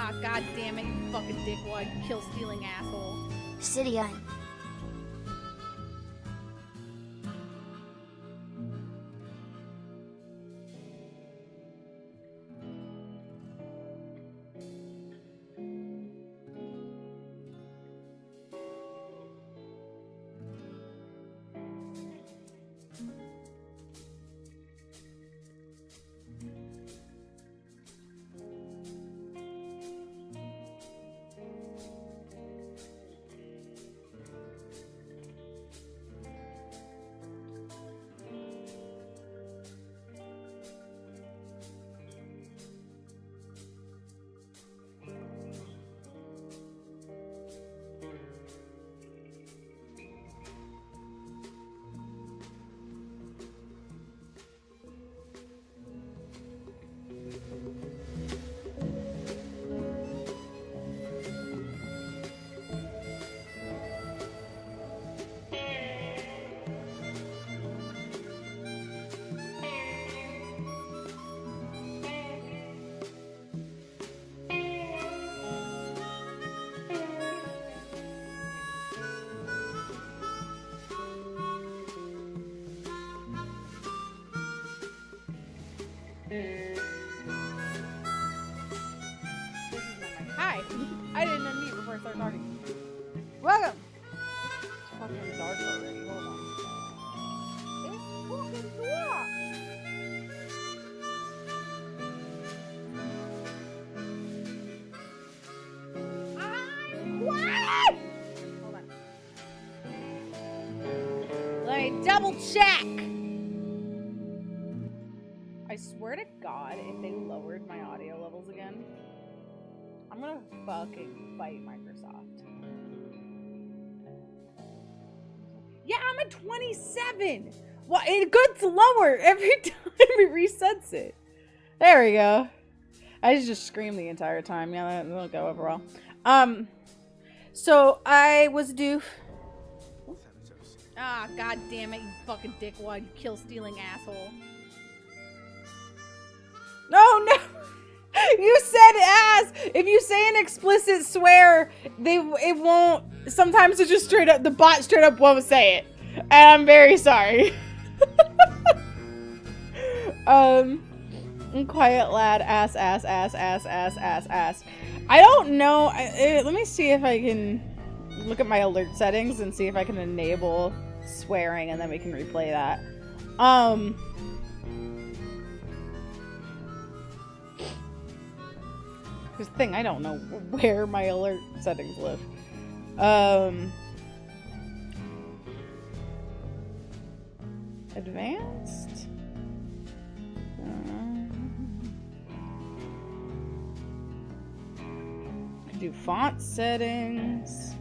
Ah, god damn it, you fucking dickwad, you kill-stealing asshole. City on. Hi! I didn't unmute before I started talking. Welcome! It's fucking dark already. Hold on. It's fucking dark! I'm quiet! Hold on. Let me double check! I swear to God, if they lowered my audio levels again, I'm gonna fucking fight Microsoft. Yeah, I'm at 27! Well, it gets lower every time it resets it. There we go. I just screamed the entire time. Yeah, that'll go overall. So I was due. Ah, god damn it, you fucking dickwad, you kill-stealing asshole. No! You said ass! If you say an explicit swear, it won't. Sometimes it just straight up, the bot straight up won't say it. And I'm very sorry. Quiet lad, ass. I don't know. Let me see if I can look at my alert settings and see if I can enable swearing, and then we can replay that. Here's the thing, I don't know where my alert settings live. Advanced? Can do font settings.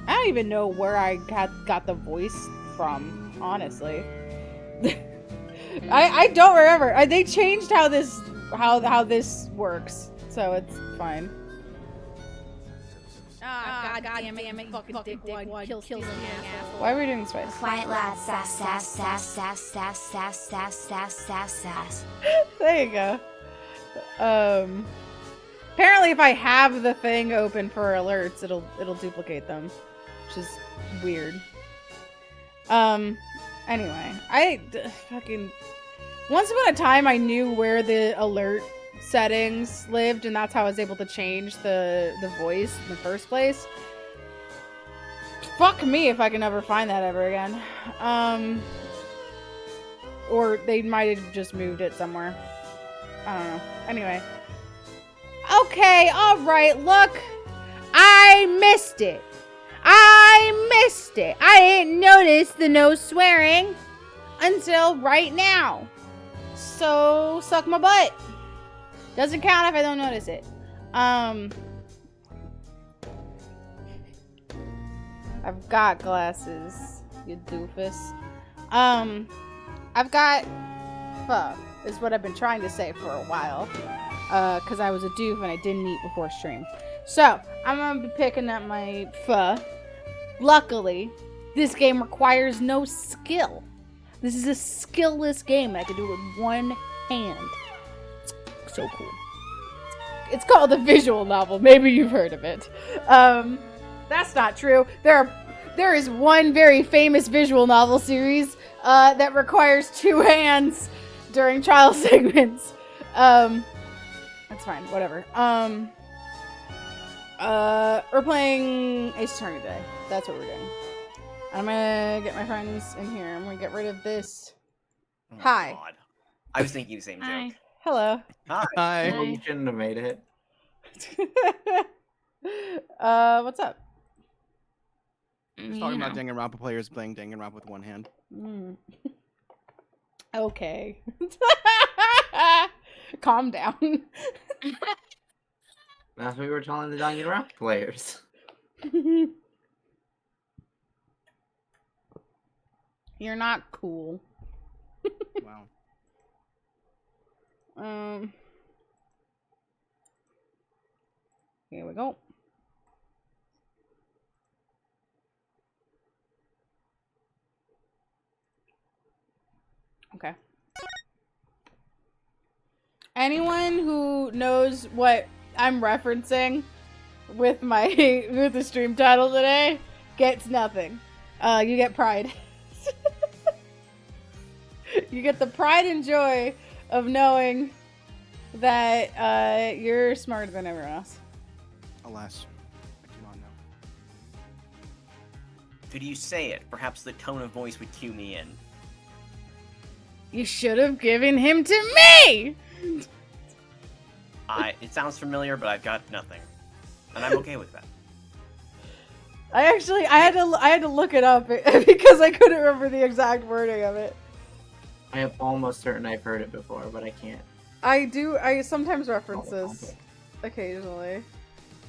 I don't even know where I got the voice from, honestly. I don't remember. They changed how this works, so it's fine. Ah, god damn it, fucking dickwad, kill me, asshole. Why are we doing this twice? Quiet lad, sass. There you go. Apparently if I have the thing open for alerts, it'll duplicate them, which is weird. Anyway, once upon a time I knew where the alert settings lived, and that's how I was able to change the voice in the first place. Fuck me if I can ever find that ever again. Or they might have just moved it somewhere. I don't know. Anyway. Okay, alright, look. I missed it. I didn't notice the no swearing until right now. So, suck my butt. Doesn't count if I don't notice it. I've got glasses, you doofus. I've got pho, is what I've been trying to say for a while. Because I was a doof and I didn't eat before stream. So, I'm gonna be picking up my pho. Luckily, this game requires no skill. This is a skillless game. I can do it with one hand. So cool. It's called a visual novel. Maybe you've heard of it. That's not true. There is one very famous visual novel series that requires two hands during trial segments. That's fine. Whatever. We're playing Ace Attorney today. That's what we're doing. I'm gonna get my friends in here. I'm gonna get rid of this. Oh Hi. God. I was thinking the same Hi. joke. Hello. Hi. Hi. Well, you shouldn't have made it. What's up? You Talking know. about Danganronpa players playing Danganronpa with one hand. Okay. Calm down. That's what we were telling the Danganronpa players. You're not cool. Wow. Here we go. Okay. Anyone who knows what I'm referencing with my with the stream title today gets nothing. You get pride. You get the pride and joy of knowing that you're smarter than everyone else. Alas, I do not know. Could you say it? Perhaps the tone of voice would cue me in. You should have given him to me! It sounds familiar, but I've got nothing. And I'm okay with that. I had to look it up because I couldn't remember the exact wording of it. I am almost certain I've heard it before, but I can't. I sometimes reference All the this context. occasionally.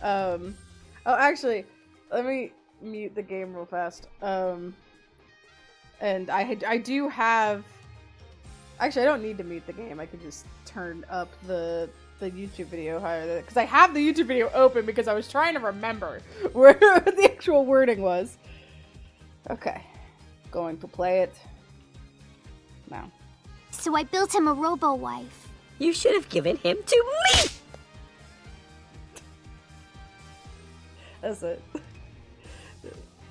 Oh, actually, let me mute the game real fast. And I do have. Actually, I don't need to mute the game. I could just turn up the YouTube video higher because I have the YouTube video open because I was trying to remember where the actual wording was. Okay, going to play it now. So I built him a robo-wife. You should have given him to me! That's it.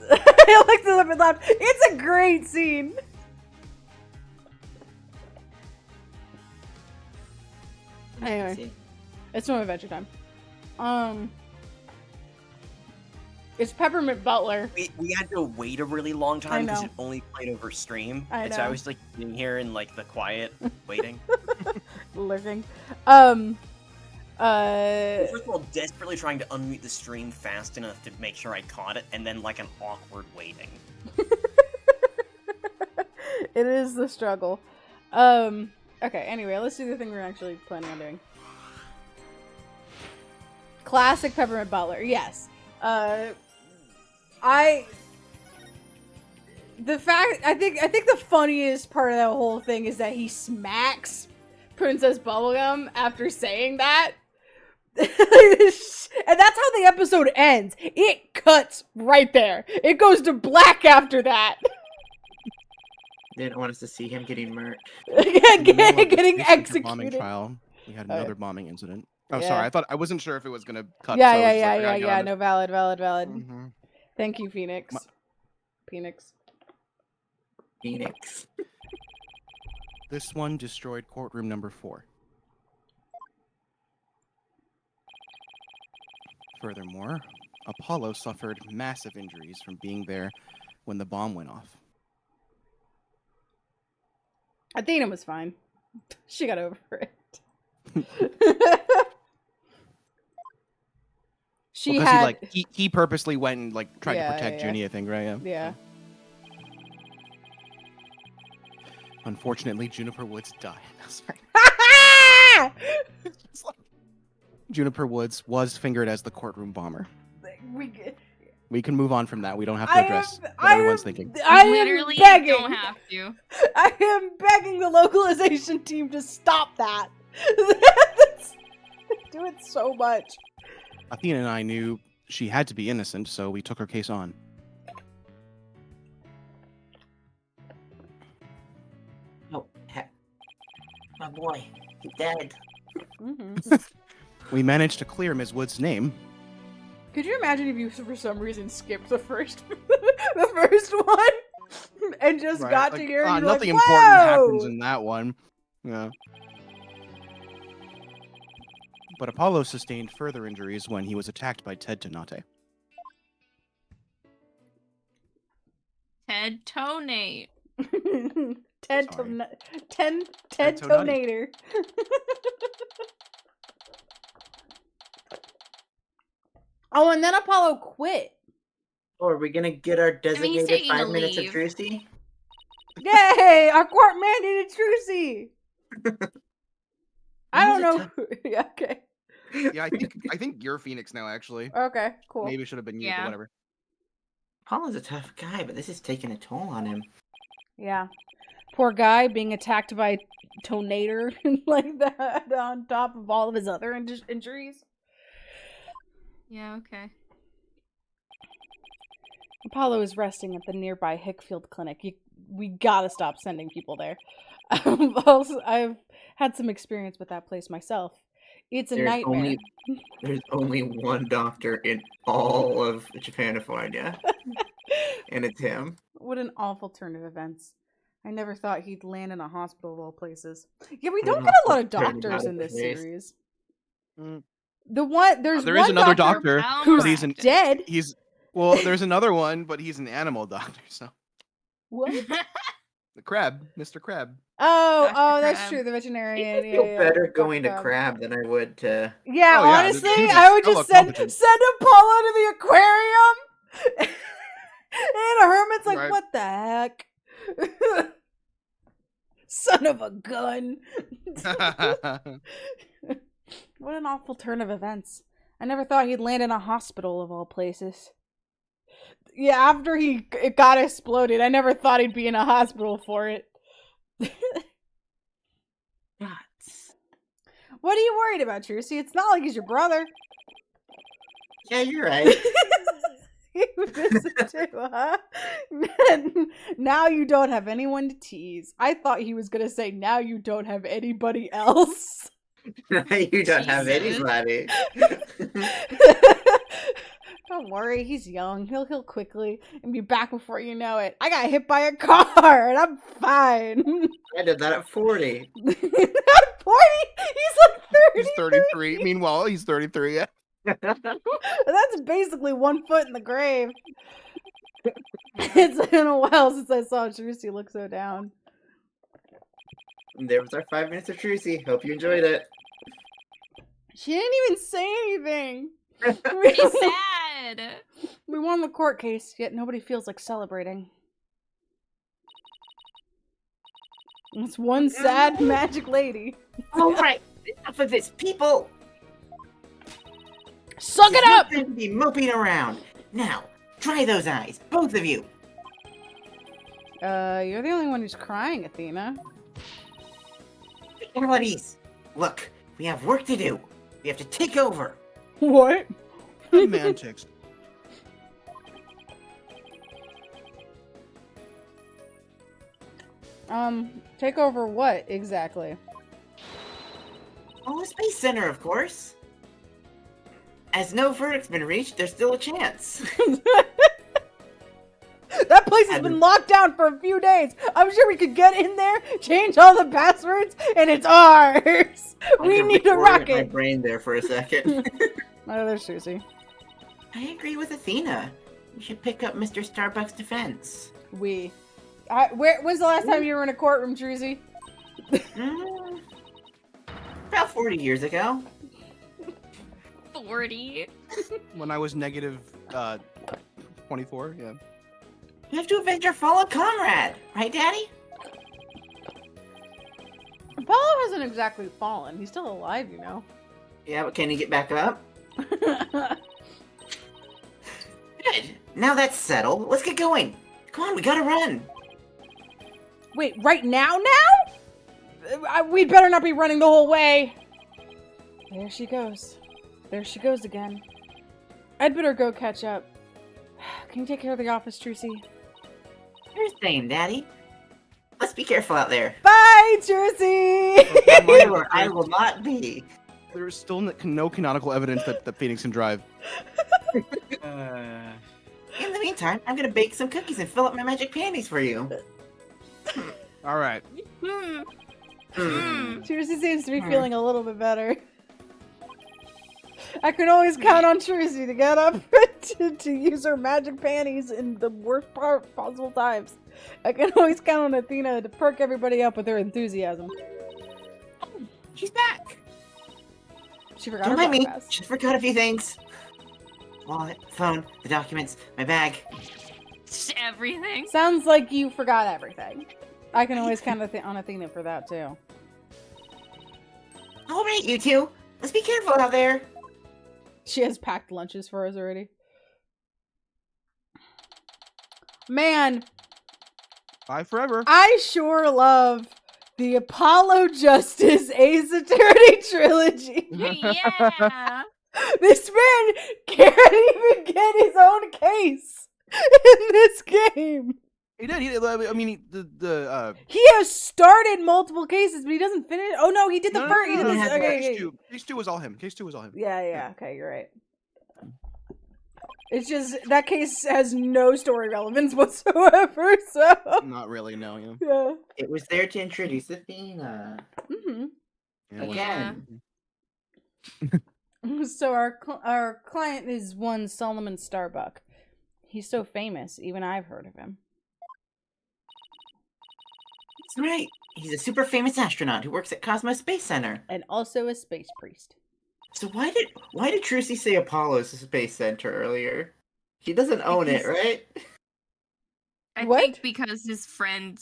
I looked it up and laughed. It's a great scene. Anyway, See? it's from Adventure Time. It's Peppermint Butler. We had to wait a really long I time because know. it only played over stream. I and so I know. was like sitting here in like the quiet, waiting. Lurking. First of all, desperately trying to unmute the stream fast enough to make sure I caught it, and then like an awkward waiting. It is the struggle. Okay, anyway, let's do the thing we're actually planning on doing. Classic Peppermint Butler, yes. I think the funniest part of that whole thing is that he smacks Princess Bubblegum after saying that. And that's how the episode ends. It cuts right there. It goes to black after that. Didn't want us to see him getting murked. Getting Bombing executed. trial. We had Oh, yeah. another bombing incident. Oh, Yeah. sorry. I wasn't sure if it was gonna cut. Yeah, so I yeah, was yeah, like, I gotta get yeah. on No, valid. this. Mhm. Thank you, Phoenix. Phoenix. Phoenix. This one destroyed courtroom number 4. Furthermore, Apollo suffered massive injuries from being there when the bomb went off. Athena was fine. She got over it. She Because had. he purposely went and like tried Yeah, to protect yeah. Junie, I think, right? Yeah. Yeah. Unfortunately, Juniper Woods died. Sorry. It's like- Juniper Woods was fingered as the courtroom bomber. We can move on from that. We don't have to address what everyone's thinking. I am Literally, begging. you don't have to. I am begging the localization team to stop that. They do it so much. Athena and I knew she had to be innocent, so we took her case on. my boy. He's dead. Mm-hmm. We managed to clear Ms. Wood's name. Could you imagine if you, for some reason, skipped the first, the first one, and just Right, got like, to here and you're nothing like, important happens "Whoa!" in that one. Yeah. But Apollo sustained further injuries when he was attacked by Ted Tonate. Ted Tonate. Ted Sorry. Ted Tonati. Tonator. Oh, and then Apollo quit. Oh, are we gonna get our he's designated taking a 5 minutes of leave. trucy? Yay! Our court mandated trucy. I don't know. Yeah, okay. Yeah, I think you're Phoenix now, actually. Okay, cool. Maybe it should have been you, Yeah. but whatever. Apollo's a tough guy, but this is taking a toll on him. Yeah. Poor guy being attacked by Tonator like that on top of all of his other injuries. Yeah, okay. Apollo is resting at the nearby Hickfield Clinic. We gotta stop sending people there. I've had some experience with that place myself. It's a nightmare. There's only one doctor in all of Japanifornia, and it's him. What an awful turn of events. I never thought he'd land in a hospital of all places. Yeah, we don't get a lot of doctors in this series. Mm. There's There one is another doctor doctor, who's but he's an dead. there's another one, but he's an animal doctor, so What? the crab, Mr. Crab. Oh, Dr. that's Crab. true. The veterinarian. I feel better Dr. going to Crab. Crab than I would to. Yeah, Oh, yeah, honestly, he's I would hella just send competent. Apollo to the aquarium. And Hermit's like, Right. what the heck? Son of a gun. What an awful turn of events. I never thought he'd land in a hospital of all places. Yeah, after it got exploded, I never thought he'd be in a hospital for it. What are you worried about, Trucy? It's not like he's your brother. Yeah, you're right. You visit too, huh? Now you don't have anyone to tease. I thought he was gonna say, now you don't have anybody else. You don't have Jesus. anybody. Don't worry, he's young. He'll heal quickly and be back before you know it. I got hit by a car and I'm fine. I did that at 40. Not 40? He's like 30. He's 33. Meanwhile, he's 33. Yeah. That's basically 1 foot in the grave. It's been a while since I saw Trucy look so down. And there was our 5 minutes of trucy. Hope you enjoyed it. She didn't even say anything. Pretty sad. We won the court case, yet nobody feels like celebrating. It's one sad magic lady. All right, enough of this, people. Suck it up! Time to be moping around. Now, dry those eyes, both of you. You're the only one who's crying, Athena. Realities. Look, we have work to do. We have to take over. What? Semantics. Take over what, exactly? Oh, the Space Center, of course. As no verdict's been reached, there's still a chance. That place has been locked down for a few days. I'm sure we could get in there, change all the passwords, and it's ours. We need a My rocket. brain there for a second. Oh, there's Susie. I agree with Athena. We should pick up Mr. Starbuck's defense. When's the last time you were in a courtroom, Truzy? About 40 years ago. 40. When I was negative 24, yeah. You have to avenge your fallen comrade, right, Daddy? Apollo hasn't exactly fallen. He's still alive, you know. Yeah, but can he get back up? Good. Now that's settled. Let's get going. Come on, we gotta run. Wait, right now? We'd better not be running the whole way. There she goes. There she goes again. I'd better go catch up. Can you take care of the office, Trucy? Sure thing, Daddy. Let's be careful out there. Bye, Jersey! I will not be. There is still no canonical evidence that Phoenix can drive. In the meantime, I'm gonna bake some cookies and fill up my magic panties for you. All right. Jersey seems to be feeling a little bit better. I can always count on Jersey to get up to use her magic panties in the worst possible times. I can always count on Athena to perk everybody up with her enthusiasm. Oh, she's back. She forgot Don't her mind me. podcast. She forgot a few things. Wallet, phone, the documents, my bag. Everything. Sounds like you forgot everything. I can always count on Athena for that too. All right, you two. Let's be careful out there. She has packed lunches for us already. Man, Bye forever. I sure love the Apollo Justice Ace Attorney trilogy. Yeah. This man can't even get his own case in this game. He did. I mean, He has started multiple cases, but he doesn't finish. Oh no, he did the first. He did this. Okay. Case 2 was all him. Case 2 was all him. Yeah. Okay, you're right. It's just that case has no story relevance whatsoever. So Not really. No. yeah. It was there to introduce Athena. Yeah, Again. So our client is one Solomon Starbuck. He's so famous, even I've heard of him. That's right. He's a super famous astronaut who works at Cosmos Space Center. And also a space priest. So why did Trucy say Apollo's Space Center earlier? He doesn't own it, right? I What? think because his friend.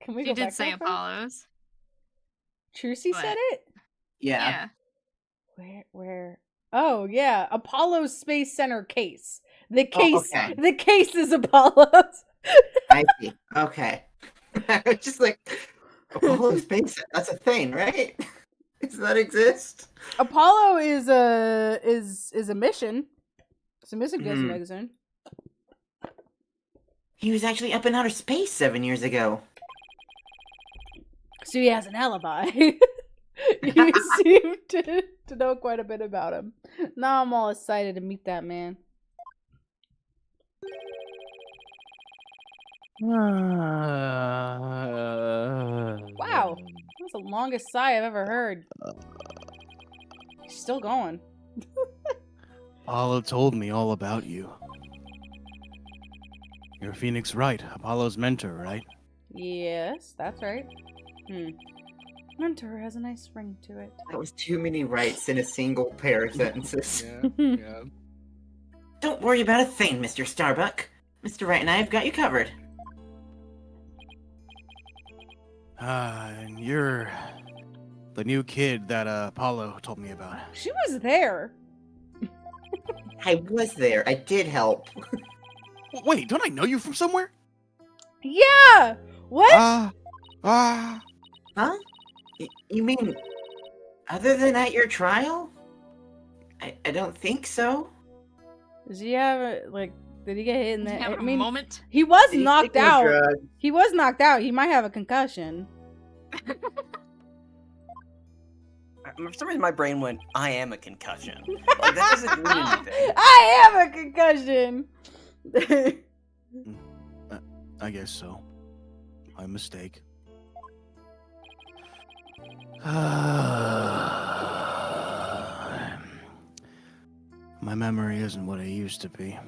Can we She go did back say that far? Apollo's. Trucy What? said it? Yeah. Where? Oh, yeah. Apollo's Space Center case. The case okay. The case is Apollo's. I see. Okay. It's just like Apollo Space Center. That's a thing, right? Does that exist? Apollo is a mission. It's a mission magazine. He was actually up in outer space 7 years ago. So he has an alibi. You seem to know quite a bit about him. Now I'm all excited to meet that man. Wow. That's the longest sigh I've ever heard. He's still going. Apollo told me all about you. You're Phoenix Wright, Apollo's mentor, right? Yes, that's right. Mentor has a nice ring to it. That was too many rights in a single pair of sentences. Yeah. Don't worry about a thing, Mr. Starbuck. Mr. Wright and I have got you covered. And you're the new kid that Apollo told me about. She was there. I was there. I did help. Wait, don't I know you from somewhere? Yeah! What? Huh? You mean, other than at your trial? I don't think so. Does he have did he get hit in the Did you have I a mean, moment? he was Did he knocked take more out. drugs? He was knocked out. He might have a concussion. For some reason, my brain went, I am a concussion. Like, that doesn't mean anything. I have a concussion. I guess so. My mistake. My memory isn't what it used to be.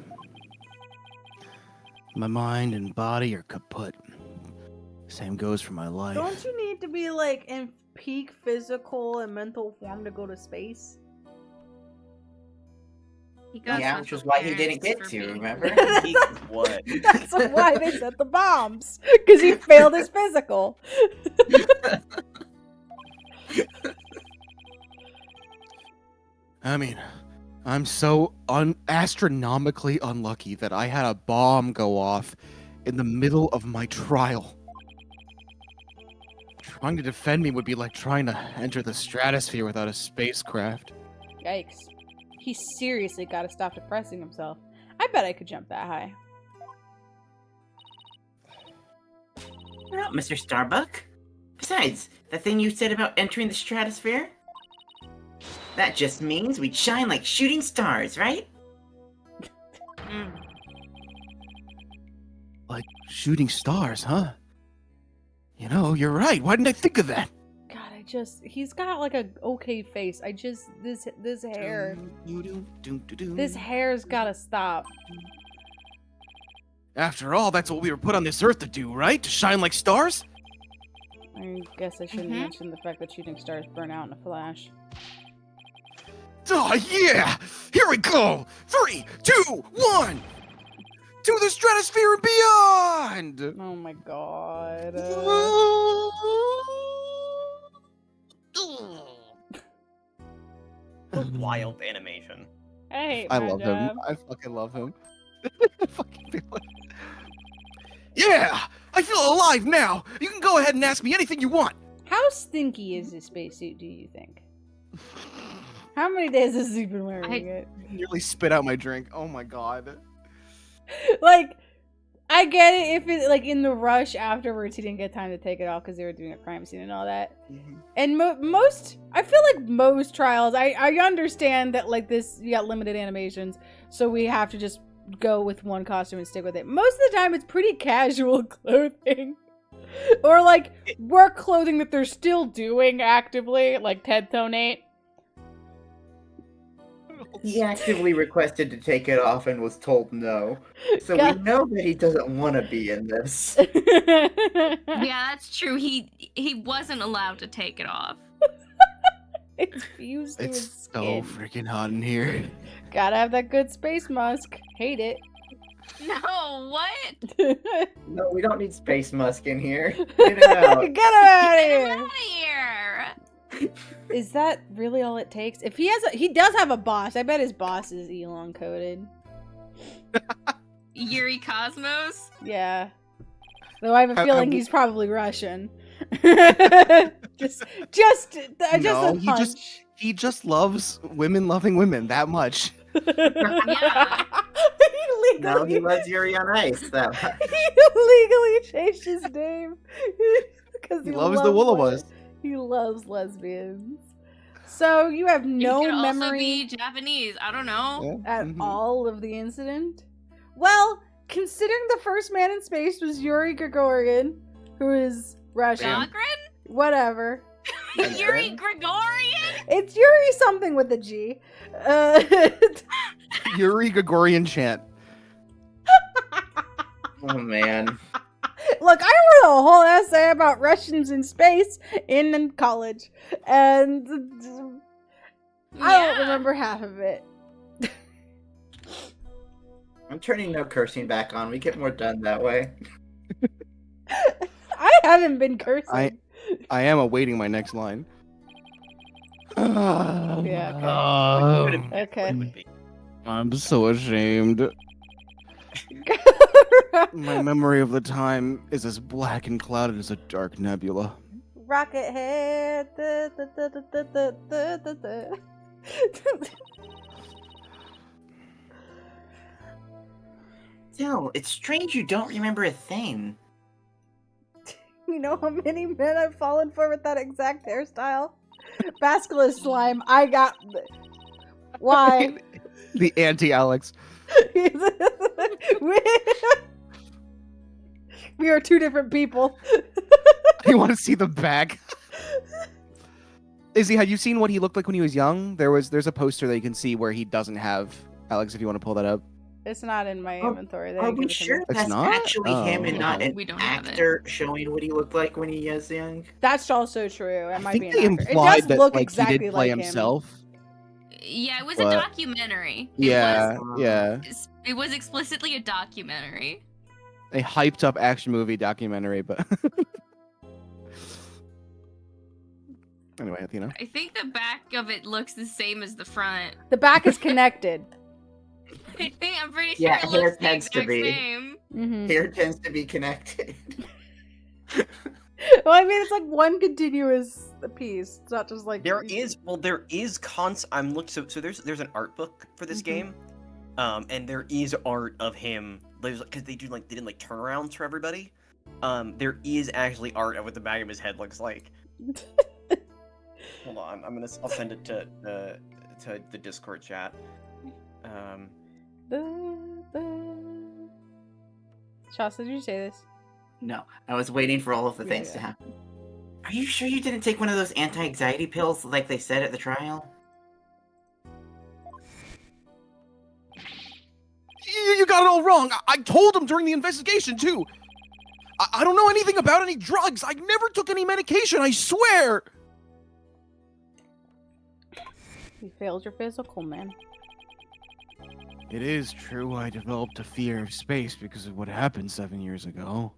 My mind and body are kaput. Same goes for my life. Don't you need to be in peak physical and mental form to go to space? He got Yeah, which was why he didn't get to, remember? He- what? That's why they set the bombs. Because he failed his physical. I mean, I'm so astronomically unlucky that I had a bomb go off in the middle of my trial. Trying to defend me would be like trying to enter the stratosphere without a spacecraft. Yikes. He seriously got to stop depressing himself. I bet I could jump that high. Well, Mr. Starbuck. Besides, the thing you said about entering the stratosphere? That just means we'd shine like shooting stars, right? Like shooting stars, huh? You know, you're right. Why didn't I think of that? God, he's got like a okay face. This hair. This hair's gotta stop. After all, that's what we were put on this earth to do, right? To shine like stars? I guess I shouldn't mention the fact that shooting stars burn out in a flash. Oh, yeah! Here we go! 3, 2, 1! To the stratosphere and beyond! Oh my god. Wild animation. I love him. I fucking love him. I fucking feel it. Yeah! I feel alive now! You can go ahead and ask me anything you want! How stinky is this spacesuit, do you think? How many days has he been wearing it? I nearly spit out my drink. Oh my god. Like, I get it if it, like, in the rush afterwards he didn't get time to take it off because they were doing a crime scene and all that. And I feel like most trials, I understand that, like, you got limited animations, so we have to just go with one costume and stick with it. Most of the time it's pretty casual clothing. Or, like, work clothing that they're still doing actively, like Ted Thonate. He actively requested to take it off and was told no. So we know that he doesn't want to be in this. Yeah, that's true. He wasn't allowed to take it off. It's fused to his It's so skin. freaking hot in here. Gotta have that good space musk. Hate it. No, what? No, we don't need Space Musk in here. Get it out. Get him out of Get him here! out of here! Is that really all it takes? If he does have a boss. I bet his boss is Elon coded. Yuri Cosmos? Yeah. Though I have a feeling he's probably Russian. just No, a hunch. he just loves women loving women that much. Yeah. No, he loves Yuri on Ice. Though. He illegally changed his name because He loves the Woolawas. He loves lesbians. So you have no he could also memory be Japanese. I don't know. at all of the incident? Well, considering the first man in space was Yuri Gagarin, who is Russian. Gagarin? Whatever. Yuri Gregorian? It's Yuri something with a G. Yuri Gregorian chant. Oh man. Look, I wrote a whole essay about Russians in space in college, and I don't remember half of it. I'm turning no cursing back on. We get more done that way. I haven't been cursing. I am awaiting my next line. Yeah, okay. Okay. I'm so ashamed. My memory of the time is as black and clouded as a dark nebula. Rocket head. Still, it's strange you don't remember a thing. You know how many men I've fallen for with that exact hairstyle? Basilisk slime. I got. Why? The anti-Alex. We are two different people. You want to see the back? Izzy, have you seen what he looked like when he was young? There's a poster that you can see where he doesn't have Alex. If you want to pull that up. It's not in my inventory. They Are didn't we give it to me. sure It's that's not? actually him and not an We don't have it. actor showing what he looked like when he was young? That's also true. It I might think be they an actor. It implied does that look like exactly he did play like himself. Yeah, it was But- a documentary. Yeah, yeah. It was explicitly a documentary. A hyped up action movie documentary, but anyway, Athena. I think the back of it looks the same as the front. The back is connected. I'm pretty sure Yeah, it hair looks the tends to exact be. same. Mm-hmm. Hair tends to be connected. Well, I mean, it's like one continuous piece. It's not just like There is I'm looked so there's an art book for this game, and there is art of him. There's because they did like turnarounds for everybody. there is actually art of what the back of his head looks like. Hold on, I'll send it to the Discord chat. Shasta, did you say this? No, I was waiting for all of the things to happen. Are you sure you didn't take one of those anti-anxiety pills like they said at the trial? You got it all wrong. I told him during the investigation, too. I don't know anything about any drugs. I never took any medication, I swear. You failed your physical, man. It is true I developed a fear of space because of what happened 7 years ago.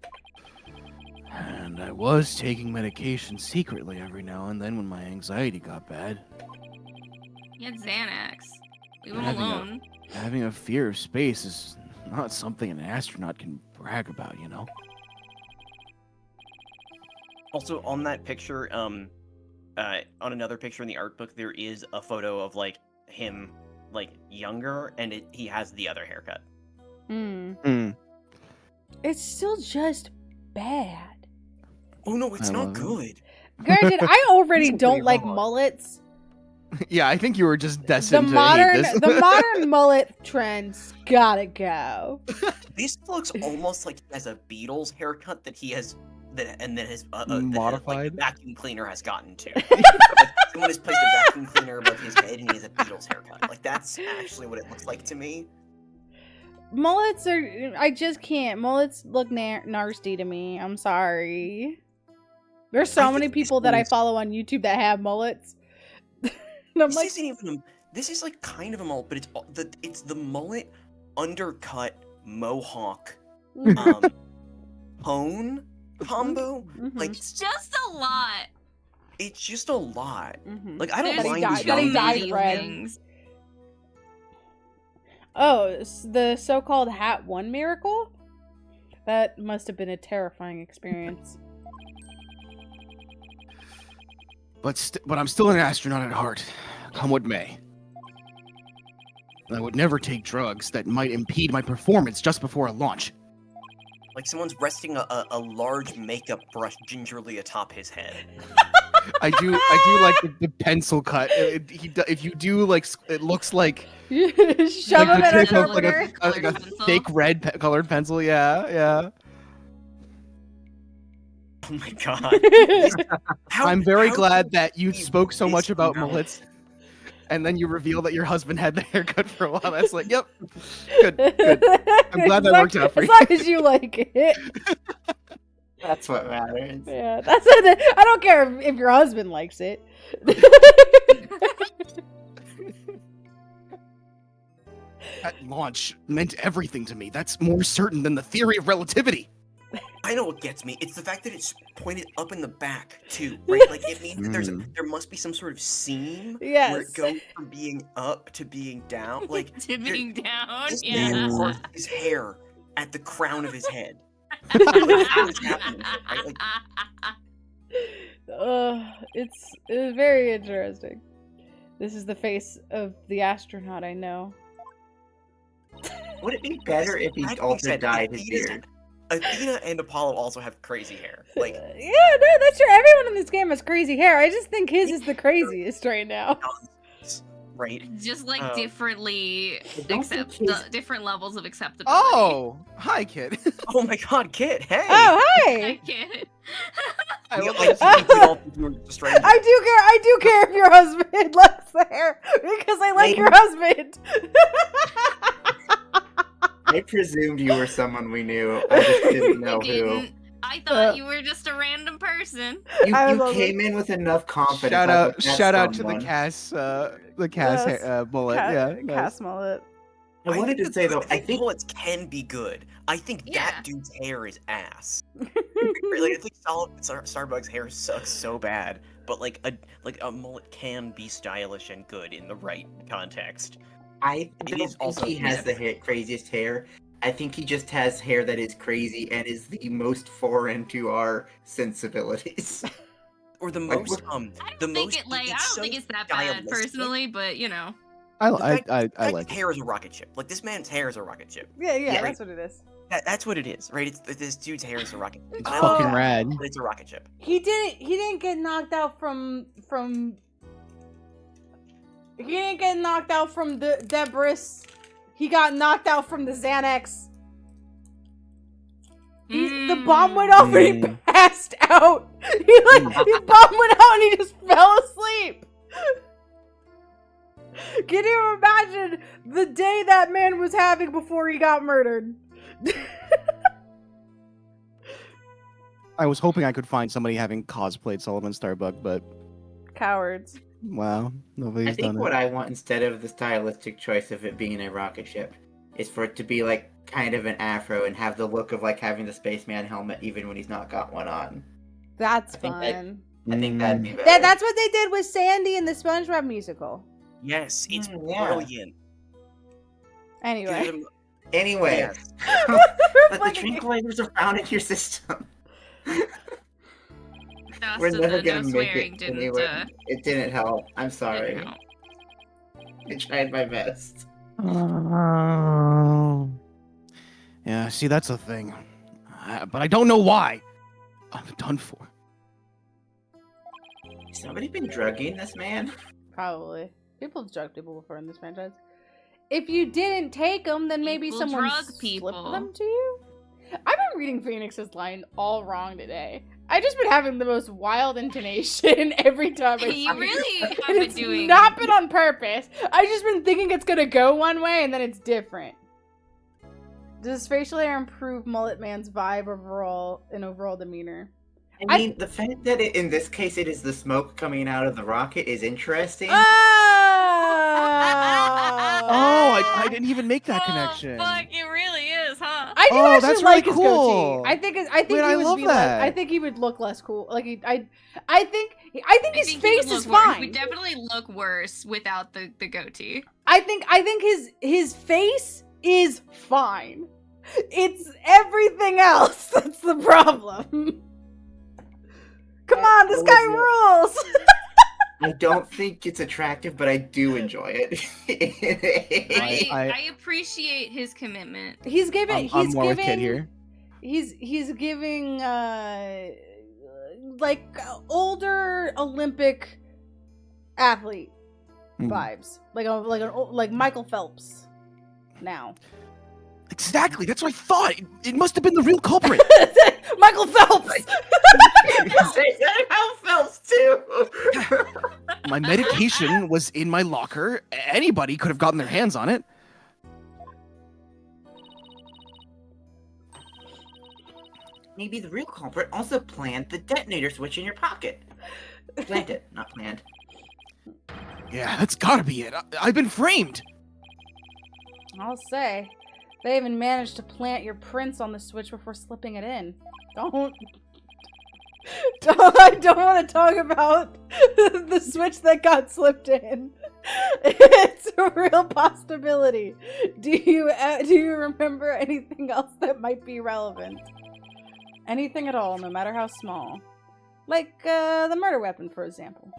And I was taking medication secretly every now and then when my anxiety got bad. He had Xanax. Leave him Having a- alone. Having a fear of space is not something an astronaut can brag about, you know? Also, on that picture, on another picture in the art book, there is a photo of like him, like younger, and he has the other haircut. It's still just bad. Oh no, it's I not love it. good. Granted, I already It's don't pretty like raw. mullets. Yeah, I think you were just The destined to modern, hate this. the modern mullet trends gotta go. This looks almost like he has a Beatles haircut that he has, that his Modified? the vacuum cleaner has gotten to. Like, someone has placed a vacuum cleaner above his head, and he has a Beatles haircut. Like that's actually what it looks like to me. Mullets are, I just can't. Mullets look nasty to me. I'm sorry. There's so I many think this people that I is- follow on YouTube that have mullets. And I'm This like, isn't even. This is like kind of a mullet, but it's the mullet undercut mohawk hone combo. mhm, Like It's just a lot. it's just a lot. mhm. Like I don't There's mind. died- the that he young died dude. red. things. Oh, the so-called Hat 1 miracle? That must have been a terrifying experience. But I'm still an astronaut at heart, come what may. I would never take drugs that might impede my performance just before a launch. Like someone's resting a large makeup brush gingerly atop his head. I do like the pencil cut. If you do like, it looks like Shove like him the in a tip of sharpener. like a Colored pencil. fake red colored pencil. Yeah. Oh my god. I'm very how glad could that you he spoke so much this about amount? mullets, and then you reveal that your husband had the haircut for a while. That's like, yep, good. I'm glad that worked out for As you. long as you like it. That's what matters. Yeah, that's it. I don't care if your husband likes it. That launch meant everything to me. That's more certain than the theory of relativity. I know what gets me. It's the fact that it's pointed up in the back too, right? Like it means that there must be some sort of seam where Yes. it goes from being up to being down. Like Tipping down. this Yeah. man parts his hair at the crown of his head. Like, how is happening, right? Like, It's very interesting. This is the face of the astronaut I know. Would it be better if he that being also said, dyed his Athena's- beard? Athena and Apollo also have crazy hair. Like Yeah, no, that's true. Everyone in this game has crazy hair. I just think his is the craziest right now. right? Just like Oh. differently don't think his- different levels of acceptability. Oh, hi, kid. Oh my god, Kit, hey! Oh, I hi! get I We- love like, that. we all think you were just a stranger. I do care if your husband likes the hair because I like your husband. I presumed you were someone we knew. I just didn't know I who. didn't. I thought you were just a random person. You, I you love came in with enough confidence. Shout I was out, like, "That's shout out to someone." the Cass, Yes. bullet. Yeah, nice. Cast mullet. I wanted to say though, I think bullets can be good. I think Yeah. that dude's hair is ass. Like I think Starbucks hair sucks so bad, but like a mullet can be stylish and good in the right context. I It don't is think also he has the craziest hair. I think he just has hair that is crazy and is the most foreign to our sensibilities. Or the Like, most I don't the think most it like I don't so think it's that bad stylistic. personally, but you know. I The fact like his it. hair is a rocket ship. Like this man's hair is a rocket ship. Yeah, Yeah, that's what it is. That's what it is, right? It's this dude's hair is a rocket. It's And I love fucking that, rad. but it's a rocket ship. He didn't get knocked out from he didn't get knocked out from the Debris. He got knocked out from the Xanax. The bomb went off and he passed out. His bomb went out and he just fell asleep. Can you imagine the day that man was having before he got murdered? I was hoping I could find somebody having cosplayed Sullivan Starbug, but Cowards. wow, nobody's I think done what it. I want instead of the stylistic choice of it being a rocket ship is for it to be like kind of an afro and have the look of like having the spaceman helmet even when he's not got one on. That's I think fun. I think that'd be better. That's what they did with Sandy in the SpongeBob musical. Yes, it's Yeah. brilliant. Anyway. Give him- Anyway, Yes. but the tranquilizers are found in your system. We're Dust never the gonna no make swearing it didn't, anywhere. It didn't help. I'm sorry. didn't help. I tried my best. Oh. Yeah, see, that's a thing. But I don't know why. I'm done for. Has somebody been drugging this man? Probably. People have drugged people before in this franchise. If you didn't take them, then maybe People someone drug slipped people. them to you. I've been reading Phoenix's line all wrong today. I've just been having the most wild intonation every time I You see really it. have And been it's doing. not been on purpose. I've just been thinking it's gonna go one way and then it's different. Does facial hair improve Mullet Man's vibe overall demeanor? I mean, the fact that in this case it is the smoke coming out of the rocket is interesting. I didn't even make that connection. Oh, fuck, it really is, huh? I do Oh, actually that's like really his cool. goatee. I think Wait, he I would love be that. I think he would look less cool. Like I think his I think he face would is look worse. fine. He would definitely look worse without the goatee. I think his face is fine. It's everything else that's the problem. Come on, this guy rules. I don't think it's attractive, but I do enjoy it. I appreciate his commitment. He's giving. I'm more with Kid here. He's giving like older Olympic athlete vibes, like Michael Phelps. Now, Exactly. That's what I thought. It must have been the real culprit. Michael Phelps. How Phelps too. My medication was in my locker. Anybody could have gotten their hands on it. Maybe the real culprit also planned the detonator switch in your pocket. Planned it, not planned. Yeah, that's gotta be it. I've been framed. I'll say, they even managed to plant your prints on the switch before slipping it in. I don't want to talk about the switch that got slipped in. It's a real possibility. Do you remember anything else that might be relevant? Anything at all, no matter how small. Like the murder weapon, for example.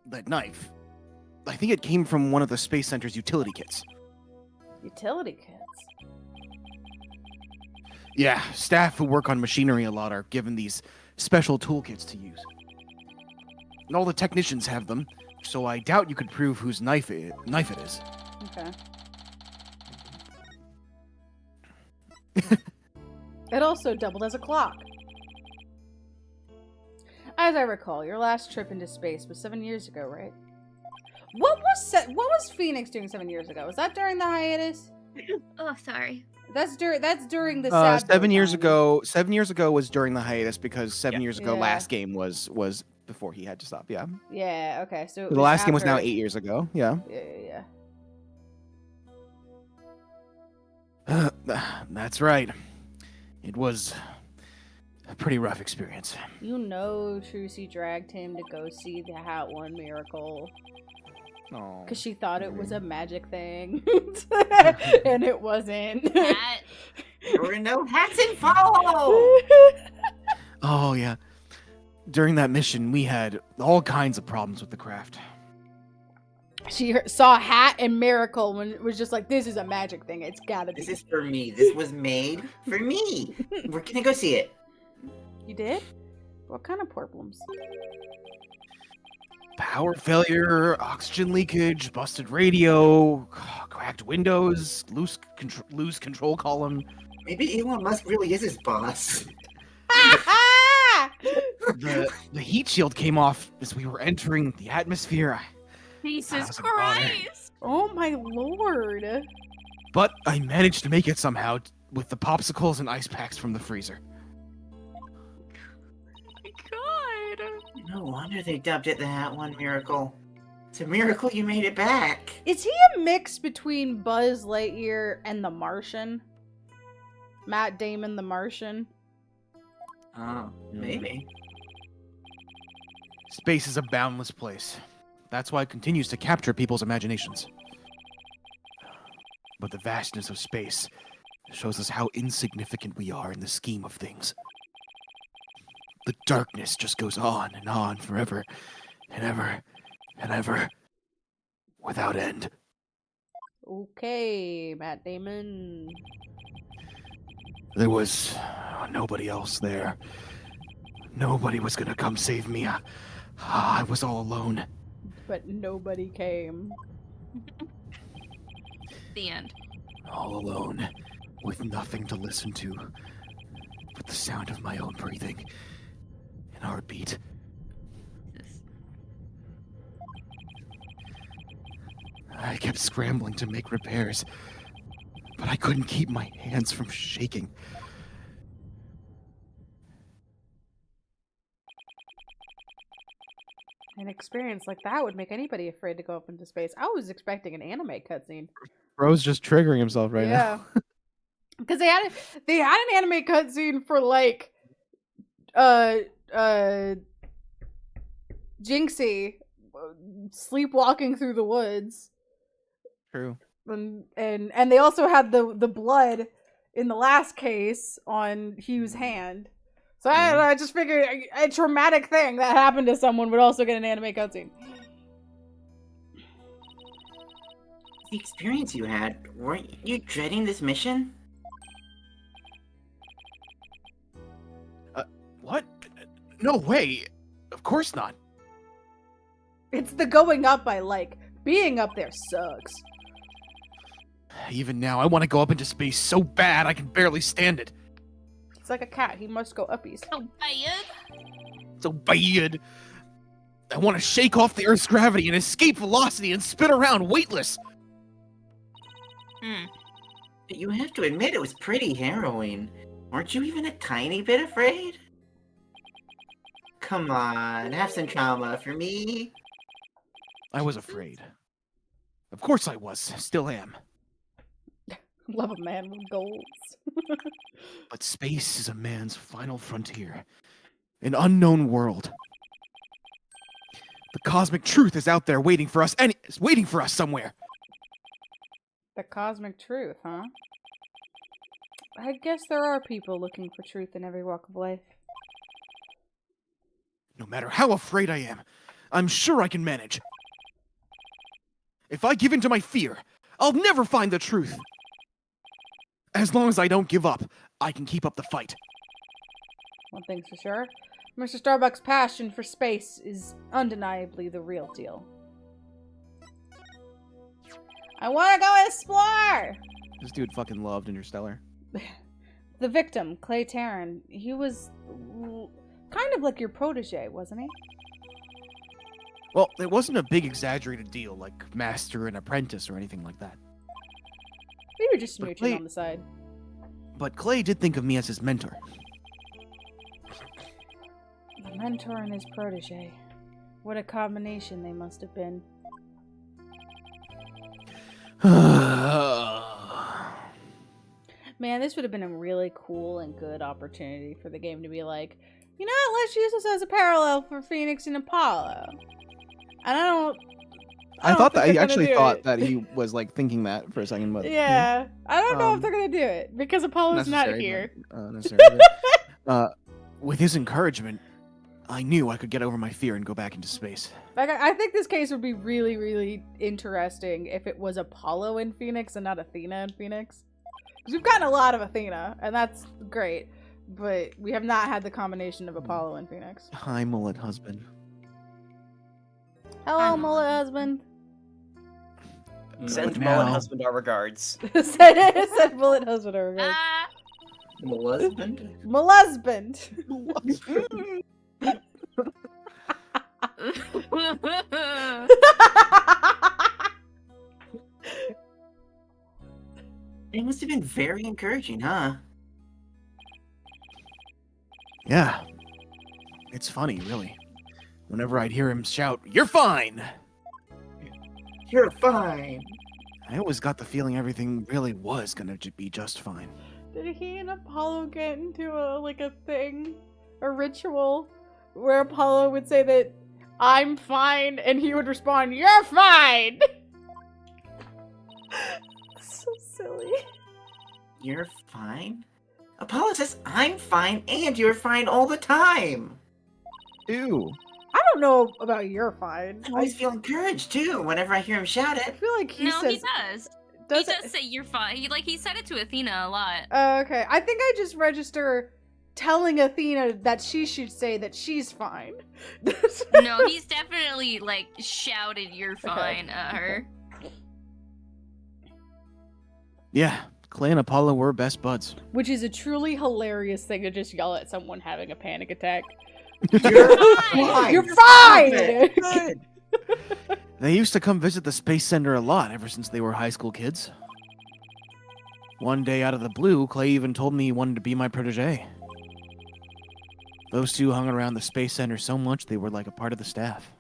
That knife. I think it came from one of the Space Center's utility kits. Utility kits. Yeah, staff who work on machinery a lot are given these special toolkits to use. And all the technicians have them, so I doubt you could prove whose knife it is. Okay. It also doubled as a clock. As I recall, your last trip into space was 7 years ago, right? What was Phoenix doing 7 years ago? Was that during the hiatus? Oh, sorry. That's during the Sabdo 7 years time. ago. 7 years ago was during the hiatus because 7 years ago Yeah. last game was before he had to stop. Yeah, Yeah. Okay. So it the last game was now after- 8 years ago. Yeah. Yeah. That's right. It was a pretty rough experience. You know, Trucy dragged him to go see the Hat One Miracle Oh. because she thought it was a magic thing, and it wasn't. That There were no hats involved. Oh yeah. During that mission, we had all kinds of problems with the craft. She saw Hat and Miracle when it was just like, this is a magic thing. It's gotta be. This is for me. This was made for me. We're gonna go see it. You did? What kind of problems? Power failure, oxygen leakage, busted radio, cracked windows, loose control column. Maybe Elon Musk really is his boss. The heat shield came off as we were entering the atmosphere. Jesus How's it going? Christ! Oh my lord. But I managed to make it somehow with the popsicles and ice packs from the freezer. God. No wonder they dubbed it the Hat One Miracle. It's a miracle you made it back. Is he a mix between Buzz Lightyear and the Martian? Matt Damon, the Martian? Oh, maybe. Space is a boundless place. That's why it continues to capture people's imaginations. But the vastness of space shows us how insignificant we are in the scheme of things. The darkness just goes on forever and ever and ever without end. Okay, Matt Damon. There was nobody else there. Nobody was gonna come save me. I was all alone. But nobody came. The end. All alone, with nothing to listen to but the sound of my own breathing and heartbeat. I kept scrambling to make repairs, but I couldn't keep my hands from shaking. An experience like that would make anybody afraid to go up into space. I was expecting an anime cutscene. Bro's just triggering himself right now. Because they had an anime cutscene for like Jinxie sleepwalking through the woods. True. And they also had the blood in the last case on Hugh's hand. So I just figured a traumatic thing that happened to someone would also get an anime cutscene. The experience you had, weren't you dreading this mission? What? No way. Of course not. It's the going up I like. Being up there sucks. Even now, I want to go up into space so bad I can barely stand it. It's like a cat. He must go uppies. So bad. So bad. I want to shake off the Earth's gravity and escape velocity and spin around weightless. You have to admit it was pretty harrowing. Weren't you even a tiny bit afraid? Come on, have some trauma for me. I was afraid. Of course I was. Still am. Love a man with goals. But space is a man's final frontier. An unknown world. The cosmic truth is out there waiting for us, and it's waiting for us somewhere. The cosmic truth, huh? I guess there are people looking for truth in every walk of life. No matter how afraid I am, I'm sure I can manage. If I give in to my fear, I'll never find the truth. As long as I don't give up, I can keep up the fight. One thing's for sure. Mr. Starbuck's passion for space is undeniably the real deal. I want to go explore! This dude fucking loved Interstellar. The victim, Clay Tarrant, he was kind of like your protege, wasn't he? Well, it wasn't a big exaggerated deal like master and apprentice or anything like that. We were just But smooching Clay- on the side. But Clay did think of me as his mentor. The mentor and his protege. What a combination they must have been. Man, this would have been a really cool and good opportunity for the game to be like, you know what, let's use this as a parallel for Phoenix and Apollo. And I thought that. I think they're actually gonna do thought it. that he was like thinking that for a second, but Yeah. I don't know if Um, they're gonna do it because Apollo's not necessary, here. necessarily. With his encouragement, I knew I could get over my fear and go back into space. Like, I think this case would be really, really interesting if it was Apollo in Phoenix and not Athena in Phoenix. Because we've gotten a lot of Athena, and that's great. But we have not had the combination of Apollo and Phoenix. Hi, mullet husband. Hello, mullet husband. Send Now- mullet husband our regards. Said mullet husband over here. Ah, Husband? Molhusband. It must have been very encouraging, huh? Yeah. It's funny, really. Whenever I'd hear him shout, "You're fine!" You're fine. I always got the feeling everything really was gonna be just fine. Did he and Apollo get into a thing? A ritual? Where Apollo would say that I'm fine and he would respond, "You're fine!" So silly. You're fine? Apollo says I'm fine and you're fine all the time. Ew. I don't know about you're fine. I always feel encouraged too whenever I hear him shout I it. feel like he no, says... he does. Does he it? does say you're fine. He said it to Athena a lot. Okay, I think I just register telling Athena that she should say that she's fine. No, he's definitely like shouted "You're fine" at her. Yeah, Clay and Apollo were best buds. Which is a truly hilarious thing to just yell at someone having a panic attack. You're fine. You're Stop fine! it. Good. They used to come visit the Space Center a lot ever since they were high school kids. One day out of the blue, Clay even told me he wanted to be my protege. Those two hung around the Space Center so much they were like a part of the staff.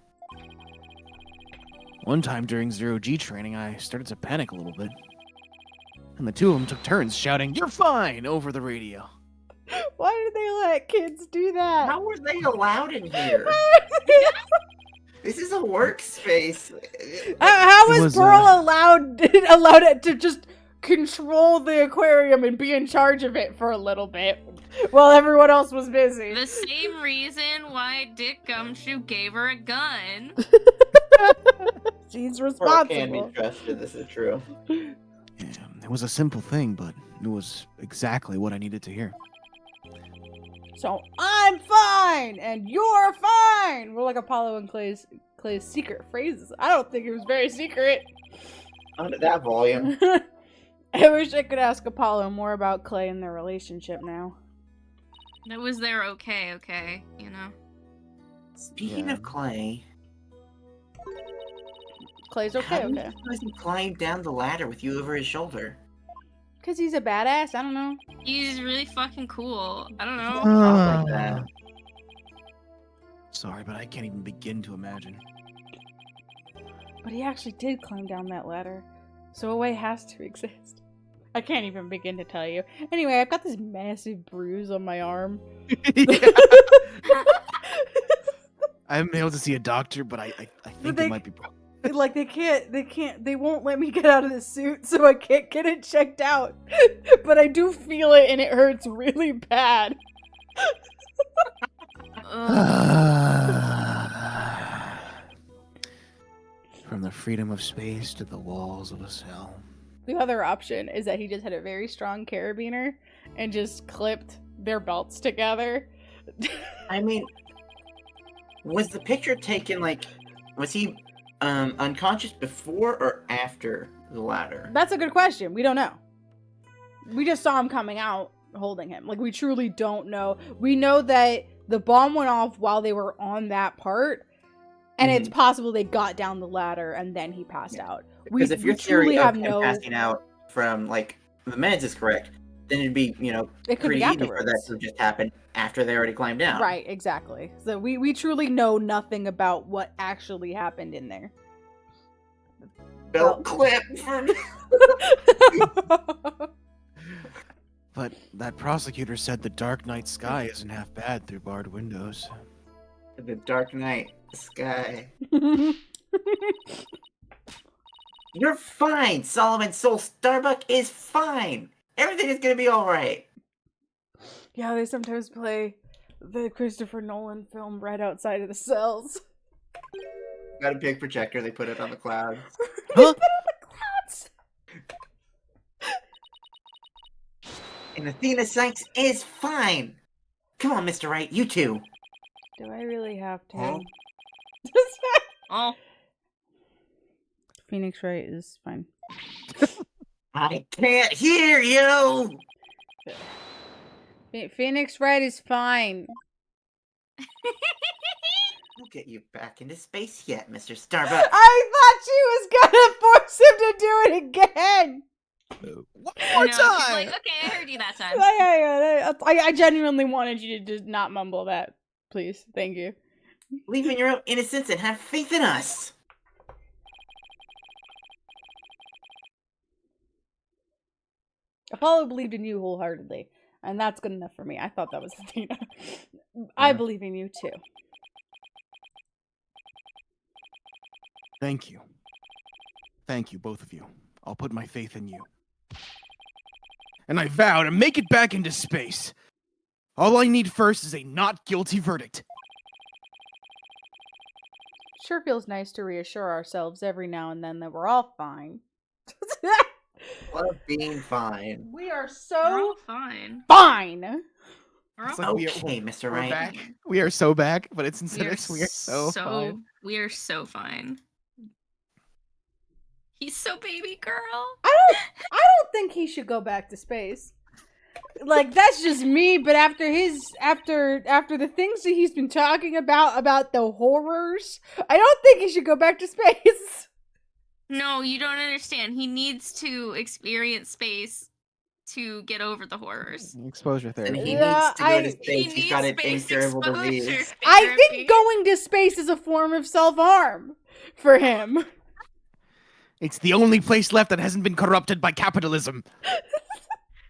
One time during Zero-G training, I started to panic a little bit. And the two of them took turns shouting, "You're fine!" over the radio. Why do they let kids do that? How were they allowed in here? This is a workspace. How It was was, Pearl allowed it to just control the aquarium and be in charge of it for a little bit while everyone else was busy? The same reason why Dick Gumshoe gave her a gun. She's Pearl can be responsible. trusted, this is true. Yeah, it was a simple thing, but it was exactly what I needed to hear. So I'm fine and you're fine. We're like Apollo and Clay's secret phrases. I don't think it was very secret. Not at that volume. I wish I could ask Apollo more about Clay and their relationship now. That was their okay, you know. Speaking Yeah. of Clay, Clay's how okay. did he climb down the ladder with you over his shoulder? Because he's a badass. I don't know. He's really fucking cool. I don't know. Talk like that. Sorry, but I can't even begin to imagine. But he actually did climb down that ladder. So a way has to exist. I can't even begin to tell you. Anyway, I've got this massive bruise on my arm. I haven't been able to see a doctor, but I think it might be. Like they won't let me get out of the suit, so I can't get it checked out. But I do feel it and it hurts really bad. From the freedom of space to the walls of a cell. The other option is that he just had a very strong carabiner and just clipped their belts together. I mean, was the picture taken, was he unconscious before or after the ladder? That's a good question. We don't know. We just saw him coming out holding him. Like, we truly don't know. We know that the bomb went off while they were on that part, and it's possible they got down the ladder and then he passed out. Because if your truly theory of have him no. passing out from, the meds is correct, then it'd be, It could pretty be easy for that afterwards. to just happen after they already climbed down. Right, exactly. So we truly know nothing about what actually happened in there. Belt clip from... But that prosecutor said the dark night sky isn't half bad through barred windows. The Dark Knight sky. You're fine, Solomon Soul Starbuck is fine. Everything is gonna be alright. Yeah, they sometimes play the Christopher Nolan film right outside of the cells. Got a big projector. They put it on the clouds. They Huh? put it on the clouds. And Athena Sykes is fine. Come on, Mr. Wright, you two. Do I really have to? Huh? Oh, Phoenix Wright is fine. I can't hear you. Phoenix Wright is fine. We'll get you back into space yet, Mr. Starbuck. I thought she was gonna force him to do it again. One more no, she's time. like, okay, I heard you that time. I genuinely wanted you to just not mumble that, please. Thank you. Believe in your own innocence and have faith in us. Apollo believed in you wholeheartedly, and that's good enough for me. I thought that was Athena. I believe in you too. Thank you. Thank you, both of you. I'll put my faith in you. And I vow to make it back into space. All I need first is a not guilty verdict. Sure feels nice to reassure ourselves every now and then that we're all fine. Love being fine. We are We're so all fine. fine. We're all It's like Okay, Mr. we're Wright. back. We are so back, but it's we instead are of we are so fine. we are so fine. He's so baby girl. I don't think he should go back to space. Like, that's just me, but after the things that he's been talking about the horrors, I don't think he should go back to space. No, you don't understand. He needs to experience space to get over the horrors. Exposure And therapy. he Yeah, needs to go to space. He's got an space incurable exposure disease. I therapy. think going to space is a form of self-harm for him. It's the only place left that hasn't been corrupted by capitalism.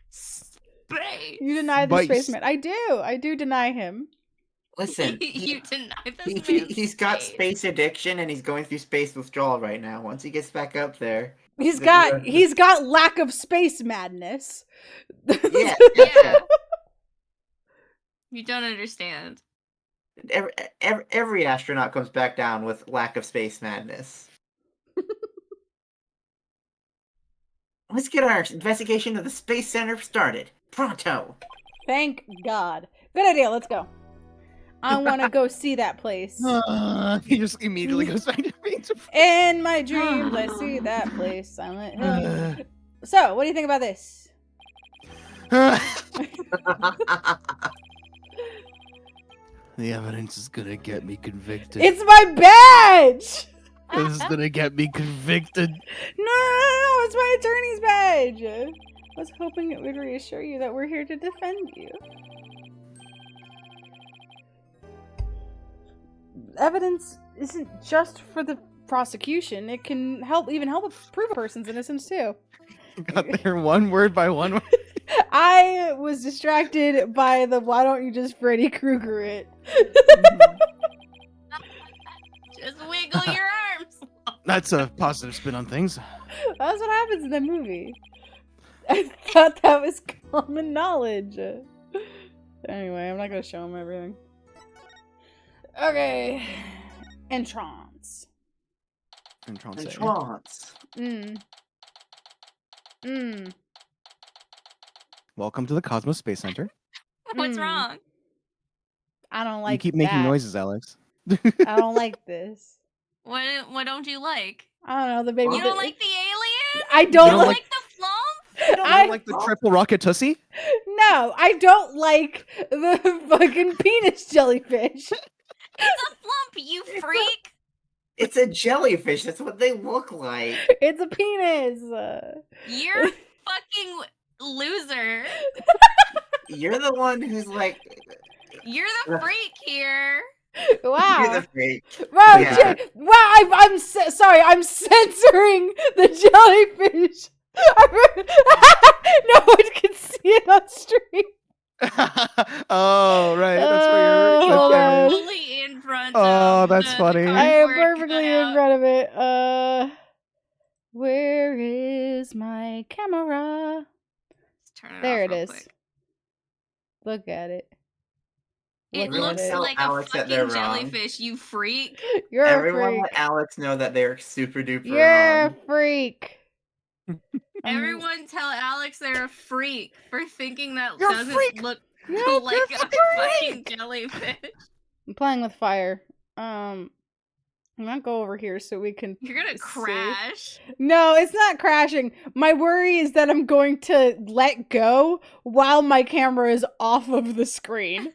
Space. You deny the Spice. spaceman. I do deny him. Listen, You deny this he, man's he's got space. space addiction and he's going through space withdrawal right now. Once he gets back up there, He's The- got lack of space madness. yeah, Yeah. You don't understand. every astronaut comes back down with lack of space madness. Let's get our investigation of the Space Center started. Pronto! Thank God. Good idea. Let's go. I want to go see that place. He just immediately goes back to being In my dreams, I see that place, Silent Hill. So, what do you think about this? The evidence is gonna get me convicted. It's my badge! This is gonna get me convicted. No, it's my attorney's badge. I was hoping it would reassure you that we're here to defend you. Evidence isn't just for the prosecution. It can even help prove a person's innocence too. Got there one word by one word. I was distracted by the why don't you just Freddy Krueger it. Just wiggle your arms. That's a positive spin on things. That's what happens in the movie. I thought that was common knowledge. Anyway, I'm not gonna show him everything. Okay. Entrance. Entrance. Entrance. Welcome to the Cosmos Space Center. What's Hmm. wrong? I don't like You keep making that. noises, Alex. I don't like this. What don't you like? I don't know, the baby. You don't like the alien? I You don't don't like. like the flump? I like the triple rocket tussie? No, I don't like the fucking penis jellyfish. It's a flump, you freak. It's a jellyfish. That's what they look like. It's a penis. You're a fucking loser. You're the one who's like. You're the freak here. Wow. You're the freak. Wow, Yeah. wow! I'm sorry. I'm censoring the jellyfish. No one can see it on stream. Oh, right. That's where Oh, you're. hold on. Totally in front Oh, of that's the funny. I am cardboard perfectly in cutout. front of it. Where is my camera? Let's turn it There off it real is. quick. Look at it. It looking at looks it. Tell like a Alex that they're fucking wrong. jellyfish, you freak. You're Everyone a freak. let Alex know that they're super duper You're a wrong. freak. Everyone tell Alex they're a freak for thinking that You're a doesn't freak! look Yeah, like you're a a fucking jellyfish. I'm playing with fire. I'm gonna go over here so we can. You're gonna see. crash. No, it's not crashing. My worry is that I'm going to let go while my camera is off of the screen.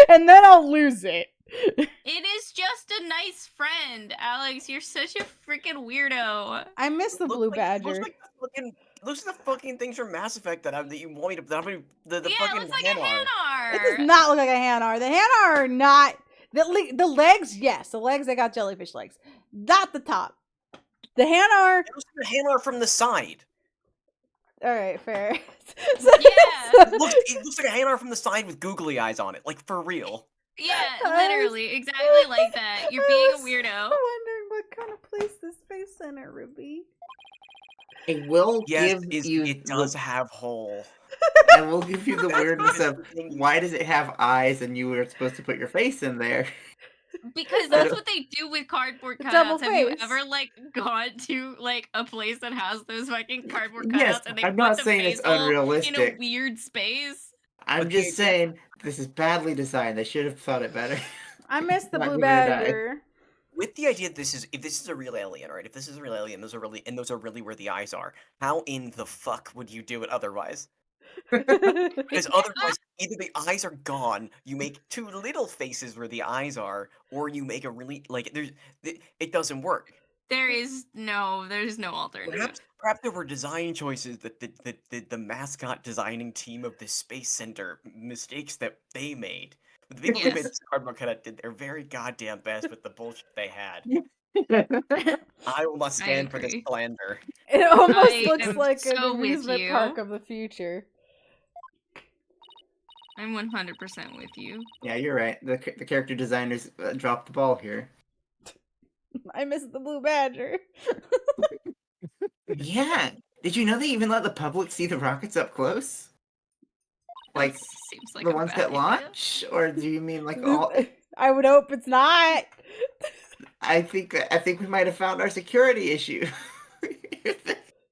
And then I'll lose it. It is just a nice friend, Alex. You're such a freaking weirdo. I miss the blue badger. Those are the fucking things from Mass Effect that you want me to. The Yeah, fucking it looks like Hanar. a It Hanar. does not look like a Hanar. The Hanar are not the legs. Yes, the legs. They got jellyfish legs. Not the top. The Hanar. It looks like a Hanar from the side. All right, fair. Yeah. It looks like a Hanar from the side with googly eyes on it, like for real. Yeah, I literally, exactly like that. You're being a weirdo. I was wondering what kind of place the Space Center would be. I will Yes, give you. it does have hole. I will give you the weirdness of why does it have eyes and you were supposed to put your face in there? Because that's what they do with cardboard Double cutouts. Have you face. ever like gone to like a place that has those fucking cardboard cutouts Yes, and they I'm put not the saying face it's hole in a unrealistic. weird space? I'm But just saying this is badly designed. They should have thought it better. I miss the Not blue giving it eyes. badger. With the idea that if this is a real alien, right? If this is a real alien, those are really where the eyes are. How in the fuck would you do it otherwise? Because otherwise, either the eyes are gone, you make two little faces where the eyes are, or you make a really it doesn't work. There's no alternative. Perhaps there were design choices that the mascot designing team of the space center mistakes that they made. But the people who made Yes. this cardboard cutout did their very goddamn best with the bullshit they had. I will not stand for this agree. slander. It almost I looks am like so an with amusement you. park of the future. I'm 100% with you. Yeah, you're right. The character designers dropped the ball here. I miss the blue badger. Yeah. Did you know they even let the public see the rockets up close? Like That seems like the a ones bad that idea. launch, or do you mean like all? I would hope it's not. I think we might have found our security issue.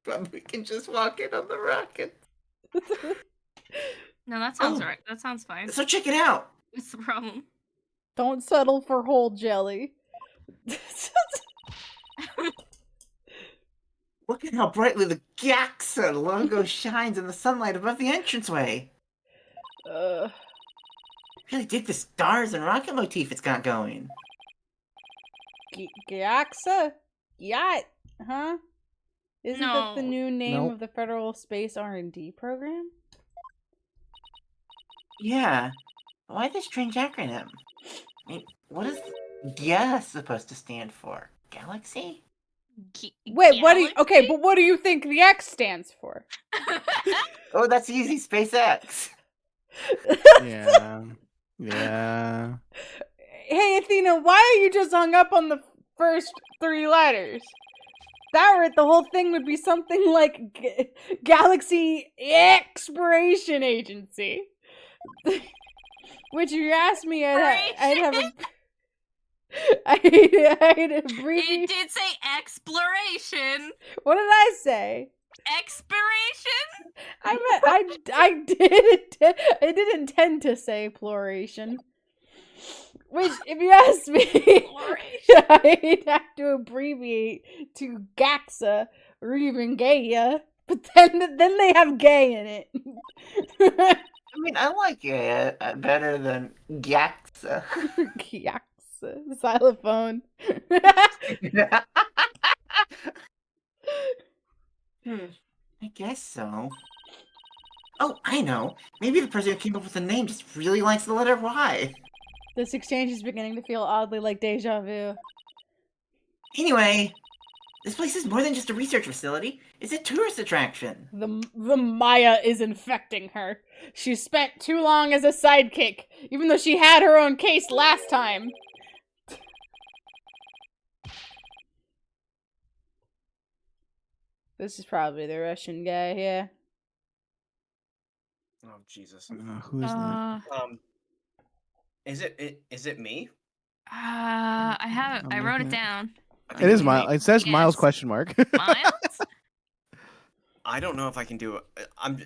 But we can just walk in on the rocket. No, that sounds Oh. right. That sounds fine. So check it out. What's the problem? Don't settle for whole jelly. Look at how brightly the Gaxa logo shines in the sunlight above the entranceway. Really dig the stars and rocket motif it's got going. Gaxa? Yacht? Huh? Isn't that the No. new name Nope. of the Federal Space R&D program? Yeah. Why this strange acronym? I mean, what is GIA supposed to stand for? Galaxy? Wait, what do you... Okay, Galaxy? but what do you think the X stands for? Oh, that's easy. SpaceX. Yeah. Yeah. Hey, Athena, why are you just hung up on the first three letters? That were it, the whole thing would be something like Galaxy Exploration Agency. Which, if you ask me, I'd have a... I'd abbreviate... It did say exploration. What did I say? Expiration? I did intend to say pluration. Which, if you ask me, I'd have to abbreviate to Gaxa or even Gaia. But then they have gay in it. I mean, I like it better than Gaxa. Gaxa. Xylophone. I guess so. Oh, I know. Maybe the person who came up with the name just really likes the letter Y. This exchange is beginning to feel oddly like deja vu. Anyway, this place is more than just a research facility. It's a tourist attraction. The Maya is infecting her. She spent too long as a sidekick, even though she had her own case last time. This is probably the Russian guy, yeah. Oh Jesus. Who is that? Is it me? I'm I wrote looking it at- down. I It think is me. Miles. It says Miles Yes. question mark. Miles? I don't know if I can do it. I'm. He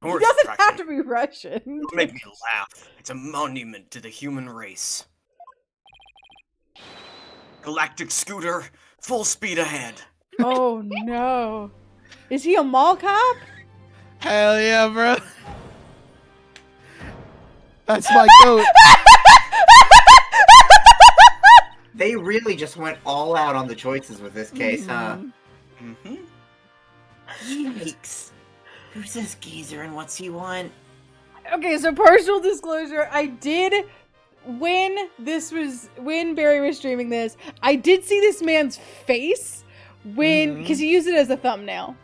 Tourist doesn't have attraction. to be Russian. It'll make me laugh. It's a monument to the human race. Galactic scooter, full speed ahead. Oh no. Is he a mall cop? Hell yeah, bro. That's my goat. They really just went all out on the choices with this case, huh? Mhm. Mm-hmm. Yikes. Who's this geezer and what's he want? Okay, so partial disclosure, I did when Barry was streaming this, I did see this man's face because he used it as a thumbnail.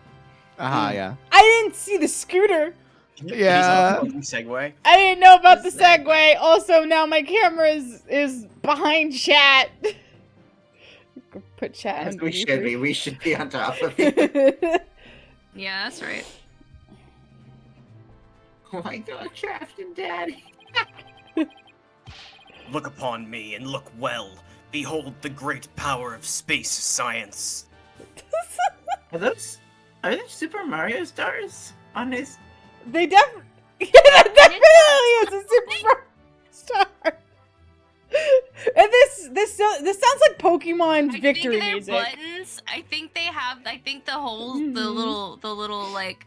Yeah. I didn't see the scooter. Yeah. Segway. I didn't know about the The Segway. Segway. Also, now my camera is behind chat. Put chat As on. we should be. We should be on top of it. Yeah, that's right. Oh my god, Crafton Daddy. Look upon me and look well. Behold the great power of space science. Are those Super Mario stars on his? They definitely is a super star. And this sounds like Pokemon's I victory think their music. buttons. I think they have. I think the holes, the little like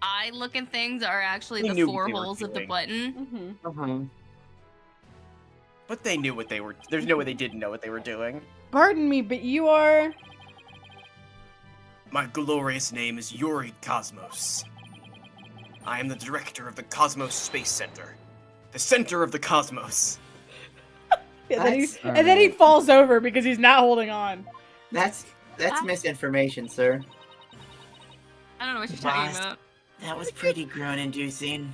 eye looking things are actually They the knew what 4 they were holes of the doing. button. Mhm. But they knew what they were. There's no way they didn't know what they were doing. Pardon me, but you are. My glorious name is Yuri Cosmos. I am the director of the Cosmos Space Center. The center of the cosmos. Yeah, then That's- and then he falls over because he's not holding on. That's Ah. misinformation, sir. I don't know what you're talking Boss. about. That was pretty groan-inducing.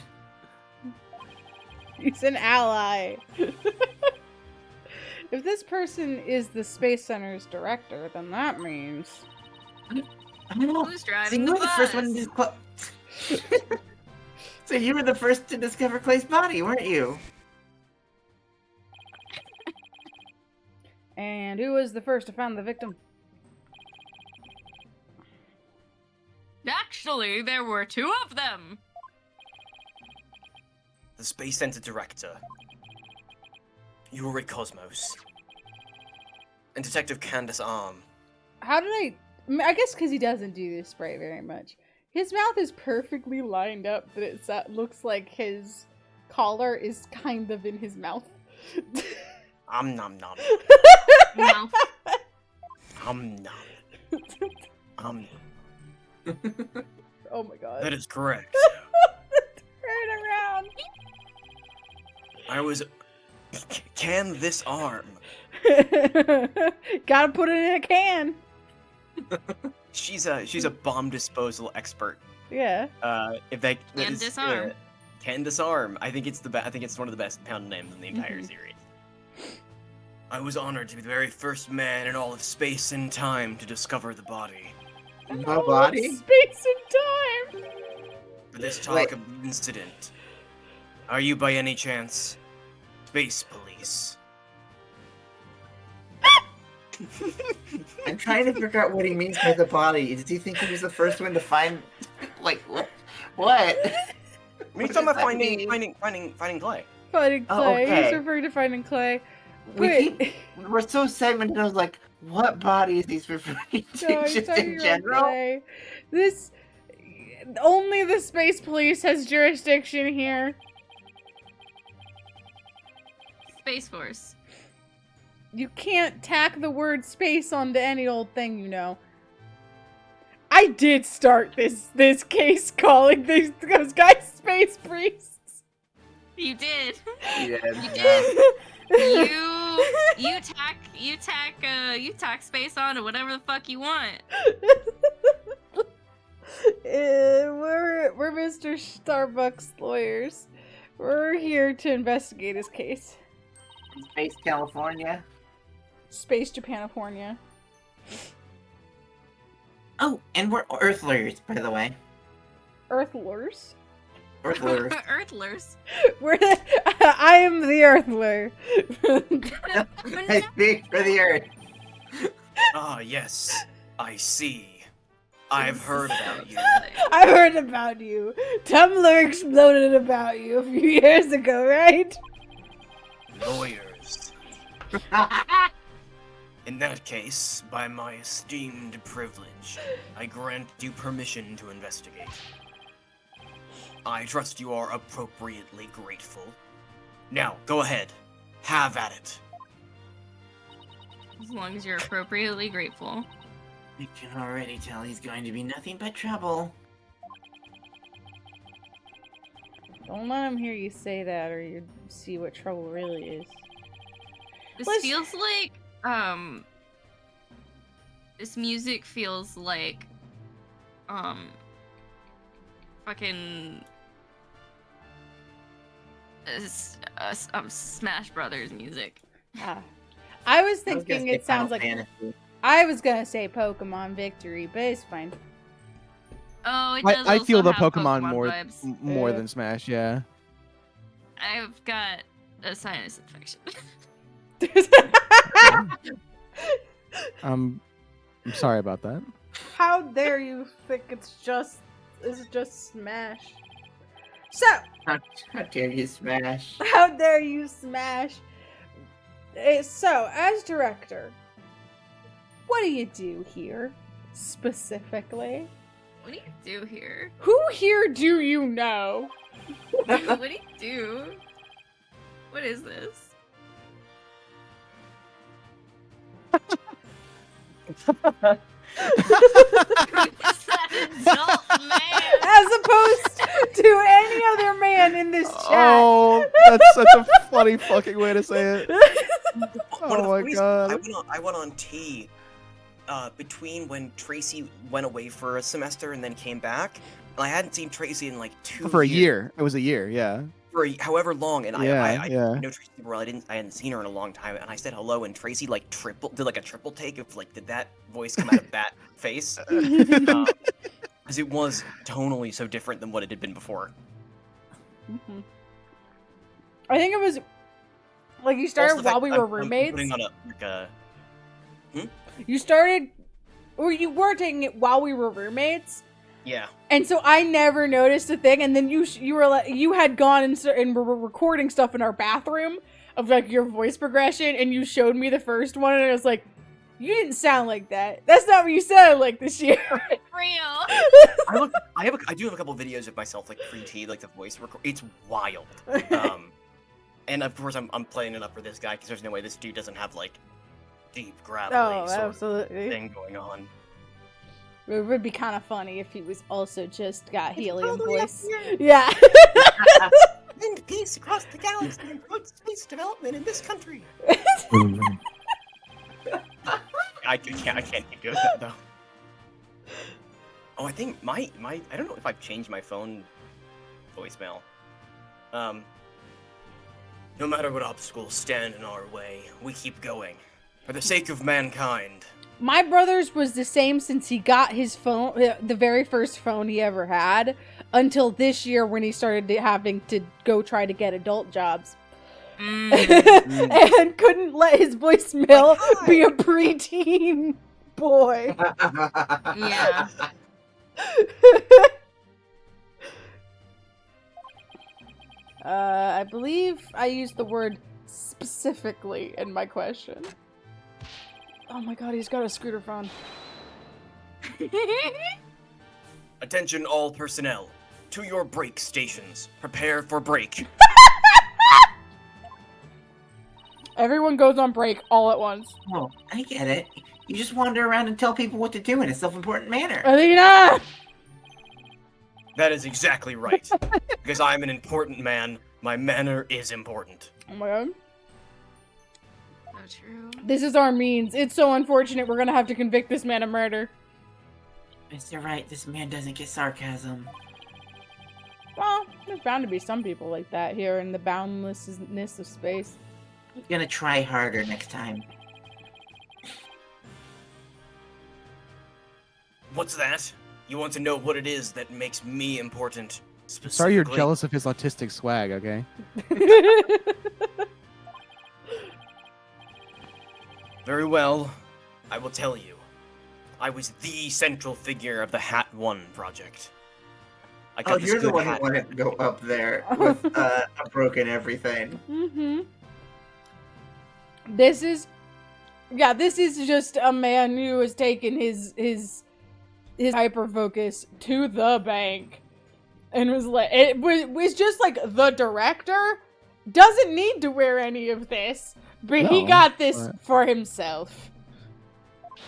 He's an ally. If this person is the Space Center's director, then that means. I don't know. Who's So driving you the were the first one bus? to So you were the first to discover Clay's body, weren't you? And who was the first to find the victim? Actually, there were 2 of them. The Space Center director. Yuri Cosmos. And Detective Candace Arm. How did I guess because he doesn't do this spray very much. His mouth is perfectly lined up that it looks like his collar is kind of in his mouth. Nom nom. No. Nom. Oh my god. That is correct. Turn around. I was. Can this arm? Gotta put it in a can. She's a bomb disposal expert. Yeah. If they Can disarm. Can disarm. I think it's I think it's one of the best pound names in the entire Mhm. series. I was honored to be the very first man in all of space and time to discover the body. My body? Space and time. For this talk Wait. of the incident, are you by any chance space police? I'm trying to figure out what he means by the body. Does he think he was the first one to find? Like what? What? We're What talking does about that finding mean? Clay. Finding Oh, clay. He's okay. referring to finding clay. We Wait. we're so segmented. I was like, what body is he referring to? No, he's Just talking in about general. clay. This only the space police has jurisdiction here. Space Force. You can't tack the word space onto any old thing, you know. I did start this case calling those guys space priests. You did. Yeah. You did. You tack space on to whatever the fuck you want. We're Mr. Starbucks lawyers. We're here to investigate his case. Space California. Space Japanifornia. Oh, and we're Earth lawyers, by the way. Earth lures. Earthlers. Earthlers. I am the Earthler. I speak for the Earth. Ah, yes. I see. I've heard about you. I heard about you. Tumblr exploded about you a few years ago, right? Lawyers. In that case, by my esteemed privilege, I grant you permission to investigate. I trust you are appropriately grateful. Now, go ahead. Have at it. As long as you're appropriately grateful. I can already tell he's going to be nothing but trouble. Don't let him hear you say that, or you see what trouble really is. This Let's- feels like, this music feels like, fucking, Smash Brothers music. Ah. I was I was gonna thinking say it sounds Final like Fantasy. I was gonna say Pokemon Victory, but it's fine. Oh, it does I also feel the have Pokemon vibes. more Yeah. than Smash. Yeah. I've got a sinus infection. I'm sorry about that. How dare you think it's just Smash? So, How dare you smash? how dare you Smash? So, as director, what do you do here, specifically? What do you do here? Who here do you know? What do you do? What is this? It's that adult man. As opposed to any other man in this chat. Oh, that's such a funny fucking way to say it. One of Oh the my funniest- god. I went on T between when Tracy went away for a semester and then came back. And I hadn't seen Tracy in like 2 For a years. year. It was a year. Yeah. For however long, and Yeah, I yeah. know Tracy well. I hadn't seen her in a long time, and I said hello, and Tracy like did like a triple take of like, did that voice come out of that face? Because it was tonally so different than what it had been before. Mhm. I think it was like you started Also, the while fact we that were I'm roommates. putting on a You started, or you were taking it while we were roommates, yeah. and so I never noticed a thing. And then you were like, you had gone and were recording stuff in our bathroom of like your voice progression, and you showed me the first one, and I was like, you didn't sound like that. That's not what you sounded like this year. Real. I do have a couple videos of myself like pre-T, like the voice record. It's wild. And of course I'm playing it up for this guy because there's no way this dude doesn't have like deep gravelly Oh, sort of absolutely. thing going on. It would be kind of funny if he was also just got helium all the way up voice. Yeah. End peace across the galaxy and promote space development in this country. I can't keep doing that though. Oh, I think my I don't know if I've changed my phone voicemail. No matter what obstacles stand in our way, we keep going. For the sake of mankind. My brother's was the same since he got his phone, the very first phone he ever had, until this year when he started having to go try to get adult jobs. And couldn't let his voicemail be a preteen boy. Yeah. I believe I used the word specifically in my question. Oh my god, he's got a scooter phone. Attention all personnel. To your break stations. Prepare for break. Everyone goes on break all at once. Oh, I get it. You just wander around and tell people what to do in a self-important manner. Alina! That is exactly right. Because I'm an important man, my manner is important. Oh my god. So true. This is our means. It's so unfortunate we're gonna have to convict this man of murder. Mr. Right, this man doesn't get sarcasm. Well, there's bound to be some people like that here in the boundlessness of space. He's gonna try harder next time. What's that? You want to know what it is that makes me important? Sorry you're Specifically- jealous of his autistic swag, okay? Very well, I will tell you. I was the central figure of the Hat 1 project. I got Oh, this you're the good one who hat. wanted to go up there with a broken everything. Mm-hmm. This is just a man who has taken his hyper focus to the bank, and was just like, the director doesn't need to wear any of this, but he No, got this but- for himself.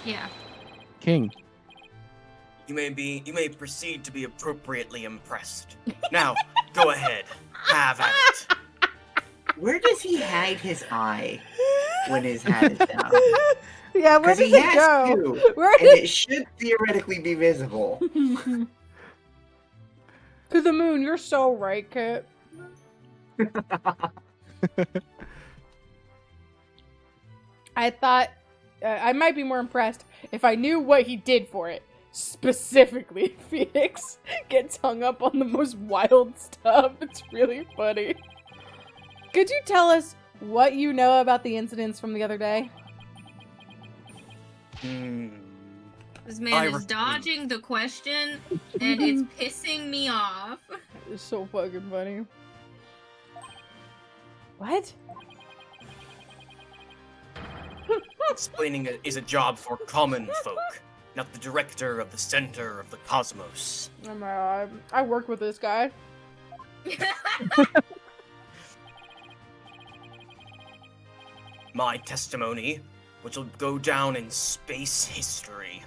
Yeah. King. You may proceed to be appropriately impressed. Now, go ahead. Have at it. Where does he hide his eye when his hat is down? Yeah, where Because does he it has go? to, Where and it should theoretically be visible. To the moon, you're so right, Kit. I thought I might be more impressed if I knew what he did for it. Specifically, Phoenix gets hung up on the most wild stuff. It's really funny. Could you tell us what you know about the incidents from the other day? This man I is refuse. dodging the question, and it's pissing me off. It's so fucking funny. What? Explaining it is a job for common folk, not the director of the center of the cosmos. Oh my god. I work with this guy. My testimony, which will go down in space history,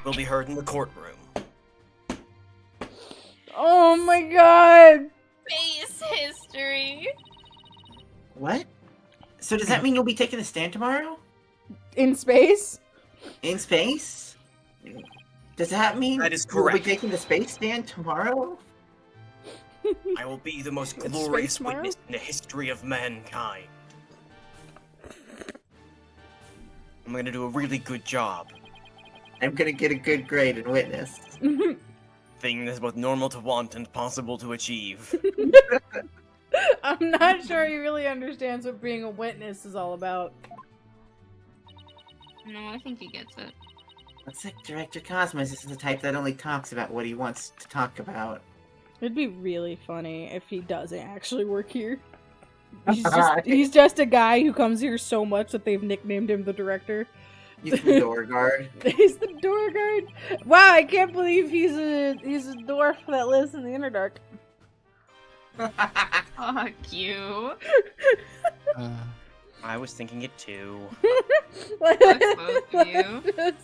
will be heard in the courtroom. Oh my god. Space history. What? So does that mean you'll be taking a stand tomorrow? In space? In space? Does that mean That is you'll be correct. taking the space stand tomorrow? I will be the most It's glorious space tomorrow? witness in the history of mankind. I'm gonna do a really good job. I'm gonna get a good grade in witness. Thing that's both normal to want and possible to achieve. I'm not sure he really understands what being a witness is all about. No, I think he gets it. Looks like Director Cosmos is the type that only talks about what he wants to talk about. It'd be really funny if he doesn't actually work here. He's just a guy who comes here so much that they've nicknamed him the director. He's the door guard. He's the door guard. Wow, I can't believe he's a dwarf that lives in the Underdark. Fuck you. I was thinking it too. Fuck both of you. Just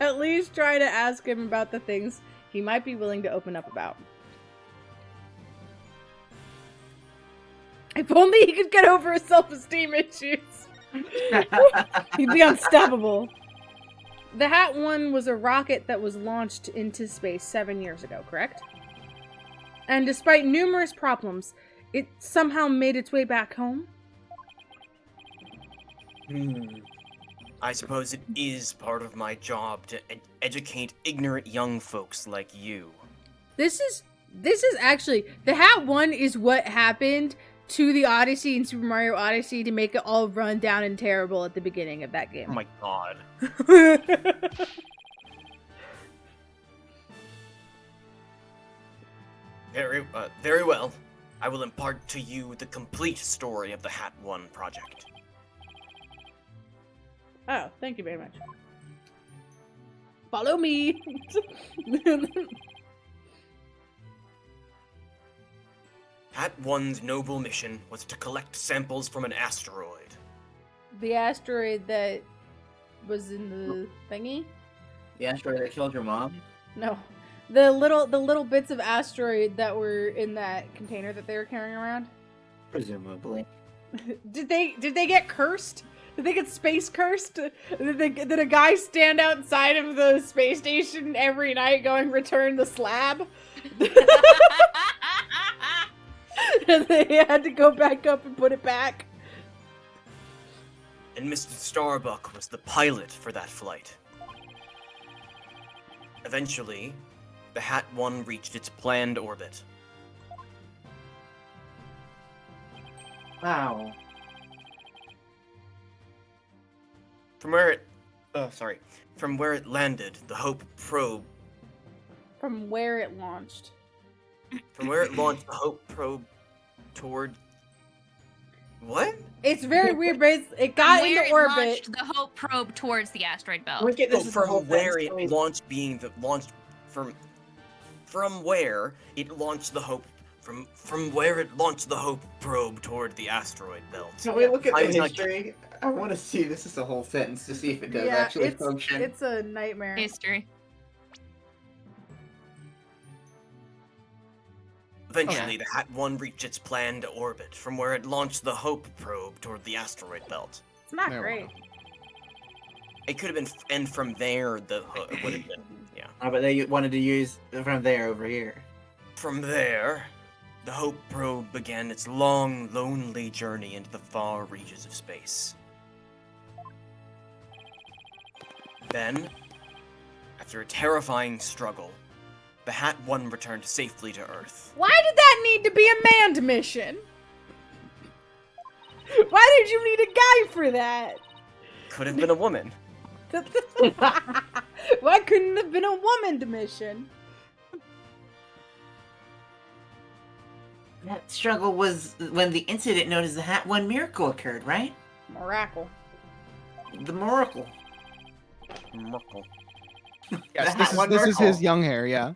at least try to ask him about the things he might be willing to open up about. If only he could get over his self-esteem issues. He'd be unstoppable. The Hat 1 was a rocket that was launched into space 7 years ago, correct? And despite numerous problems, it somehow made its way back home? I suppose it is part of my job to educate ignorant young folks like you. This is actually, the Hat 1 is what happened to the Odyssey and Super Mario Odyssey to make it all run down and terrible at the beginning of that Oh game. my god. Very well. I will impart to you the complete story of the Hat 1 project. Oh, thank you very much. Follow me! Hat 1's noble mission was to collect samples from an asteroid. The asteroid that was in the thingy? The asteroid that killed your mom? No. The little bits of asteroid that were in that container that they were carrying around. Presumably. Did they get cursed? Did they get space cursed? Did a guy stand outside of the space station every night going, "Return the slab"? And they had to go back up and put it back. And Mr. Starbuck was the pilot for that flight. Eventually, the Hat 1 reached its planned orbit. Wow. From where it, from where it landed, the Hope probe. From where it launched. From where it launched, the Hope probe toward. What? It's very weird, but it From got where into it orbit. launched the Hope probe towards the asteroid belt. Wicket, No, this is the whole from where sentence, it please. launched, being the launched from where it launched the Hope. From where it launched the Hope probe toward the asteroid belt. Can we look at I the was not history? I want to see. This is a whole sentence to see if it does Yeah, actually it's function. it's a nightmare. History. Eventually, the Hat 1 reached its planned orbit, from where it launched the Hope probe toward the asteroid belt. It's not There we great. go. It could have been, and from there, the it would have been, yeah. Oh, but they wanted to use from there over here. From there, the Hope probe began its long, lonely journey into the far reaches of space. Then, after a terrifying struggle, the Hat 1 returned safely to Earth. Why did that need to be a manned mission? Why did you need a guy for that? Could have been a woman. Why couldn't it have been a woman's mission? That struggle was when the incident known as the Hat 1 miracle occurred, right? Miracle. The miracle. Merkel. Yes, The this Hat is 1 this is his miracle. young hair. Yeah,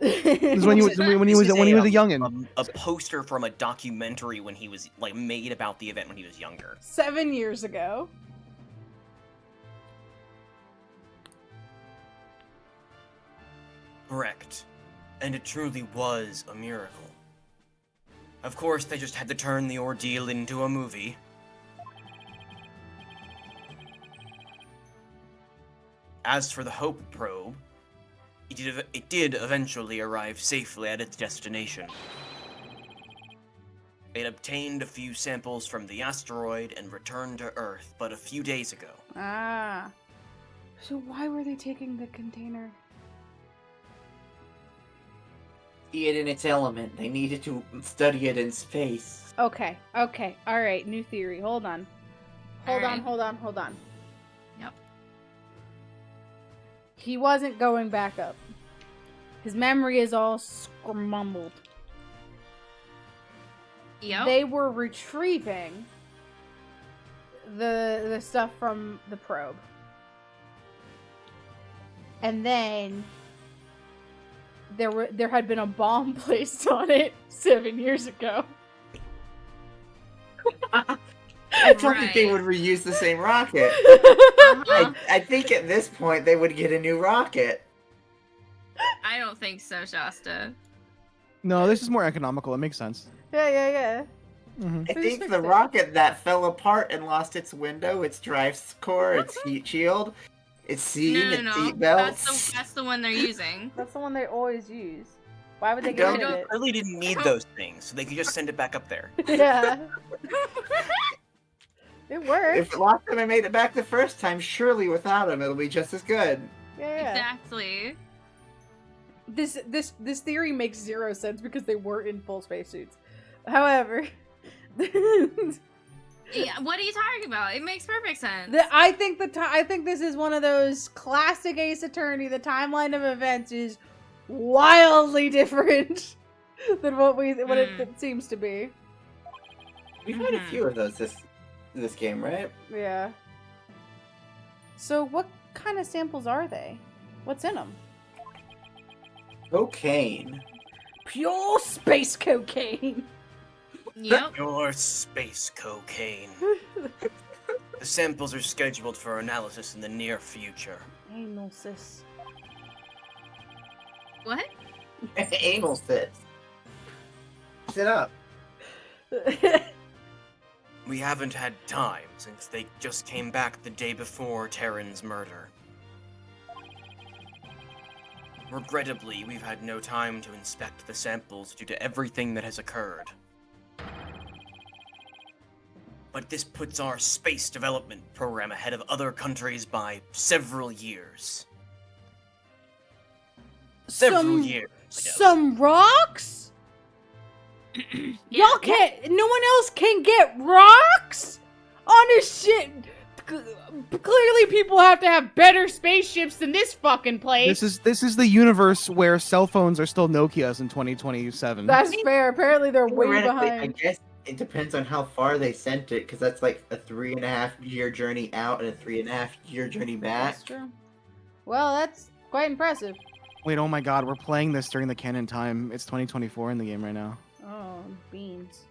This this is when he was when he was This is when he was a youngin. a poster from a documentary when he was like made about the event when he was younger. 7 years ago. Correct. And it truly was a miracle. Of course, they just had to turn the ordeal into a movie. As for the Hope probe, it did eventually arrive safely at its destination. It obtained a few samples from the asteroid and returned to Earth but a few days ago. Ah. So why were they taking the container? See it in its element. They needed to study it in space. Okay, alright, new theory. Hold on. Hold on, Alright. hold on. Yep. He wasn't going back up. His memory is all scrambled. Yep. They were retrieving the stuff from the probe. And then there had been a bomb placed on it 7 years ago. I don't think they Right. would reuse the same rocket. Uh-huh. I think at this point they would get a new rocket. I don't think so, Shasta. No, this is more economical. It makes sense. Yeah. Hmm I They just think fixed the it. rocket that fell apart and lost its window, its drive core, its heat shield, its seat, No. its seat That's belts. that's the one they're using. That's the one they always use. Why would they I get rid don't- of it? Really didn't need those things, so they could just send it back up there. Yeah. It worked. If it lost him and made it back the first time, surely without him it'll be just as good. Yeah. Exactly. This theory makes zero sense because they were in full spacesuits. However, Yeah, what are you talking about? It makes perfect sense. I think this is one of those classic Ace Attorney. The timeline of events is wildly different than what it seems to be. We've had a Mhm. few of those this game, right? Yeah. So what kind of samples are they? What's in them? Cocaine. Pure space cocaine. Yep. Your space cocaine. The samples are scheduled for analysis in the near future. Anal sis. What? Anal sits. Sit up. We haven't had time since they just came back the day before Terran's murder. Regrettably, we've had no time to inspect the samples due to everything that has occurred. But this puts our space development program ahead of other countries by several years. Several years. I guess. Some rocks? Y'all can't. No one else can get rocks on this shit. Clearly, people have to have better spaceships than this fucking place. This is the universe where cell phones are still Nokias in 2027. That's fair. Apparently, they're way Theoretically, I behind. guess it depends on how far they sent it, because that's like a 3.5-year journey out and a 3.5-year journey back. That's true. Well, that's quite impressive. Wait, oh my god, we're playing this during the canon time. It's 2024 in the game right now. Oh, beans.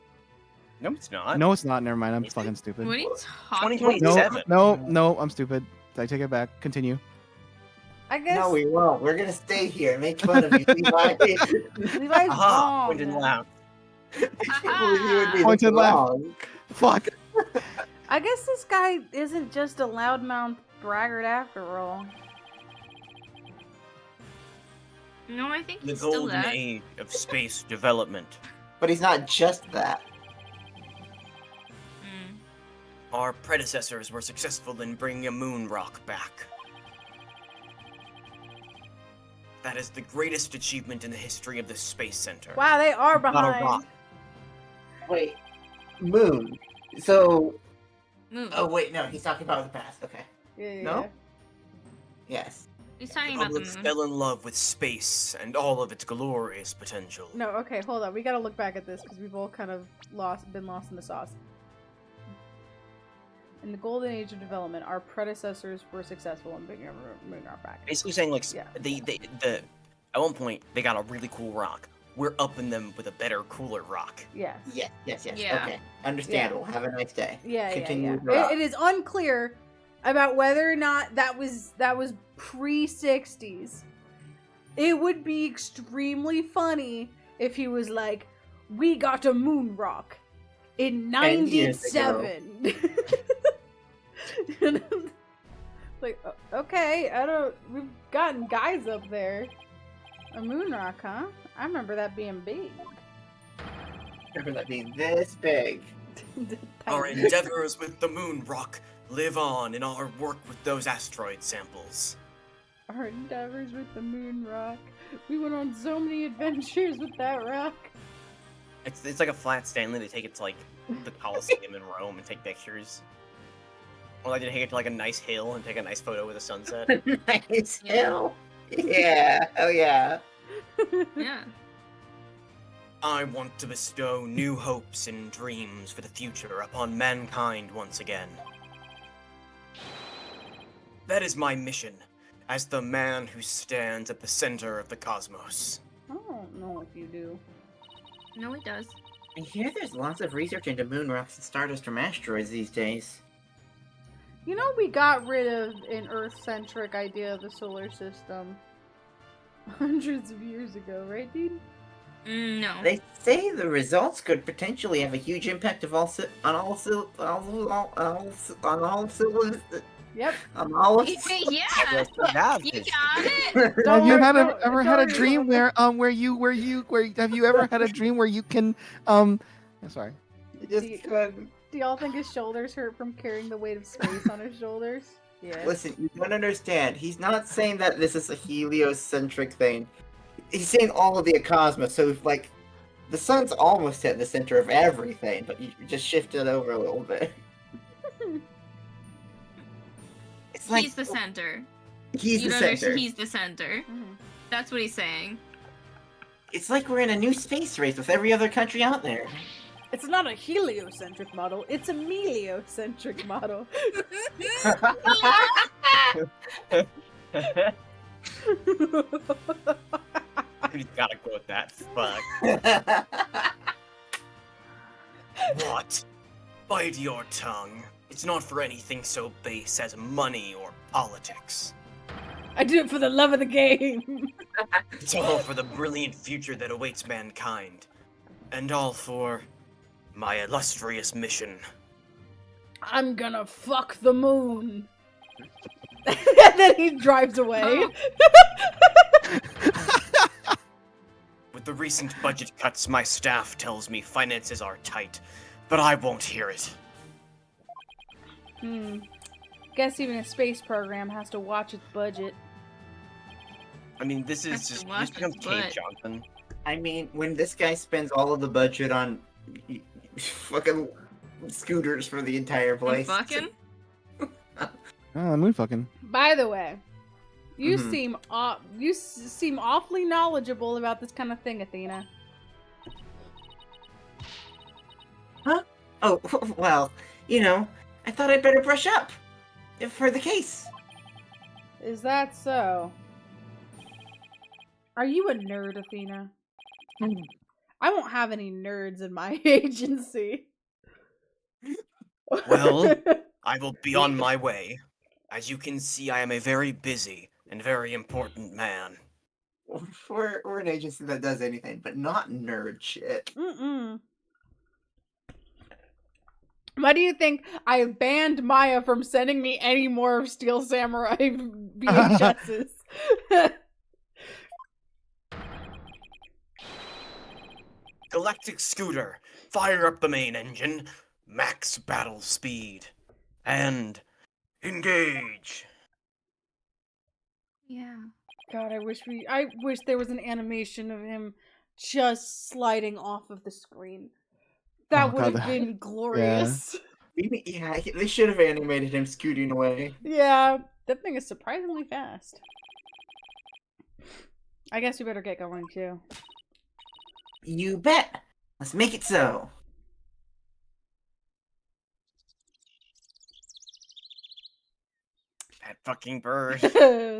No, it's not. No, it's not. Never mind. I'm Is it? fucking stupid. What are you talking 2027. No, I'm stupid. I take it back. Continue. I guess. No, we won't. We're gonna stay here and make fun of you, Levi. Levi's Aha! wrong. Point and laugh. I can't believe you would be Point this and laugh. wrong. Fuck. I guess this guy isn't just a loudmouth braggart after all. No, I think The he's still golden that. age of space development. But he's not just that. Mm. Our predecessors were successful in bringing a moon rock back. That is the greatest achievement in the history of the Space Center. Wow, they are Not a behind. rock. Wait, Moon. So, Move. oh wait, no, he's talking about the past. Okay, Yeah, No? yeah. yes. He's The talking about the public moon. fell in love with space and all of its glorious potential. No, okay, hold on. We gotta look back at this because we've all kind of been lost in the sauce. In the golden age of development, our predecessors were successful in bringing a moon rock back. Basically saying like Yeah. at one point they got a really cool rock. We're upping them with a better, cooler rock. Yes. Yes. Yeah. Okay, understandable. Have a nice day. Yeah, Continue yeah, with yeah. rock. It is unclear about whether or not that was pre-60s. It would be extremely funny if he was like, "We got a moon rock in 10 years ago." '97." Like, okay, we've gotten guys up there. A moon rock, huh? I remember that being big. Remember that being this big. Our endeavors with the moon rock live on in our work with those asteroid samples. Our endeavors with the moon rock. We went on so many adventures with that rock. It's like a flat Stanley. They take it to like the Colosseum in Rome and take pictures. Or like they take it to like a nice hill and take a nice photo with a sunset. Nice Yeah. hill. Yeah. Oh yeah. Yeah. I want to bestow new hopes and dreams for the future upon mankind once again. That is my mission, as the man who stands at the center of the cosmos. I don't know if you do. No, he does. I hear there's lots of research into moon rocks and stardust from asteroids these days. You know, we got rid of an Earth-centric idea of the solar system hundreds of years ago, right, dude? No. They say the results could potentially have a huge impact of on all Yep. Yeah. Have You this. got it. Don't Have you worry- had don't- ever don't had a worry dream about where have you ever had a dream where you can sorry. Do y'all think his shoulders hurt from carrying the weight of space on his shoulders? Yeah. Listen, you don't understand. He's not saying that this is a heliocentric thing. He's saying all of the cosmos. So, if, like, the sun's almost at the center of everything, but you just shift it over a little bit. It's like He's the center. he's You the don't understand? center. He's the center. Mhm. That's what he's saying. It's like we're in a new space race with every other country out there. It's not a heliocentric model, it's a meliocentric model. You gotta quote that. Fuck. What? Bite your tongue. It's not for anything so base as money or politics. I did it for the love of the game. It's all for the brilliant future that awaits mankind. And all for my illustrious mission. I'm gonna fuck the moon. And then he drives away. Oh. With the recent budget cuts, my staff tells me finances are tight, but I won't hear it. Guess even a space program has to watch its budget. I mean, this is Have to just watch this becomes his Cave butt. Johnson. I mean, when this guy spends all of the budget on fucking scooters for the entire I'm place. fucking. Oh, moon fucking. By the way, you Mhm. seem awfully knowledgeable about this kind of thing, Athena. Oh, well, I thought I'd better brush up for the case. Is that so? Are you a nerd, Athena? I won't have any nerds in my agency. Well, I will be on my way. As you can see, I am a very busy and very important man. We're an agency that does anything, but not nerd shit. Mm-mm. Why do you think I banned Maya from sending me any more Steel Samurai VHSs? Galactic Scooter, fire up the main engine, max battle speed, and engage. Yeah. God, I wish there was an animation of him just sliding off of the screen. That Oh, would God, have been glorious. Yeah, they should have animated him scooting away. Yeah, that thing is surprisingly fast. I guess we better get going too. You bet. Let's make it so. That fucking bird.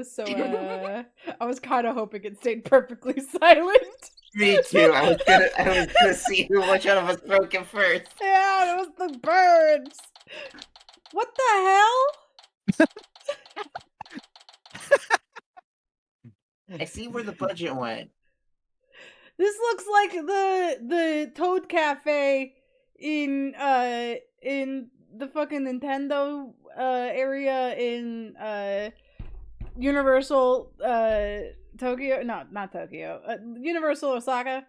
So, I was kind of hoping it stayed perfectly silent. Me too. I was gonna see which one of us broke him first. Yeah, it was the birds. What the hell? I see where the budget went. This looks like the Toad Cafe in the fucking Nintendo area in Universal Tokyo. No, not Tokyo. Universal Osaka.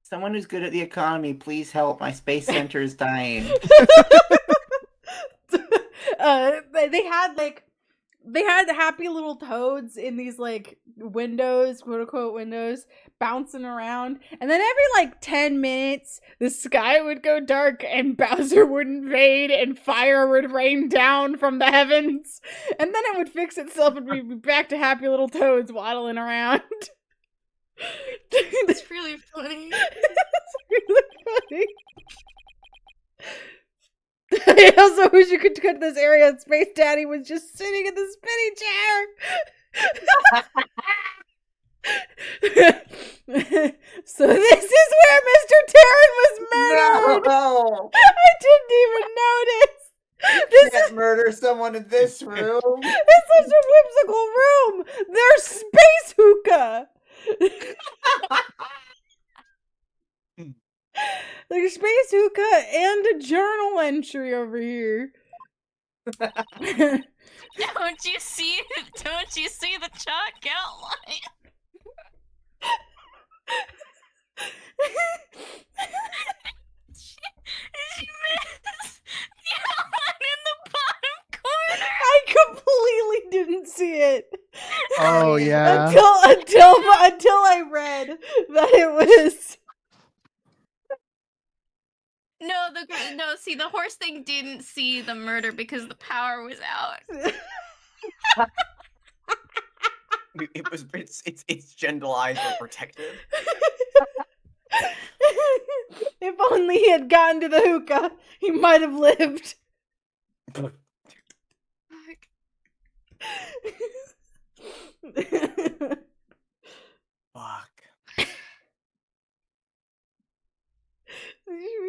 Someone who's good at the economy, please help. My space center is dying. They had happy little toads in these like windows, quote unquote windows, bouncing around, and then every like 10 minutes the sky would go dark and Bowser would invade and fire would rain down from the heavens, and then it would fix itself and we'd be back to happy little toads waddling around. It's really funny. It's really funny. I also wish you could cut this area and Space Daddy was just sitting in the spinning chair. So this is where Mr. Terran was murdered. No! I didn't even notice. You can't murder someone in this room. It's such a whimsical room. There's space hookah. Like space hookah and a journal entry over here. Don't you see the chalk outline? Did you miss the outline in the bottom corner? I completely didn't see it. Oh yeah. Until I read that it was. No, see, the horse thing didn't see the murder because the power was out. Its gentle eyes were protected. If only he had gotten to the hookah, he might have lived. Fuck. Fuck.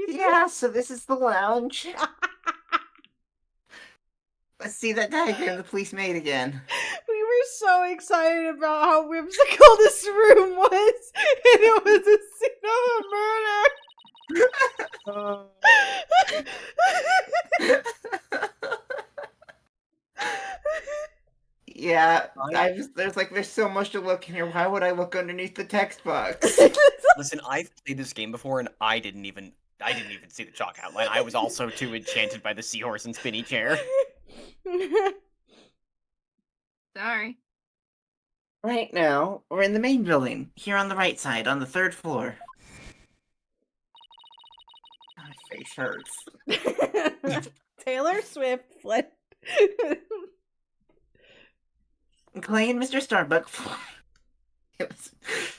Yeah, so this is the lounge. Let's see that diagram the police made again. We were so excited about how whimsical this room was, and it was a scene of a murder. Yeah, there's so much to look in here. Why would I look underneath the text box? Listen, I've played this game before, and I didn't even see the chalk outline. I was also too enchanted by the seahorse and spinny chair. Sorry. Right now, we're in the main building, here on the right side, on the 3rd floor. My face hurts. Taylor Swift fled. Clay and Mr. Starbuck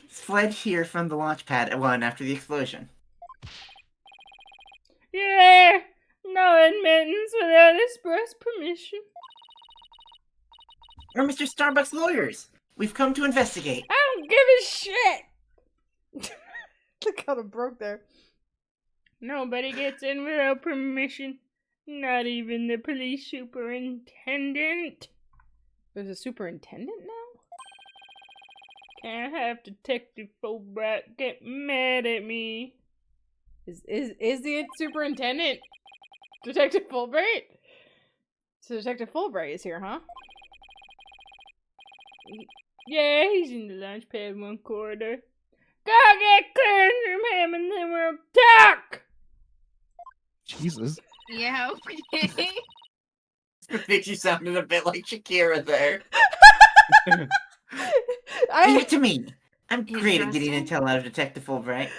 fled here from the launch pad at 1 after the explosion. Yeah, no admittance without express permission. We're Mr. Starbuck's lawyers. We've come to investigate. I don't give a shit. Look how it broke there. Nobody gets in without permission. Not even the police superintendent. There's a superintendent now? Can't have Detective Fulbright get mad at me. Is the superintendent Detective Fulbright? So Detective Fulbright is here, huh? Yeah, he's in the launch pad 1 corridor. Go get clearance from him and then we'll talk! Jesus. Yeah, okay. It makes you sounded a bit like Shakira there. Leave it to me. I'm He's great at getting dressing? intel out of Detective Fulbright.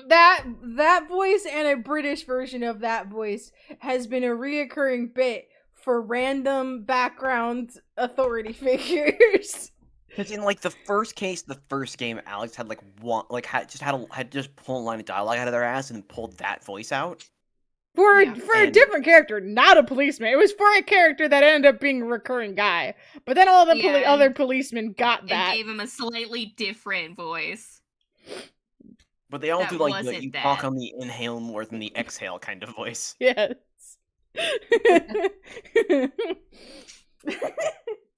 That voice and a British version of that voice has been a reoccurring bit for random background authority figures. Because in like the first case, the first game, Alex had like one, like had just pulled a line of dialogue out of their ass and pulled that voice out. For Yeah. a different character, not a policeman. It was for a character that ended up being a recurring guy. But then all the Yeah, other policemen got It that. gave him a slightly different voice. But they all That do like the wasn't you that. talk on the inhale more than the exhale kind of voice. Yes.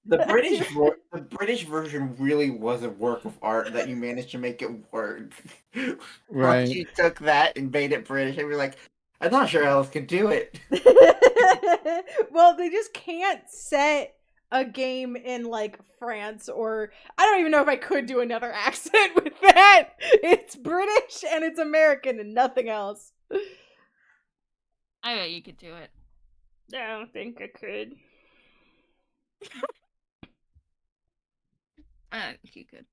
The British version really was a work of art that you managed to make it work. Right. Once you took that and made it British, and you're like, I'm not sure how else could do it. Well, they just can't set a game in like France, or I don't even know if I could do another accent with that. It's British and it's American and nothing else. I bet you could do it. I don't think I could. You could.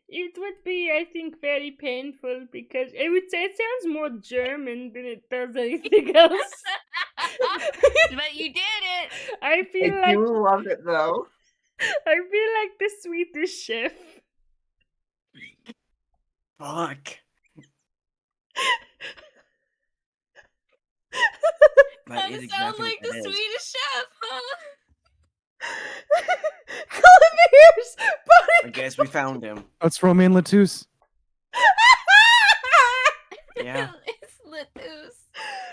It would be, I think, very painful because I would say it sounds more German than it does anything else. But you did it! I feel I like do love it though. the Swedish chef. Fuck. That is sounds exactly like what the that is. Swedish chef, huh? Columbier's I guess we found him. That's Romain Latouche. Yeah. It's Latus.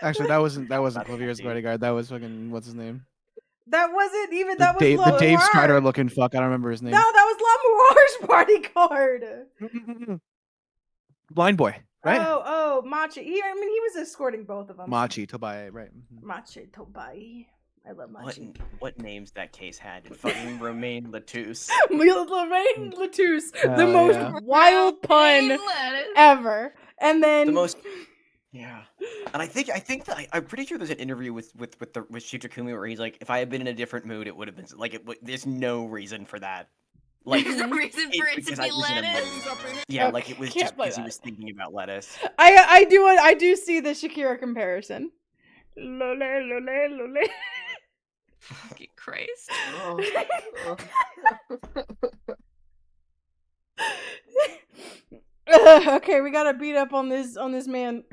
Actually, that wasn't That's Clavier's indeed. bodyguard. That was fucking what's his name? That wasn't even. The That was Dave, the Dave Lamoire. Strider looking fuck. I don't remember his No, name. that was Lamoire's bodyguard. Blind boy, right? Oh, Machi. He was escorting both of them. Machi Tobai, right? Machi Tobai. I love Machi. What names that case had? Fucking Romain Latouche. Lorraine Latouche, the Hell most yeah. wild pun Lettuce. ever. And then The most. Yeah. And I think that I'm pretty sure there's an interview with Shitakumi where he's like, if I had been in a different mood, it would have been like there's no reason for that. Like There's no reason for it to because be I was in a lettuce. mood. Yeah, like it was Can't just play because he that. was thinking about lettuce. I do see the Shakira comparison. Lole, lole, lole. Fucking Christ. Okay, we gotta beat up on this man.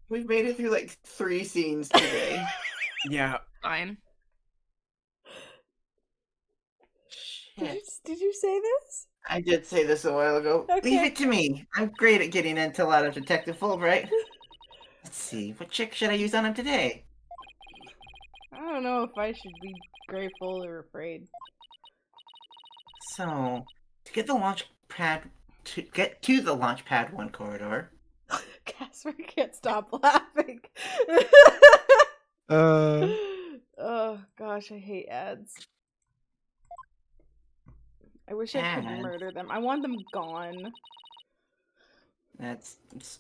We've made it through like 3 scenes today. Yeah. Fine. Did you say this? I did say this a while ago. Okay. Leave it to me. I'm great at getting intel out of Detective Fulbright. Let's see, what trick should I use on him today? I don't know if I should be grateful or afraid. So, to get the launch pad to the launch pad 1 corridor. Casper can't stop laughing. Oh gosh, I hate ads. I wish I could Ads? murder them. I want them gone.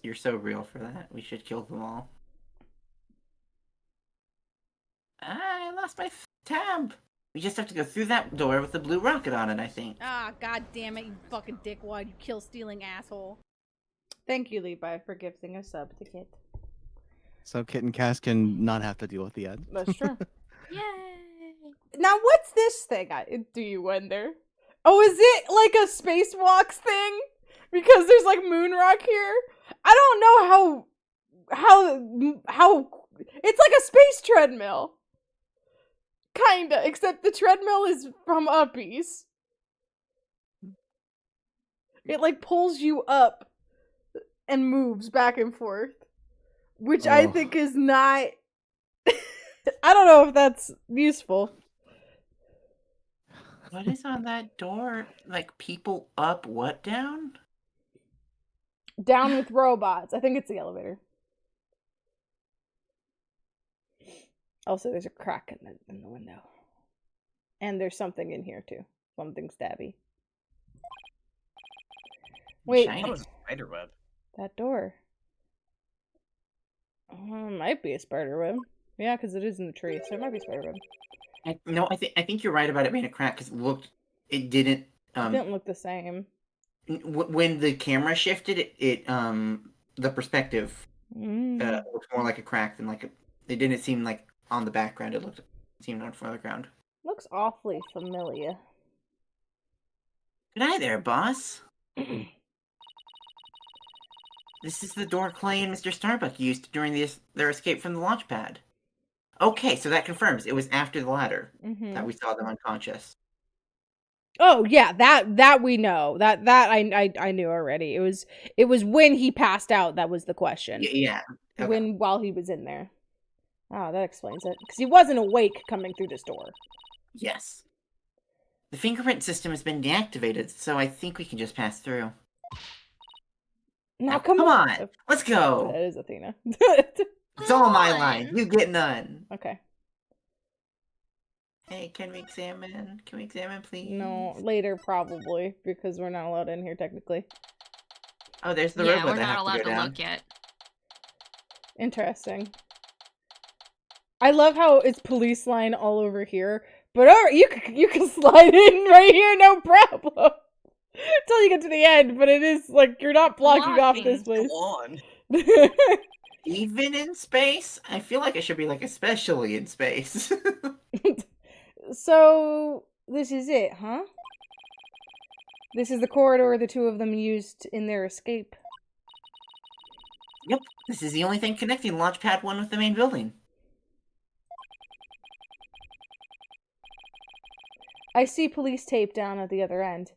You're so real for that. We should kill them all. I lost my tab. We just have to go through that door with the blue rocket on it, I think. Ah, god damn it, you fucking dickwad, you kill-stealing asshole. Thank you, Levi, for gifting a sub to Kit. So Kit and Cass can not have to deal with the ad. That's true. Yay! Now, what's this thing? Do you wonder? Oh, is it like a spacewalks thing? Because there's like moon rock here. I don't know how it's like a space treadmill. Kinda, except the treadmill is from Uppies. It like pulls you up and moves back and forth, which I think is not. I don't know if that's useful. What is on that door? Like, people up, what down? Down with robots. I think it's the elevator. Also, there's a crack in the window. And there's something in here, too. Something stabby. Wait. That was a spider web. That door. Might be a spider web. Yeah, because it is in the tree, so it might be a spider web. I think you're right about it being a crack, because it didn't... It didn't look the same. When the camera shifted, the perspective looked more like a crack than like a... It didn't seem like on the background, it seemed on the foreground. Looks awfully familiar. Good eye there, boss. This is the door Clay and Mr. Starbuck used during their escape from the launch pad. Okay, so that confirms it was after the ladder that we saw them unconscious. Oh yeah, that we know. That I knew already. It was when he passed out that was the question. Yeah. Okay. While he was in there. Oh, that explains it. Because he wasn't awake coming through this door. Yes. The fingerprint system has been deactivated, so I think we can just pass through. Now come on. Let's go. That is Athena. It's all my line. You get none. Okay. Hey, can we examine? Can we examine, please? No, later probably, because we're not allowed in here technically. Oh, there's the Yeah, robot we're that not has allowed to go to down. look yet. Interesting. I love how it's police line all over here, but you can slide in right here, no problem. Until you get to the end, but it is like you're not blocking off this place. Go on. Even in space? I feel like it should be like especially in space. So this is it, huh? This is the corridor the two of them used in their escape. Yep, this is the only thing connecting Launchpad 1 with the main building. I see police tape down at the other end.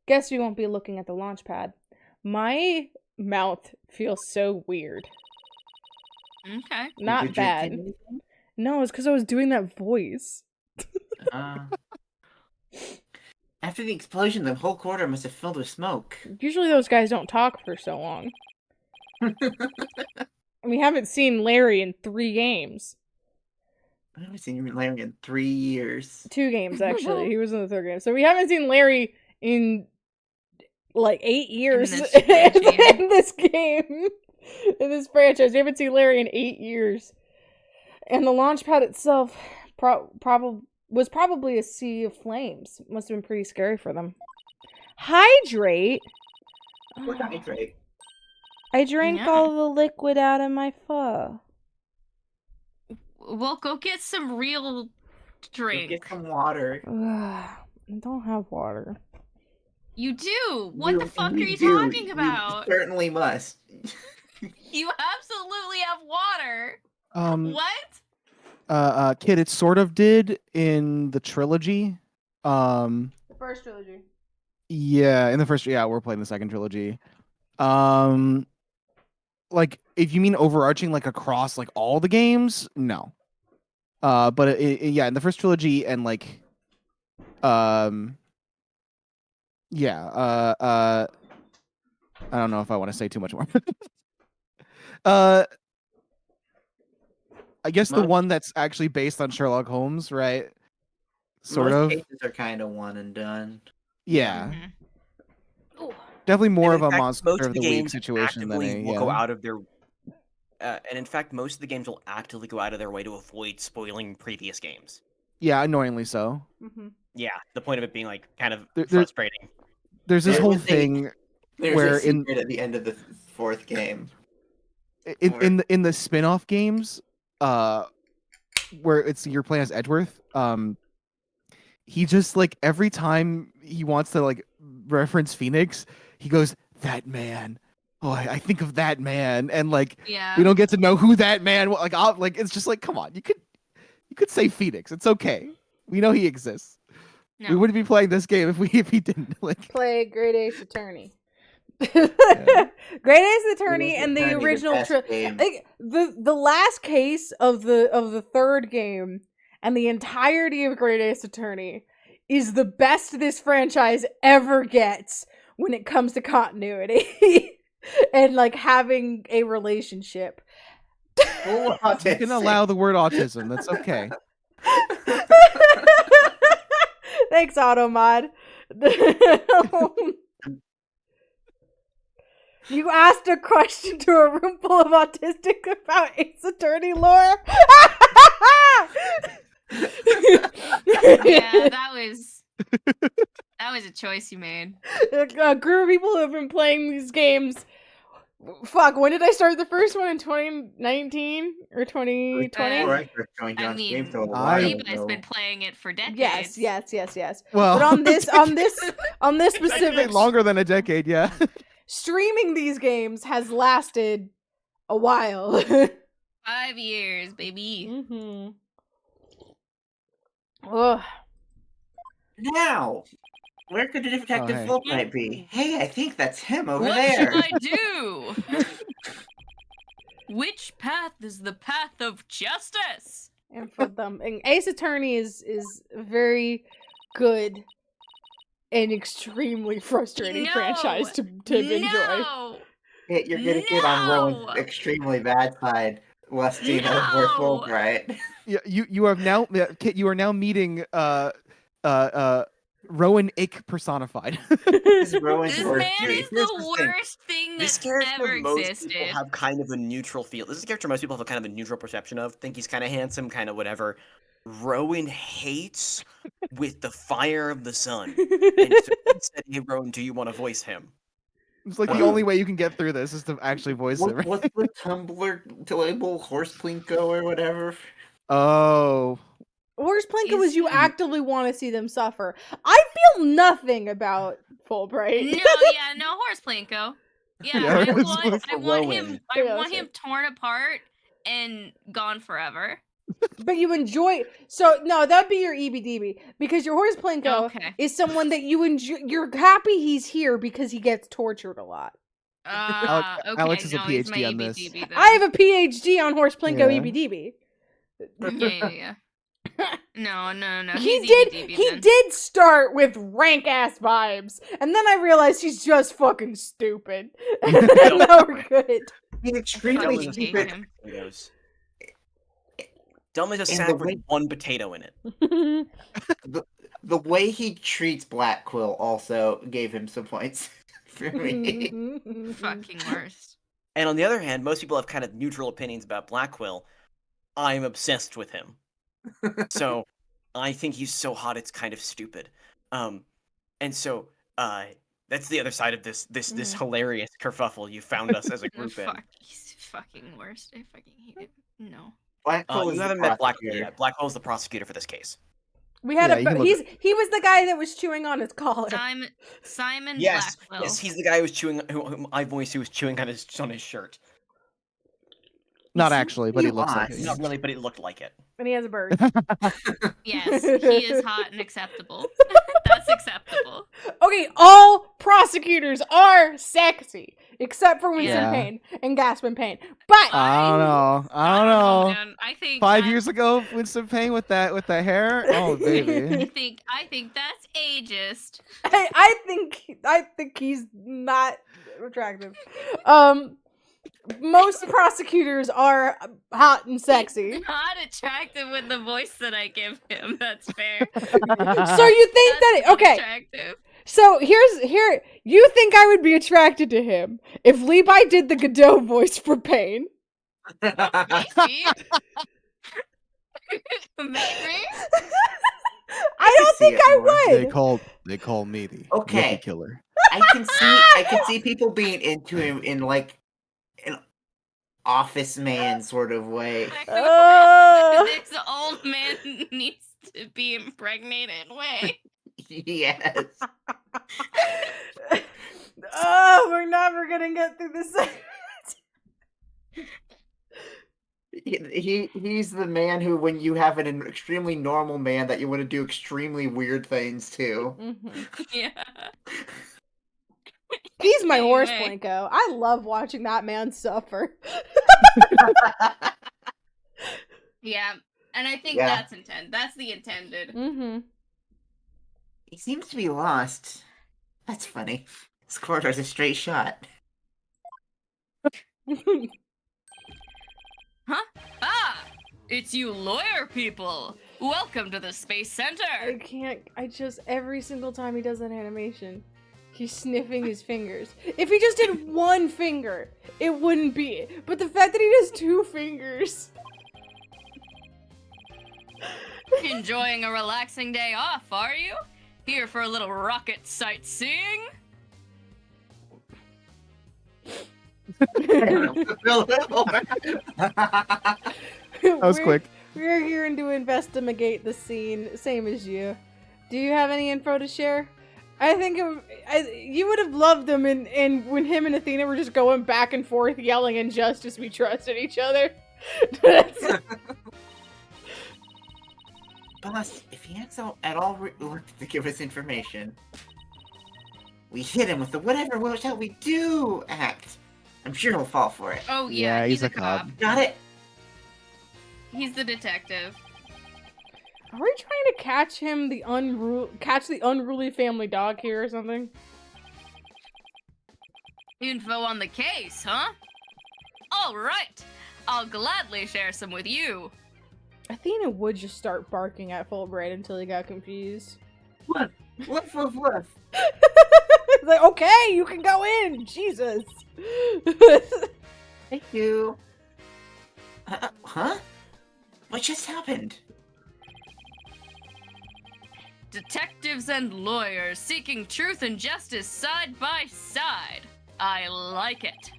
Guess we won't be looking at the launch pad. My mouth feels so weird. Okay. Not Did you bad. get anything? No, it's because I was doing that voice. After the explosion, the whole corridor must have filled with smoke. Usually those guys don't talk for so long. We haven't seen Larry in 3 games. I haven't seen Larry in 3 years. 2 games, actually. He was in the 3rd game. So we haven't seen Larry in, like, 8 years In this in this game. In this franchise. We haven't seen Larry in 8 years. And the launch pad itself was probably a sea of flames. Must have been pretty scary for them. Hydrate? Poor Hydrate. I drank Yeah. all the liquid out of my pho. Well, go get some real drink. Get some water. I don't have water. You do. What the fuck are you do. talking about? You certainly must. You absolutely have water. What? Kid, it sort of did in the trilogy. The first trilogy. Yeah, in the first, yeah, we're playing the second trilogy. Like, if you mean overarching, like, across, like, all the games, no. But yeah, in the first trilogy and, like, yeah, I don't know if I want to say too much more. I guess the one that's actually based on Sherlock Holmes, right? Sort Most of. cases are kind of one and done. Yeah. Mhm. Definitely more And of in a fact, monster most of of the the week games situation than actively a will go out of their and in fact most of the games will actively go out of their way to avoid spoiling previous games. Yeah, annoyingly so. Yeah, the point of it being like kind of There- frustrating. There's this There whole was a- thing There's where a secret at the end of the fourth game. in the spin-off games, where you're playing as Edgeworth, he just like every time he wants to like reference Phoenix, he goes, "That man." Oh, I think of that man, and like Yeah. we don't get to know who that man. Like it's just like, come on, you could say Phoenix. It's okay. We know he exists. No. We wouldn't be playing this game if he didn't. Like, Play Great Ace Attorney. Great Ace Attorney and the Attorney, the original best game. like the last case of the third game and the entirety of Great Ace Attorney is the best this franchise ever gets when it comes to continuity and like having a relationship. Full you autistic. can allow the word autism. That's okay. Thanks, Automod. You asked a question to a room full of autistic about Ace Attorney lore? Yeah, that was a choice you made. A group of people who have been playing these games. Fuck, when did I start the first one? In 2019 or 2020? Before I first joined I John's mean, game, so a I- while Levi's ago. been playing it for decades. Yes. Well, But on this specific longer than a decade, yeah. streaming these games has lasted a while. 5 years, baby. Mm-hmm. Ugh. Now, where could the Detective hey. Fulbright be? Hey, I think that's him over What there. should I do? Which path is the path of justice? And for them, and Ace Attorney is very good and extremely frustrating No. franchise to enjoy. No! Hey, you're gonna get on Rowan's No! extremely bad side, Westing over No! Fulbright. Yeah, you have now Kit, you are now meeting Rowan Ick personified. This is Rowan's This worst man series. is Here's the thing. worst thing This that's character, ever most existed. people have kind of a neutral feel. This is a character most people have kind of a neutral perception of. Think he's kind of handsome, kind of whatever. Rowan hates with the fire of the sun. And so he said, "Hey, Rowan, do you want to voice him?" It's like the only way you can get through this is to actually voice it. Right? What's the Tumblr label? Horse Plinko or whatever? Oh, Horse Plinko Is is you he- actively want to see them suffer. I feel nothing about Fulbright. No, Horse Plinko. Yeah, Yeah, I Horse want Plinko. him. I Yeah, want that's him torn apart and gone forever. But you enjoy. So no, that'd be your EBDB because your Horse Plinko Okay. is someone that you enjoy. You're happy he's here because he gets tortured a lot. Okay, Alex is a no, he's my PhD on this. EBDB then. I have a PhD on Horse Plinko Yeah. EBDB. Yeah. No. He he's did. EBDB He then. did start with rank ass vibes, and then I realized he's just fucking stupid. No, we're good. He's I extremely fucking hate stupid. him. Potatoes. Dumb as a And sack the with way- one potato in it. The way he treats Black Quill also gave him some points for me. Fucking worst. And on the other hand, most people have kind of neutral opinions about Black Quill. I'm obsessed with him. So I think he's so hot it's kind of stupid. And so that's the other side of this hilarious kerfuffle you found us as a group in. Fuck, he's fucking worst. I fucking hate him. No. Black Quill is You the haven't met Black Quill prosecutor. yet. Black Quill is the prosecutor for this case. We had Yeah, you can look he was the guy that was chewing on his collar. Simon Yes, Blackwell. yes, he's the guy whom I voiced who was chewing on his shirt. not seems actually, to but be he looks like honest. it. Not really, but it looked like it. And he has a bird. Yes, he is hot and acceptable. That's acceptable. Okay, all prosecutors are sexy, except for Winston Yeah. Payne and Gaspin Payne. But I don't know. I don't know. Man. I think 5 that- years ago, Winston Payne with that hair. Oh baby. I think that's ageist. I think he's not attractive. Most prosecutors are hot and sexy. Not attractive with the voice that I give him. That's fair. So you think That's that not okay? attractive. So here you think I would be attracted to him if Levi did the Godot voice for Payne? Maybe. Maybe. I don't see think it I more. would. They call me the Okay. Wookiee killer. I can see people being into him in like an office man sort of way. This old man needs to be impregnated. Way. Yes. Oh, we're never gonna get through this. He's the man who, when you have an extremely normal man, that you want to do extremely weird things to. Yeah. He's my horse, Anyway. Blanco. I love watching that man suffer. Yeah. And I think Yeah. that's the intended. He seems to be lost. That's funny. This corridor's a straight shot. Huh? Ah! It's you lawyer people! Welcome to the Space Center! I can't. Every single time he does that animation, he's sniffing his fingers. If he just did one finger, it wouldn't be. But the fact that he does 2 fingers. Enjoying a relaxing day off, are you? Here for a little rocket sightseeing? That was quick. We're here to investigate the scene, same as you. Do you have any info to share? I think you would have loved them, and when him and Athena were just going back and forth, yelling "Injustice, we trusted each other." Boss, if he acts at all reluctant to give us information, we hit him with the whatever shall we do act. I'm sure he'll fall for it. Oh yeah, he's a cop. Got it? He's the detective. Are we trying to catch him the unruly family dog here or something? Info on the case, huh? All right, I'll gladly share some with you. Athena would just start barking at Fulbright until he got confused. Woof, woof, woof, woof. It's like, okay, you can go in. Jesus. Thank you. Huh? What just happened? Detectives and lawyers seeking truth and justice side by side. I like it.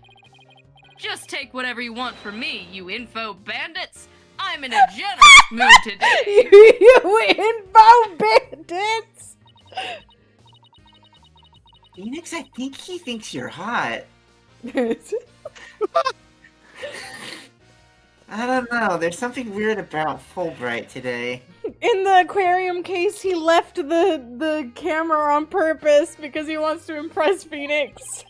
Just take whatever you want from me, you info bandits. I'm in a generous mood today. You info bandits! Phoenix, I think he thinks you're hot. I don't know, there's something weird about Fulbright today. In the aquarium case, he left the camera on purpose because he wants to impress Phoenix.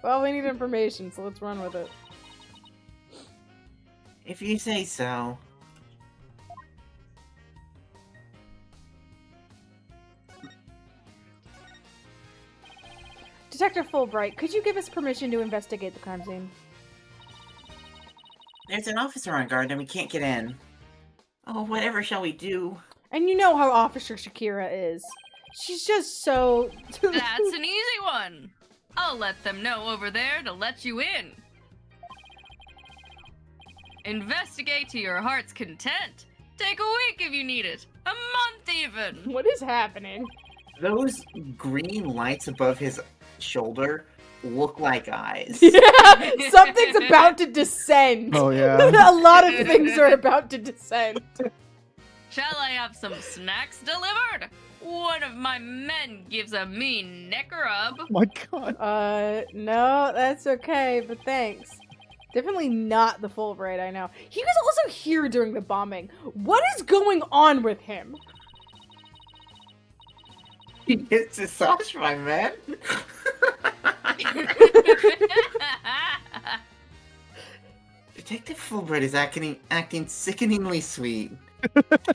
Well, we need information, so let's run with it. If you say so. Detective Fulbright, could you give us permission to investigate the crime scene? There's an officer on guard and we can't get in. Oh, whatever shall we do? And you know how Officer Shakira is. She's just so... That's an easy one. I'll let them know over there to let you in. Investigate to your heart's content. Take a week if you need it. A month even. What is happening? Those green lights above his shoulder look like eyes. Yeah, something's about to descend. Oh yeah. A lot of things are about to descend. Shall I have some snacks delivered? One of my men gives a mean neck rub. Oh my god. No, that's okay, but thanks. Definitely not the Fulbright I know. He was also here during the bombing. What is going on with him? He gets a sauce, my man. Detective Fulbright is acting sickeningly sweet.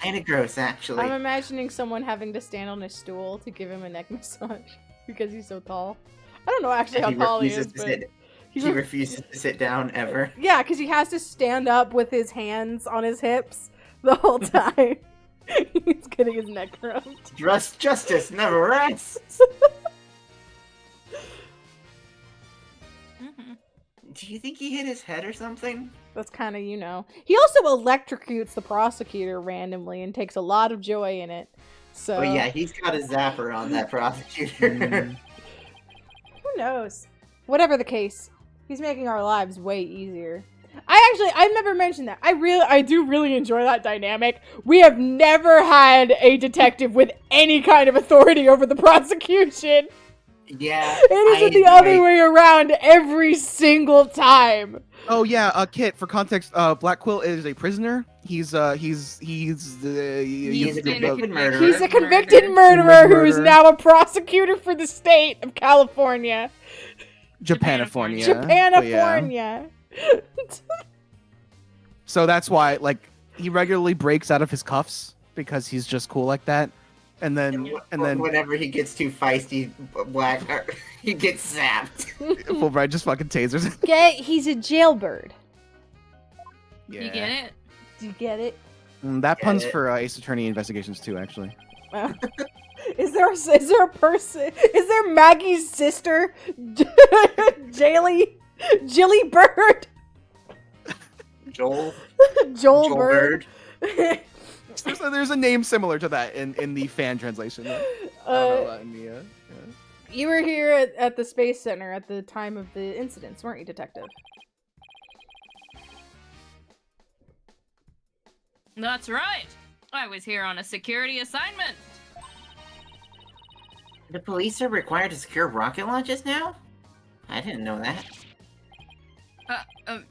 Kinda gross, actually. I'm imagining someone having to stand on his stool to give him a neck massage because he's so tall. I don't know actually how tall he is, but he refuses to sit down ever. yeah, because he has to stand up with his hands on his hips the whole time. He's getting his neck rubbed. Justice never rests. Do you think he hit his head or something? That's kind of, He also electrocutes the prosecutor randomly and takes a lot of joy in it. So Oh yeah, he's got a zapper on that prosecutor. who knows? Whatever the case, he's making our lives way easier. I've never mentioned that. I do really enjoy that dynamic. We have never had a detective with any kind of authority over the prosecution. Yeah. It is the other way around every single time. Oh yeah, Kit. For context, Black Quill is a prisoner. He's a convicted murderer. He's a convicted murderer who is now a prosecutor for the state of California. Japanifornia. Japanifornia. So that's why, like, he regularly breaks out of his cuffs because he's just cool like that. And then whenever he gets too feisty, he gets zapped. Fulbright just fucking tasers. He's a jailbird. Yeah. You get it? Do you get it? That pun's for Ace Attorney Investigations too, actually. Is there a person? Is there Maggie's sister, Jilly Bird? Joel Bird. There's a name similar to that in the fan translation. You were here at the Space Center at the time of the incidents, weren't you, Detective? That's right. I was here on a security assignment. The police are required to secure rocket launches now? I didn't know that.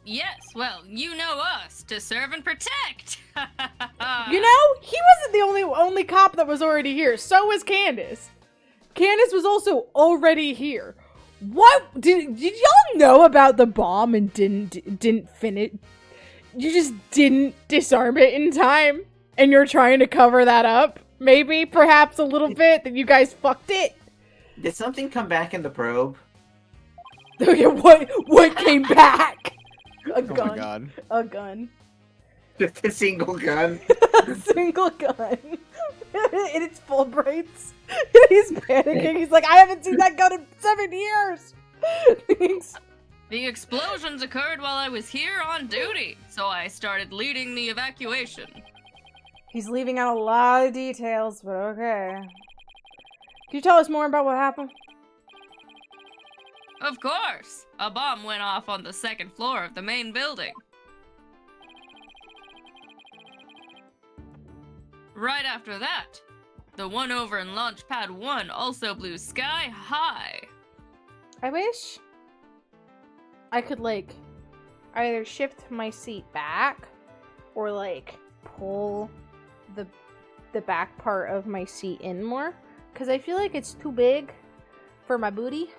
Yes, well, you know us, to serve and protect! He wasn't the only cop that was already here. So was Candace. Candace was also already here. What? Did y'all know about the bomb and didn't finish? You just didn't disarm it in time? And you're trying to cover that up? Maybe, perhaps a little bit, that you guys fucked it? Did something come back in the probe? What came back? A gun. Oh my god. A gun. Just a single gun. A single gun. In its full braids. He's panicking. He's like, I haven't seen that gun in 7 years. The explosions occurred while I was here on duty, so I started leading the evacuation. He's leaving out a lot of details, but okay. Can you tell us more about what happened? Of course! A bomb went off on the second floor of the main building. Right after that, the one over in Launch Pad 1 also blew sky high. I wish I could, either shift my seat back or, pull the back part of my seat in more. Because I feel like it's too big for my booty.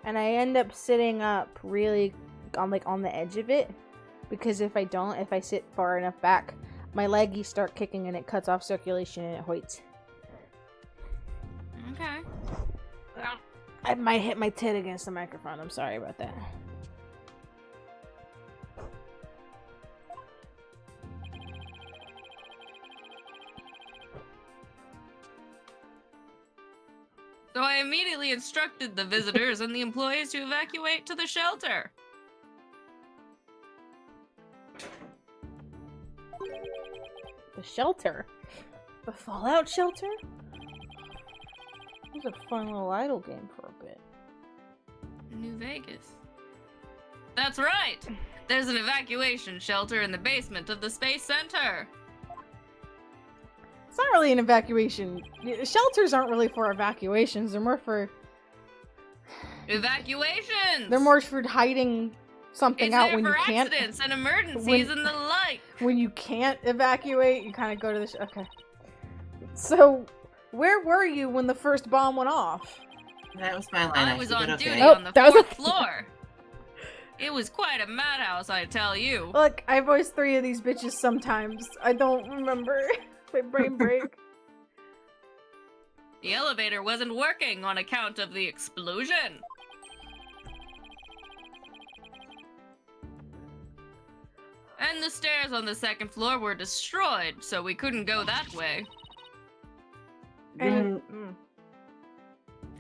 And I end up sitting up really on the edge of it. Because if I sit far enough back, my leggies start kicking and it cuts off circulation and it hoits. Okay. I might hit my tit against the microphone. I'm sorry about that. So I immediately instructed the visitors and the employees to evacuate to the shelter. The shelter? The Fallout shelter? It was a fun little idle game for a bit. New Vegas. That's right! There's an evacuation shelter in the basement of the Space Center. It's not really an evacuation. Shelters aren't really for evacuations. They're more for... Evacuations! They're more for hiding something It's out there when you for can't... accidents and emergencies and the like. When you can't evacuate, you kind of go to the... Okay. So, where were you when the first bomb went off? That was my line. I was on duty Oh, on the that was fourth a- floor. It was quite a madhouse, I tell you. Look, I voice 3 of these bitches sometimes. I don't remember. My brain break. The elevator wasn't working on account of the explosion. And the stairs on the second floor were destroyed, so we couldn't go that way. And,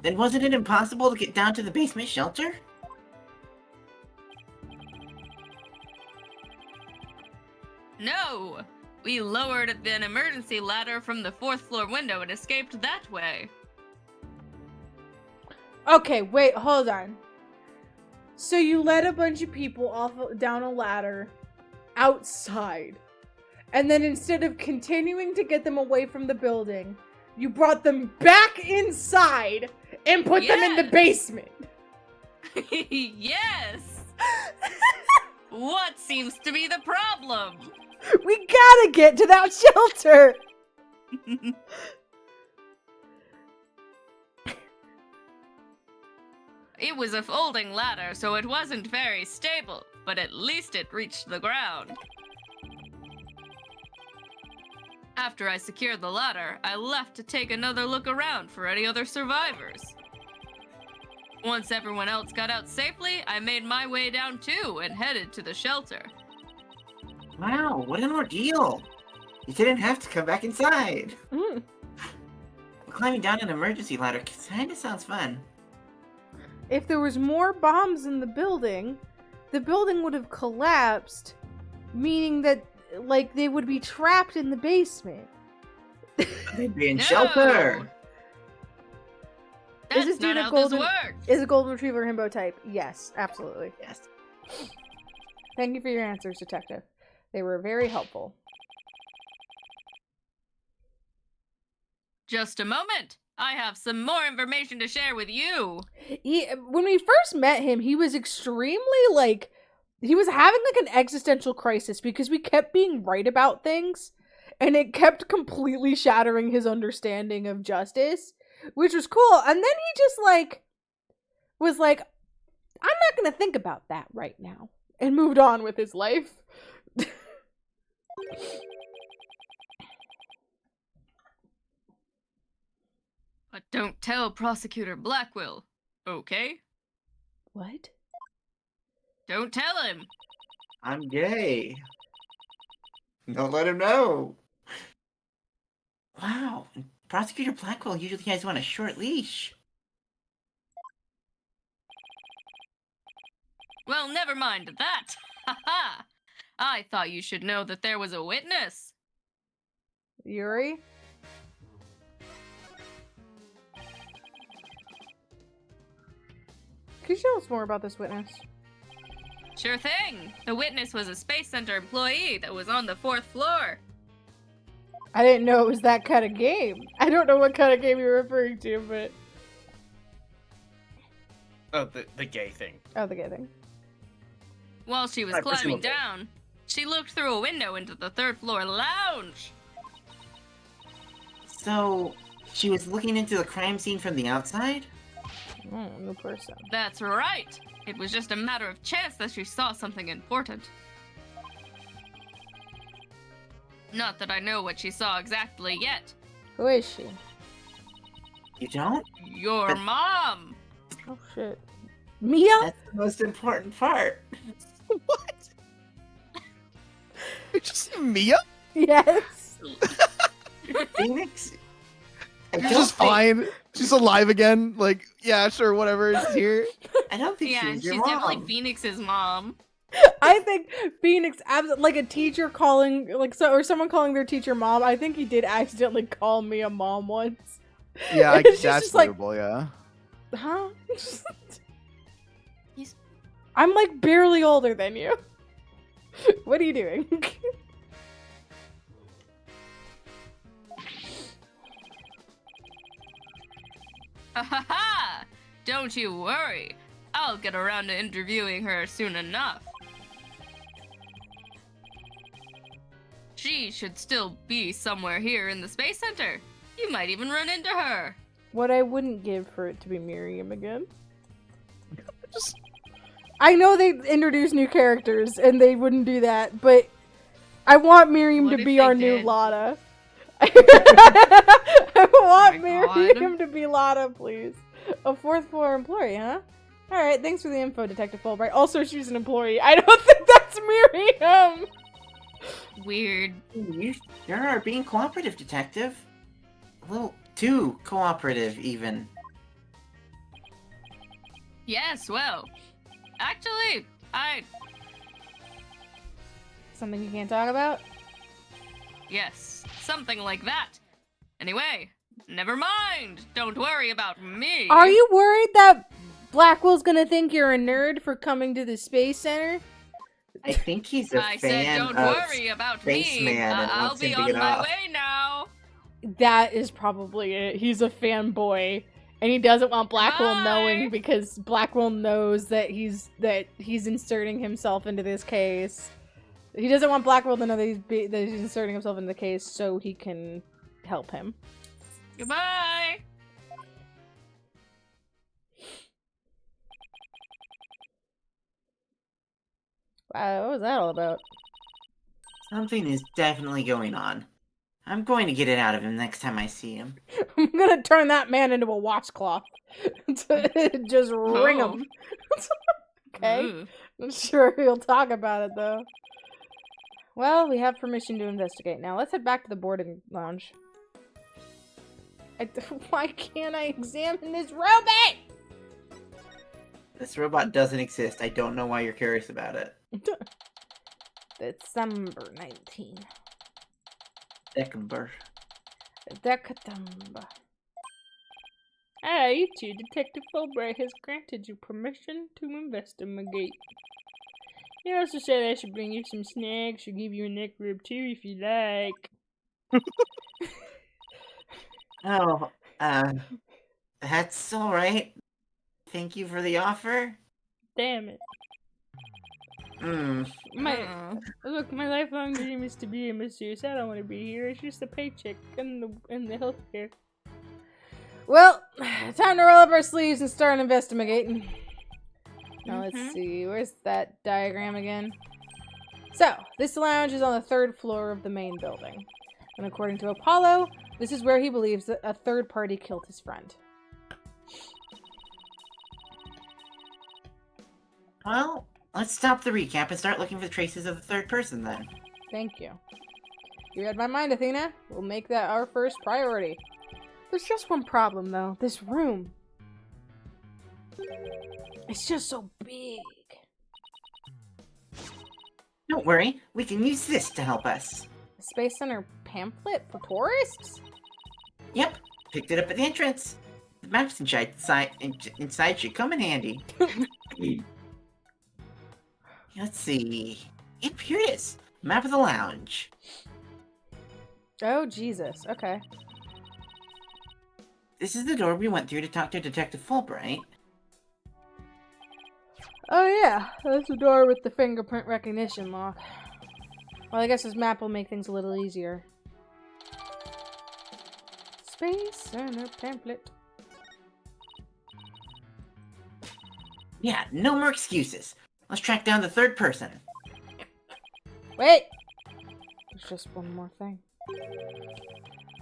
Then wasn't it impossible to get down to the basement shelter? No! We lowered an emergency ladder from the 4th floor window and escaped that way. Okay, wait, hold on. So you led a bunch of people down a ladder outside. And then instead of continuing to get them away from the building, you brought them back inside and put them in the basement. Yes! What seems to be the problem? We gotta get to that shelter! It was a folding ladder, so it wasn't very stable, but at least it reached the ground. After I secured the ladder, I left to take another look around for any other survivors. Once everyone else got out safely, I made my way down too and headed to the shelter. Wow, what an ordeal! You didn't have to come back inside. Mm. Climbing down an emergency ladder kinda sounds fun. If there was more bombs in the building would have collapsed, meaning that, like, they would be trapped in the basement. They'd be in No! shelter. That's this dude not a how golden- this works! Is a golden retriever himbo type? Yes, absolutely. Yes. Thank you for your answers, Detective. They were very helpful. Just a moment! I have some more information to share with you! When we first met him, he was extremely, like, he was having, like, an existential crisis because we kept being right about things, and it kept completely shattering his understanding of justice, which was cool. And then he just, like, was like, I'm not gonna think about that right now, and moved on with his life. But don't tell Prosecutor Blackwell, okay? What? Don't tell him! I'm gay. Don't let him know. Wow, Prosecutor Blackwell usually has you on a short leash. Well, never mind that! Haha! I thought you should know that there was a witness! Yuri? Can you tell us more about this witness? Sure thing! The witness was a Space Center employee that was on the 4th floor. I didn't know it was that kind of game. I don't know what kind of game you're referring to, but... Oh, the gay thing. Oh, the gay thing. While she was Right, climbing presumably. down, she looked through a window into the 3rd floor lounge. So, she was looking into the crime scene from the outside? New person. That's right! It was just a matter of chance that she saw something important. Not that I know what she saw exactly yet. Who is she? You don't? Your But- mom! Oh, shit. Mia? That's the most important part. What? Did you say Mia? Yes. Phoenix? I She's don't just think- fine. She's alive again. Like, yeah, sure, whatever. She's here. I don't think Yeah, and she's she's your definitely mom. Phoenix's mom. I think Phoenix, like a teacher calling, or someone calling their teacher mom. I think he did accidentally call me a mom once. Yeah, She's that's just like- believable, yeah. Huh? He's- I'm like barely older than you. What are you doing? Ha ha ha! Don't you worry. I'll get around to interviewing her soon enough. She should still be somewhere here in the Space Center. You might even run into her. What I wouldn't give for it to be Miriam again. Just I know they introduce new characters and they wouldn't do that, but I want Miriam What to if be they our new did? Lotta. I want my God. Miriam to be Lotta, please. A 4th floor employee, huh? Alright, thanks for the info, Detective Fulbright. Also, she's an employee. I don't think that's Miriam! Weird. You sure are being cooperative, detective. A little too cooperative, even. Yes, well. Actually, Something you can't talk about? Yes, something like that. Anyway, never mind. Don't worry about me. Are you worried that Blackwell's gonna think you're a nerd for coming to the Space Center? I think he's a I fan said don't of worry about Spaceman me. and I'll wants him be to on get my off. way now. That is probably it. He's a fanboy, and he doesn't want Blackwell Bye. knowing because Blackwell knows that he's inserting himself into this case. He doesn't want Blackwell to know that he's inserting himself into the case so he can help him. Goodbye. Wow, what was that all about? Something is definitely going on. I'm going to get it out of him next time I see him. I'm gonna turn that man into a washcloth. Just ring him. Okay. Ooh. I'm sure he'll talk about it though. Well, we have permission to investigate now. Let's head back to the boarding lounge. Why can't I examine this robot? This robot doesn't exist. I don't know why you're curious about it. December 19. December. December. Hey, you two. Detective Fulbright has granted you permission to investigate. He also said I should bring you some snacks or give you a neck rub too if you like. Oh, that's alright. Thank you for the offer. Damn it. Look, my lifelong dream is to be a masseuse. I don't want to be here. It's just a paycheck and the healthcare. Well, time to roll up our sleeves and start investigating. Now let's see, where's that diagram again? So, this lounge is on the 3rd floor of the main building. And according to Apollo, this is where he believes that a third party killed his friend. Well, let's stop the recap and start looking for traces of the third person then. Thank you. You read my mind, Athena. We'll make that our first priority. There's just one problem, though. This room. It's just so big. Don't worry, we can use this to help us. A Space Center pamphlet for tourists? Yep, picked it up at the entrance. The maps inside should come in handy. Let's see. Yep, here it is. Map of the lounge. Oh, Jesus. Okay. This is the door we went through to talk to Detective Fulbright. Oh, yeah. That's the door with the fingerprint recognition lock. Well, I guess this map will make things a little easier. Space Center pamphlet. Yeah, no more excuses. Let's track down the third person. Wait! There's just one more thing.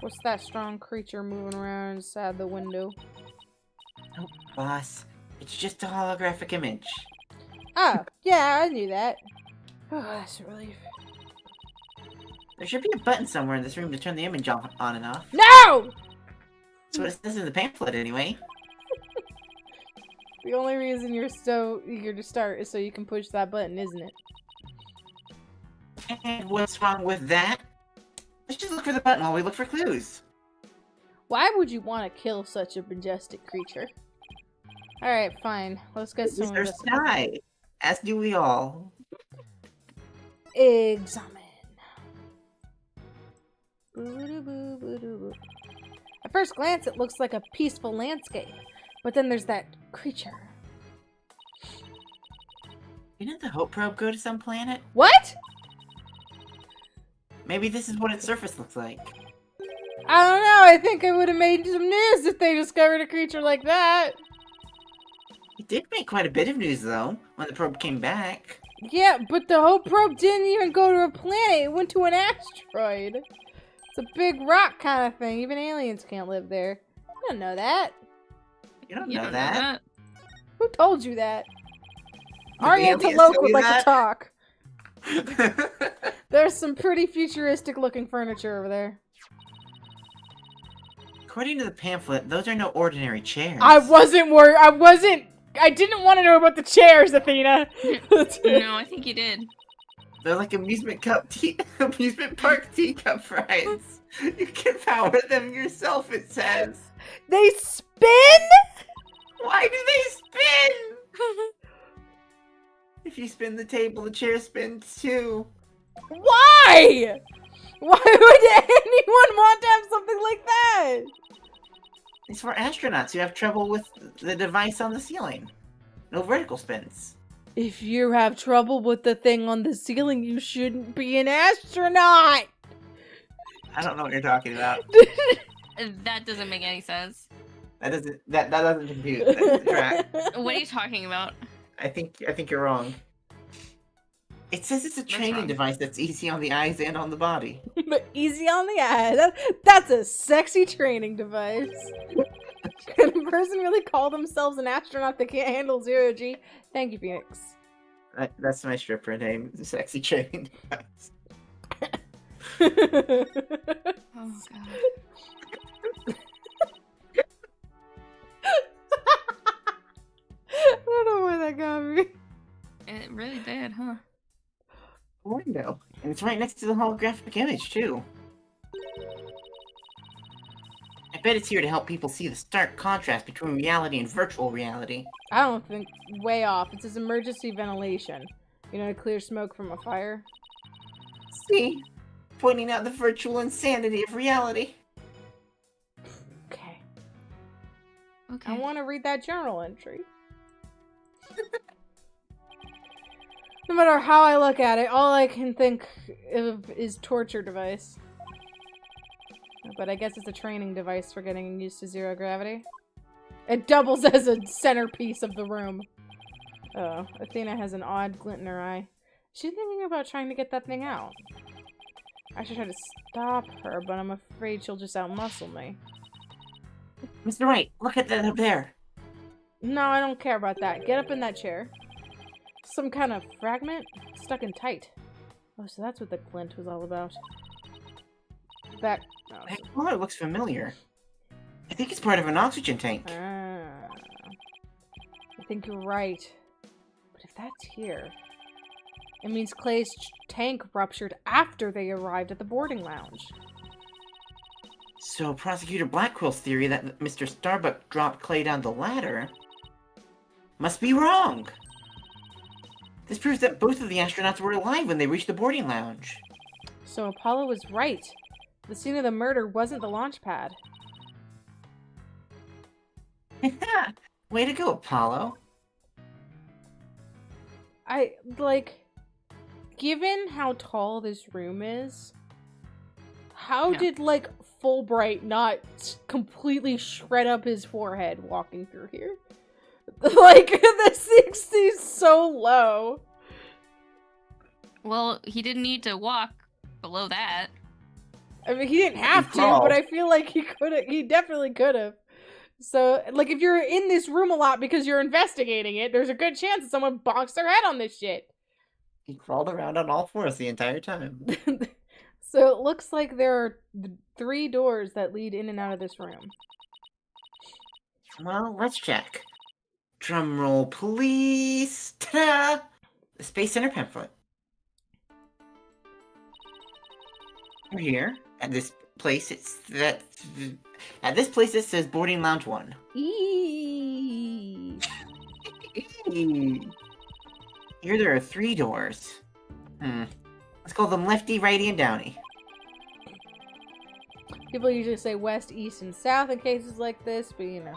What's that strong creature moving around inside the window? Oh, boss. It's just a holographic image. Oh, yeah, I knew that. Oh, that's a relief. There should be a button somewhere in this room to turn the image on and off. No! That's what it says in the pamphlet anyway. The only reason you're so eager to start is so you can push that button, isn't it? And what's wrong with that? Let's just look for the button while we look for clues. Why would you want to kill such a majestic creature? Alright, fine. Let's get This is some our of this. sky. As do we all. Examine. At first glance, it looks like a peaceful landscape, but then there's that creature. Didn't the Hope probe go to some planet? What? Maybe this is what its surface looks like. I don't know. I think it would have made some news if they discovered a creature like that. It did make quite a bit of news, though, when the probe came back. Yeah, but the Hope probe didn't even go to a planet. It went to an asteroid. It's a big rock kind of thing. Even aliens can't live there. You don't know that. You don't You know don't that. Who told you that? Did the Oriental aliens Loc tell would you like that? to talk. There's some pretty futuristic looking furniture over there. According to the pamphlet, those are no ordinary chairs. I wasn't worried. I didn't want to know about the chairs, Athena. No, I think you did. They're like amusement park teacup rides. You can power them yourself, it says. They spin? Why do they spin? If you spin the table, the chair spins too. Why? Why would anyone want to have something like that? It's for astronauts who have trouble with the device on the ceiling. No vertical spins. If you have trouble with the thing on the ceiling, you shouldn't be an astronaut. I don't know what you're talking about. That doesn't make any sense. That doesn't compute. That doesn't track. What are you talking about? I think you're wrong. It says it's a training wrong? device that's easy on the eyes and on the body. But easy on the eye. That's a sexy training device. Can a person really call themselves an astronaut that can't handle zero G? Thank you, Phoenix. That's my stripper name, the sexy training device. Oh god. I don't know why that got me. It really did, huh? Window. And it's right next to the holographic image, too. I bet it's here to help people see the stark contrast between reality and virtual reality. I don't think. Way off. It says emergency ventilation. You know, to clear smoke from a fire. See? Pointing out the virtual insanity of reality. Okay. Okay. I want to read that journal entry. No matter how I look at it, all I can think of is torture device. But I guess it's a training device for getting used to zero gravity. It doubles as a centerpiece of the room. Oh, Athena has an odd glint in her eye. She's thinking about trying to get that thing out. I should try to stop her, but I'm afraid she'll just outmuscle me. Mr. Wright, look at that up there. No, I don't care about that. Get up in that chair. Some kind of fragment? Stuck in tight. Oh, so that's what the glint was all about. Back. Oh. That color looks familiar. I think it's part of an oxygen tank. Ah. I think you're right. But if that's here, it means Clay's tank ruptured after they arrived at the boarding lounge. So Prosecutor Blackwell's theory that Mr. Starbuck dropped Clay down the ladder must be wrong. This proves that both of the astronauts were alive when they reached the boarding lounge. So Apollo was right. The scene of the murder wasn't the launch pad. Way to go, Apollo. Given how tall this room is, how Yeah. did, Fulbright not completely shred up his forehead walking through here? The 60's so low. Well, he didn't need to walk below that. I mean, he didn't have to, crawled. but I feel like he definitely could have. So, if you're in this room a lot because you're investigating it, there's a good chance that someone bonks their head on this shit. He crawled around on all fours the entire time. So it looks like there are 3 doors that lead in and out of this room. Well, let's check. Drumroll, please. Ta-da! The Space Center pamphlet. We're here. At this place, it says boarding lounge 1. Eee. Here there are 3 doors. Let's call them lefty, righty, and downy. People usually say west, east, and south in cases like this, but you know.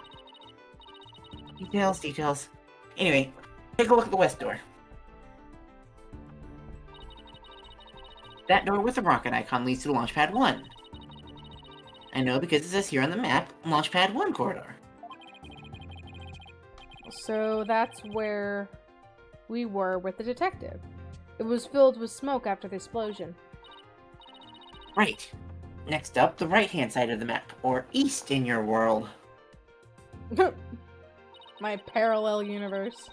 Details. Anyway, take a look at the west door. That door with the rocket icon leads to the Launchpad 1. I know because it says here on the map, Launchpad 1 corridor. So that's where we were with the detective. It was filled with smoke after the explosion. Right. Next up, the right-hand side of the map, or east in your world. My parallel universe.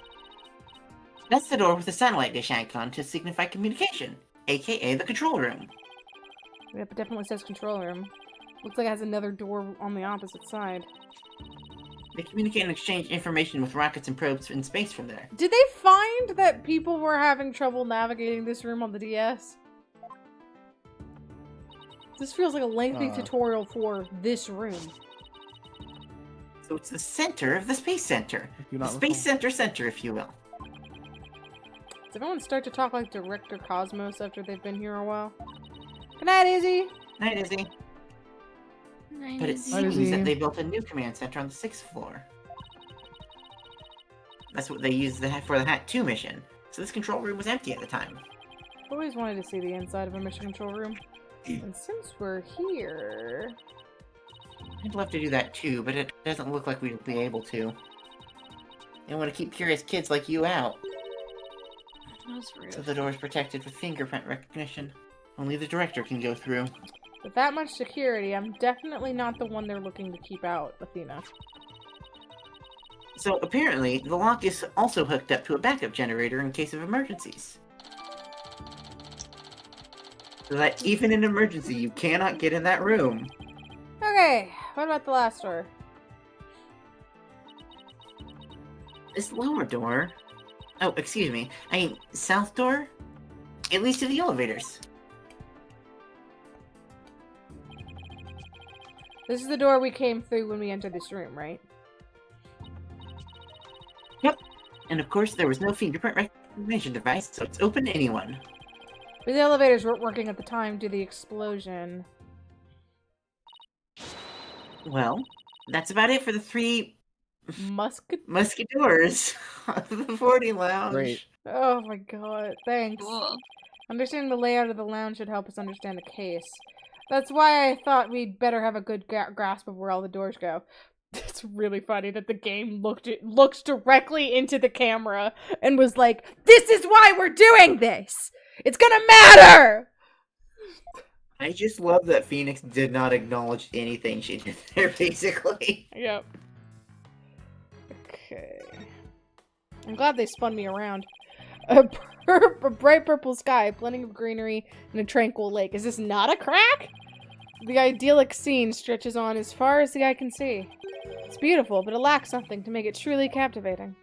That's the door with the satellite dish icon to signify communication, aka the control room. Yep, it definitely says control room. Looks like it has another door on the opposite side. They communicate and exchange information with rockets and probes in space from there. Did they find that people were having trouble navigating this room on the DS? This feels like a lengthy tutorial for this room. So it's the center of the Space Center. do The not Space Center, if you will. Does everyone start to talk like Director Cosmos after they've been here a while? Good night, Izzy! Night, Izzy. But it Hi, seems Izzy. that they built a new command center on the 6th floor. That's what they used for the Hat 2 mission. So this control room was empty at the time. I've always wanted to see the inside of a mission control room. And since we're here... I'd love to do that too, but it doesn't look like we'd be able to. I want to keep curious kids like you out. That's rude. So the door is protected with fingerprint recognition. Only the director can go through. With that much security, I'm definitely not the one they're looking to keep out, Athena. So apparently, the lock is also hooked up to a backup generator in case of emergencies. So that even in an emergency, you cannot get in that room. Okay, what about the last door? This lower door... Oh, excuse me. I mean, south door? It leads to the elevators. This is the door we came through when we entered this room, right? Yep. And of course, there was no fingerprint recognition device, so it's open to anyone. But the elevators weren't working at the time due to the explosion. Well, that's about it for the 3 Musket? musketeers of the 40 lounge. Great. Oh my god, thanks. Cool. Understanding the layout of the lounge should help us understand the case. That's why I thought we'd better have a good grasp of where all the doors go. It's really funny that the game looked directly into the camera and was like, "This is why we're doing this! It's gonna matter!" I just love that Phoenix did not acknowledge anything she did there, basically. Yep. Okay. I'm glad they spun me around. A bright purple sky, plenty of greenery, and a tranquil lake. Is this not a crack? The idyllic scene stretches on as far as the eye can see. It's beautiful, but it lacks something to make it truly captivating.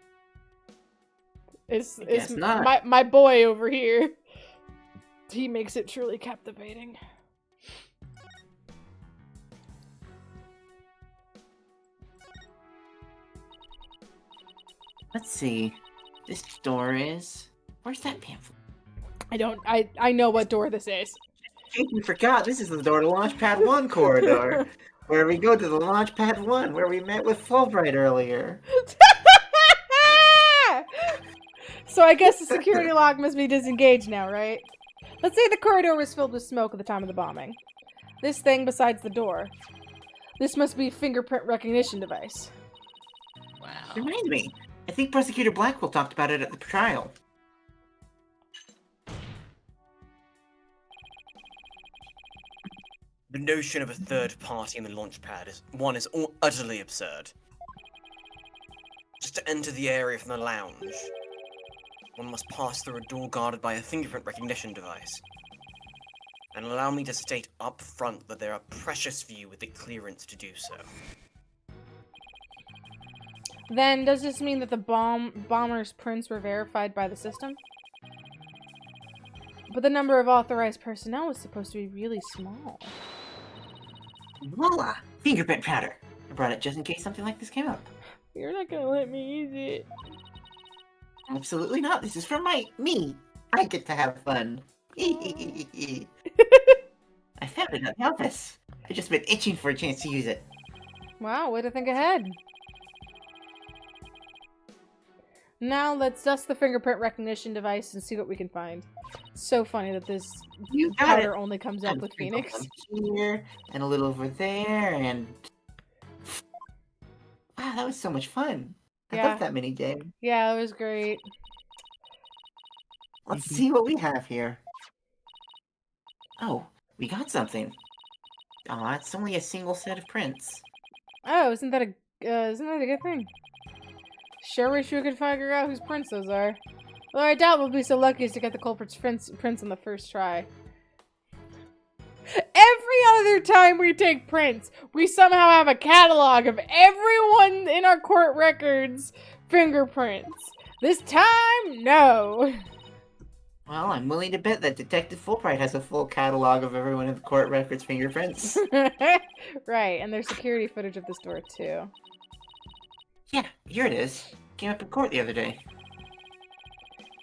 It's not. my boy over here. He makes it truly captivating. Let's see. This door is... Where's that pamphlet? I know what door this is. In case you forgot, this is the door to Launchpad 1 corridor. Where we go to the Launchpad 1, where we met with Fulbright earlier. So I guess the security lock must be disengaged now, right? Let's say the corridor was filled with smoke at the time of the bombing. This thing besides the door. This must be a fingerprint recognition device. Wow. Reminds me, I think Prosecutor Blackwell talked about it at the trial. The notion of a third party in the launch pad is utterly absurd. Just to enter the area from the lounge, one must pass through a door guarded by a fingerprint recognition device. And allow me to state up front that there are precious few with the clearance to do so. Then, does this mean that the bomber's prints were verified by the system? But the number of authorized personnel was supposed to be really small. Voila! Fingerprint powder! I brought it just in case something like this came up. You're not gonna let me use it. Absolutely not. This is for me. I get to have fun. I found it at the office. I've just been itching for a chance to use it. Wow, way to think ahead. Now let's dust the fingerprint recognition device and see what we can find. So funny that this You got powder it. only comes up And with sprinkle Phoenix. some here, and a little over there, and... Wow, that was so much fun. I Yeah. love that mini game. Yeah, it was great. Let's see what we have here. Oh, we got something. Aw, it's only a single set of prints. Oh, isn't that a good thing? Sure wish we could figure out whose prints those are. Although I doubt we'll be so lucky as to get the culprit's prints on the first try. Every other time we take prints, we somehow have a catalog of everyone in our court records' fingerprints. This time, no. Well, I'm willing to bet that Detective Fulbright has a full catalog of everyone in the court records' fingerprints. Right, and there's security footage of this door, too. Yeah, here it is. Came up in court the other day.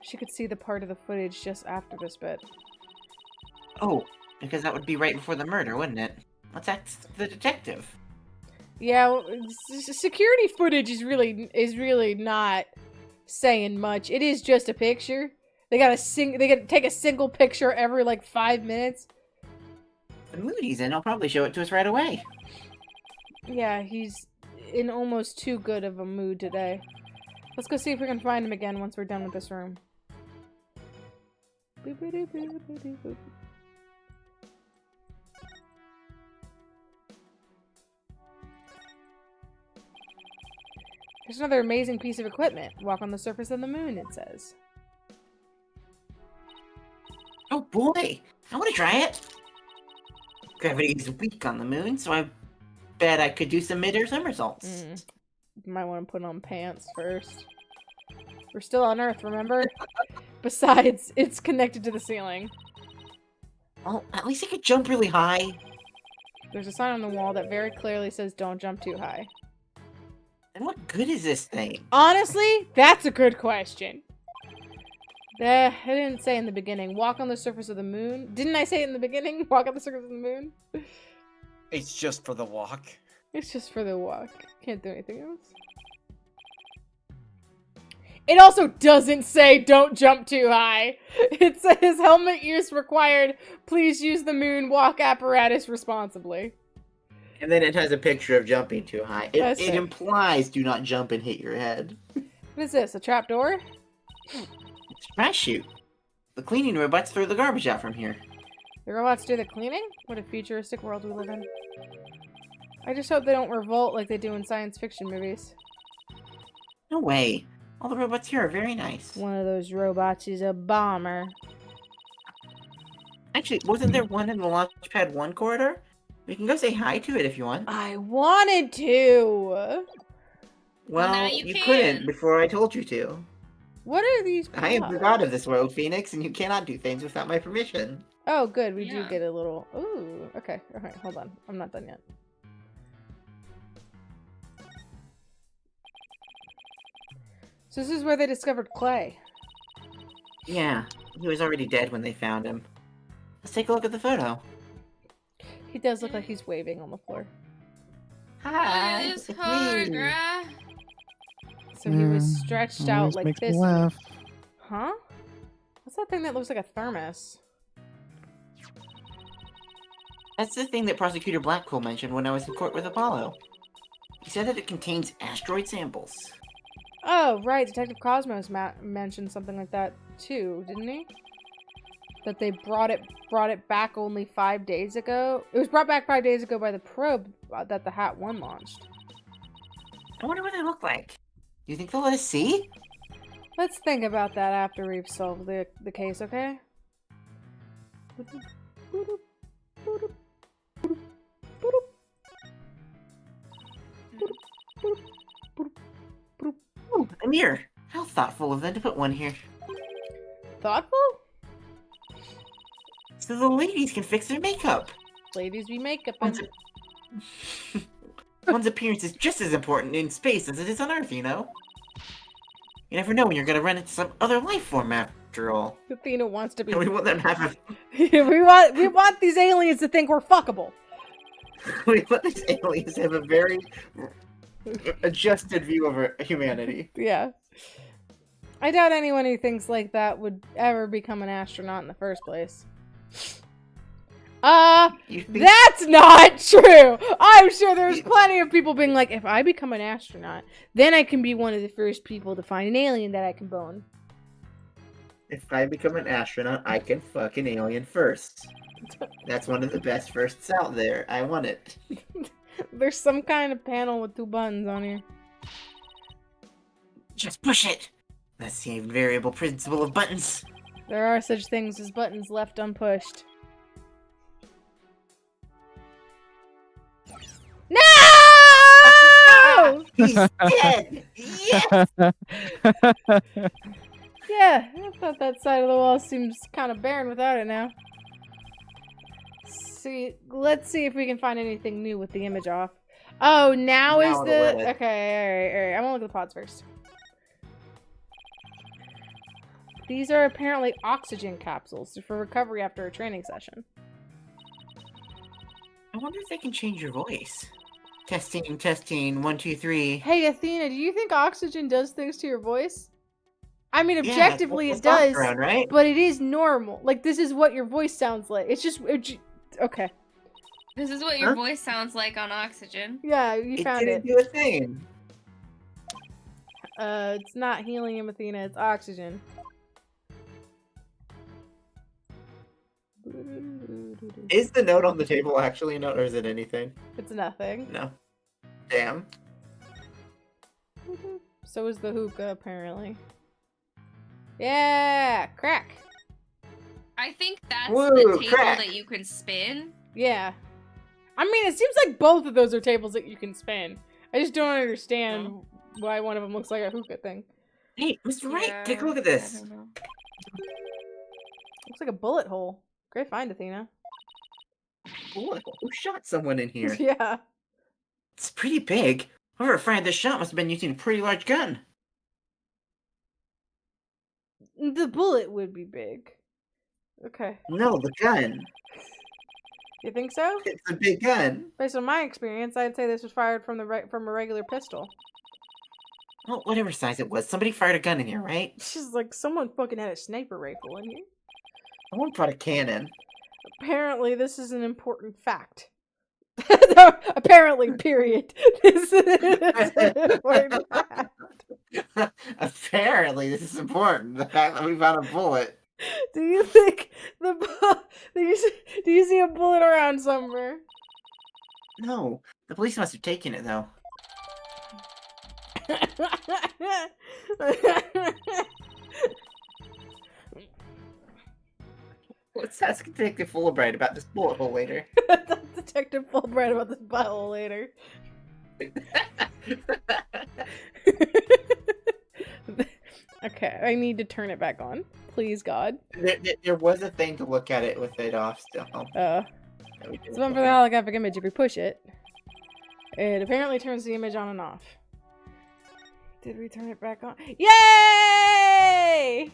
She could see the part of the footage just after this bit. Oh, because that would be right before the murder, wouldn't it? Let's ask the detective. Yeah, well, security footage is really not saying much. It is just a picture. They gotta take a single picture every like 5 minutes. The mood he's in, I'll probably show it to us right away. Yeah, he's in almost too good of a mood today. Let's go see if we can find him again once we're done with this room. Boop. There's another amazing piece of equipment. Walk on the surface of the moon, it says. Oh boy! I want to try it! Gravity is weak on the moon, so I bet I could do some mid-air somersaults. You might want to put on pants first. We're still on Earth, remember? Besides, it's connected to the ceiling. Well, at least I could jump really high. There's a sign on the wall that very clearly says don't jump too high. And what good is this thing? Honestly, that's a good question. I didn't say in the beginning. Walk on the surface of the moon. Didn't I say it in the beginning? Walk on the surface of the moon? It's just for the walk. It's just for the walk. Can't do anything else. It also doesn't say don't jump too high. It says helmet use required. Please use the moonwalk apparatus responsibly. And then it has a picture of jumping too high. It it. implies do not jump and hit your head. What is this? A trapdoor? It's a trash chute. The cleaning robots throw the garbage out from here. The robots do the cleaning? What a futuristic world we live in. I just hope they don't revolt like they do in science fiction movies. No way. All the robots here are very nice. One of those robots is a bomber. Actually, wasn't there one in the Launchpad 1 corridor? We can go say hi to it if you want. I wanted to! Well, now you can. couldn't before I told you to. What are these I am the pods? god of this world, Phoenix, and you cannot do things without my permission. Oh, good. We do Yeah. get a little... Ooh, okay. Alright, hold on. I'm not done yet. So this is where they discovered Clay. Yeah, he was already dead when they found him. Let's take a look at the photo. He does look like he's waving on the floor. Hi, It's it's hard, me. bruh. So he was stretched out Always like makes me this. laugh. Huh? What's that thing that looks like a thermos? That's the thing that Prosecutor Blackpool mentioned when I was in court with Apollo. He said that it contains asteroid samples. Oh, right. Detective Cosmos mentioned something like that too, didn't he? That they brought it back only 5 days ago. It was brought back 5 days ago by the probe that the Hat 1 launched. I wonder what they look like. You think they'll let us see? Let's think about that after we've solved the case, okay? Ooh, a mirror. How thoughtful of them to put one here. Thoughtful? So the ladies can fix their makeup. Ladies be makeup One's, one's appearance is just as important in space as it is on Earth, you know? You never know when you're gonna run into some other life form after all. Athena wants to be. And we want them to have a we want these aliens to think we're fuckable. we want these aliens to have a very adjusted view of humanity. Yeah. I doubt anyone who thinks like that would ever become an astronaut in the first place. You think That's not true! I'm sure there's plenty of people being like, if I become an astronaut, then I can be one of the first people to find an alien that I can bone. if I become an astronaut, I can fuck an alien first. That's one of the best firsts out there. I want it. There's some kind of panel with 2 buttons on here. Just push it. That's the invariable principle of buttons. There are such things as buttons left unpushed. He's dead! Yes! Yeah, I thought that side of the wall seems kind of barren without it now. See, let's see if we can find anything new with the image off. Oh, now is it'll the... let it. Okay, alright. I'm gonna look at the pods first. These are apparently oxygen capsules for recovery after a training session. I wonder if they can change your voice. Testing, testing, 1, 2, 3. Hey, Athena, do you think oxygen does things to your voice? I mean, Yeah, objectively it's it does, testosterone, right? but it is normal. Like, this is what your voice sounds like. It's just... okay. This is what your voice sounds like on oxygen. Yeah, you found didn't it. do a thing. It's not helium, Athena, it's oxygen. Is the note on the table actually a note, or is it anything? It's nothing. No. Damn. So is the hookah, apparently. Yeah! Crack! I think that's Woo, the table crack. that you can spin. Yeah. I mean, it seems like both of those are tables that you can spin. I just don't understand why one of them looks like a hookah thing. Hey, Mr. Wright, Yeah, take a look at I this. don't know. Looks like a bullet hole. Great find, Athena. Look, who shot someone in here? Yeah. It's pretty big. Whoever fired this shot must have been using a pretty large gun. The bullet would be big. Okay. No, the gun. You think so? It's a big gun. Based on my experience, I'd say this was fired from from a regular pistol. Well, whatever size it was, somebody fired a gun in here, right? It's just like someone fucking had a sniper rifle in here. Someone brought a cannon. Apparently, this is an important fact. No, apparently, period. This is an important fact. Apparently, this is important. The fact that we found a bullet. Do you think the do you see a bullet around somewhere? No, the police must have taken it though. Let's ask Detective Fulbright about this bullet hole later. Detective Fulbright about this butthole later. Okay, I need to turn it back on. Please, God. There was a thing to look at it with it off still. It's one for the holographic image. If we push it, it apparently turns the image on and off. Did we turn it back on? Yay!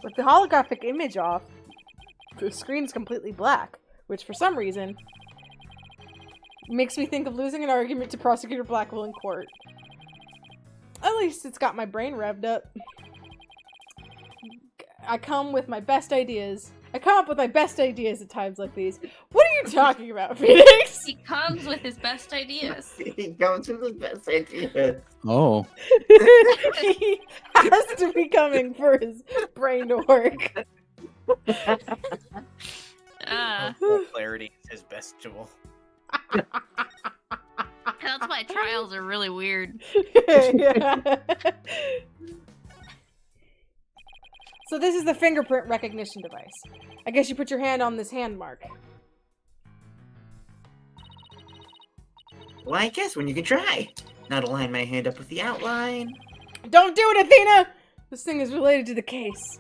With the holographic image off, the screen's completely black, which for some reason makes me think of losing an argument to Prosecutor Blackwell in court. At least it's got my brain revved up. I come with my best ideas. I come up with my best ideas at times like these. What are you talking about, Phoenix? He comes with his best ideas. He comes with his best ideas. Oh. He has to be coming for his brain to work. Clarity is his best tool. That's why trials are really weird. Yeah. So this is the fingerprint recognition device. I guess you put your hand on this hand mark. Well, I guess when you can try. Now to line my hand up with the outline. Don't do it, Athena! This thing is related to the case.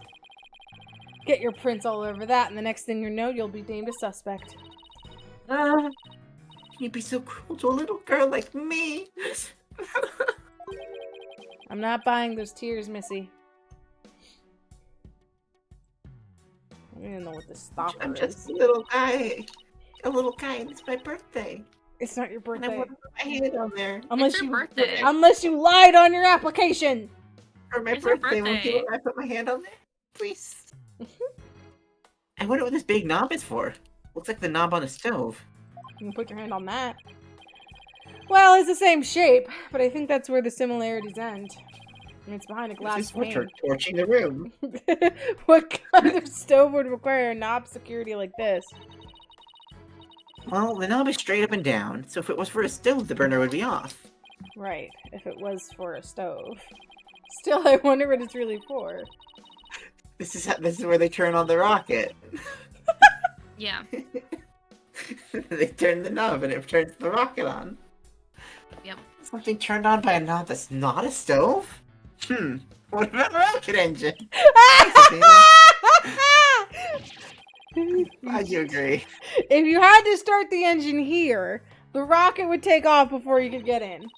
Get your prints all over that, and the next thing you know, you'll be named a suspect. You'd be so cruel to a little girl like me. I'm not buying those tears, Missy. I don't even know what this stopper I'm just is. a little guy. A little guy, and it's my birthday. It's not your And I birthday. want to put my hand on there. Unless It's your you birthday. unless you lied on your application. For my It's your birthday, won't you birthday. let me put my hand on there? Please. I wonder what this big knob is for. Looks like the knob on a stove. You can put your hand on that. Well, it's the same shape, but I think that's where the similarities end. And it's behind a This glass is for pane. torching the room. What kind of stove would require a knob security like this? Well, the knob is straight up and down, so if it was for a stove, the burner would be off. Right, if it was for a stove. Still, I wonder what it's really for. This is where they turn on the rocket. Yeah. They turn the knob and it turns the rocket on. Yep. Something turned on by a knob that's not a stove? What about a rocket engine? Why'd you agree? If you had to start the engine here, the rocket would take off before you could get in.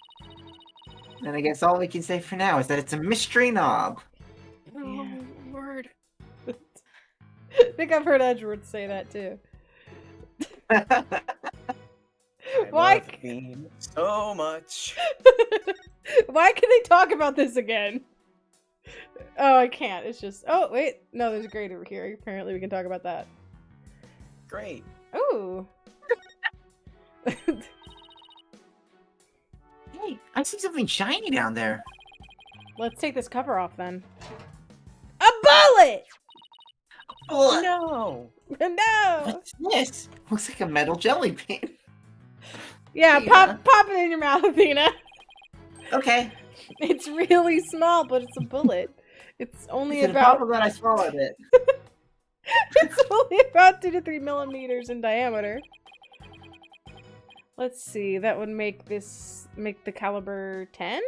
Then I guess all we can say for now is that it's a mystery knob. Yeah. Oh, word. I think I've heard Edgeworth say that too. Why? love meme so much. Why can they talk about this again? Oh, I can't. It's just. Oh, wait. No, there's a grate over here. Apparently, we can talk about that. Great. Ooh. Hey, I see something shiny down there. Let's take this cover off then. A bullet! Oh, No. No! what's this? Looks like a metal jelly bean. Yeah, Yeah. pop it in your mouth, Athena. Okay. It's really small, but it's a bullet. It's only Is it a about problem that I swallowed it? it's only about 2 to 3 millimeters in diameter. Let's see. That would make the caliber 10.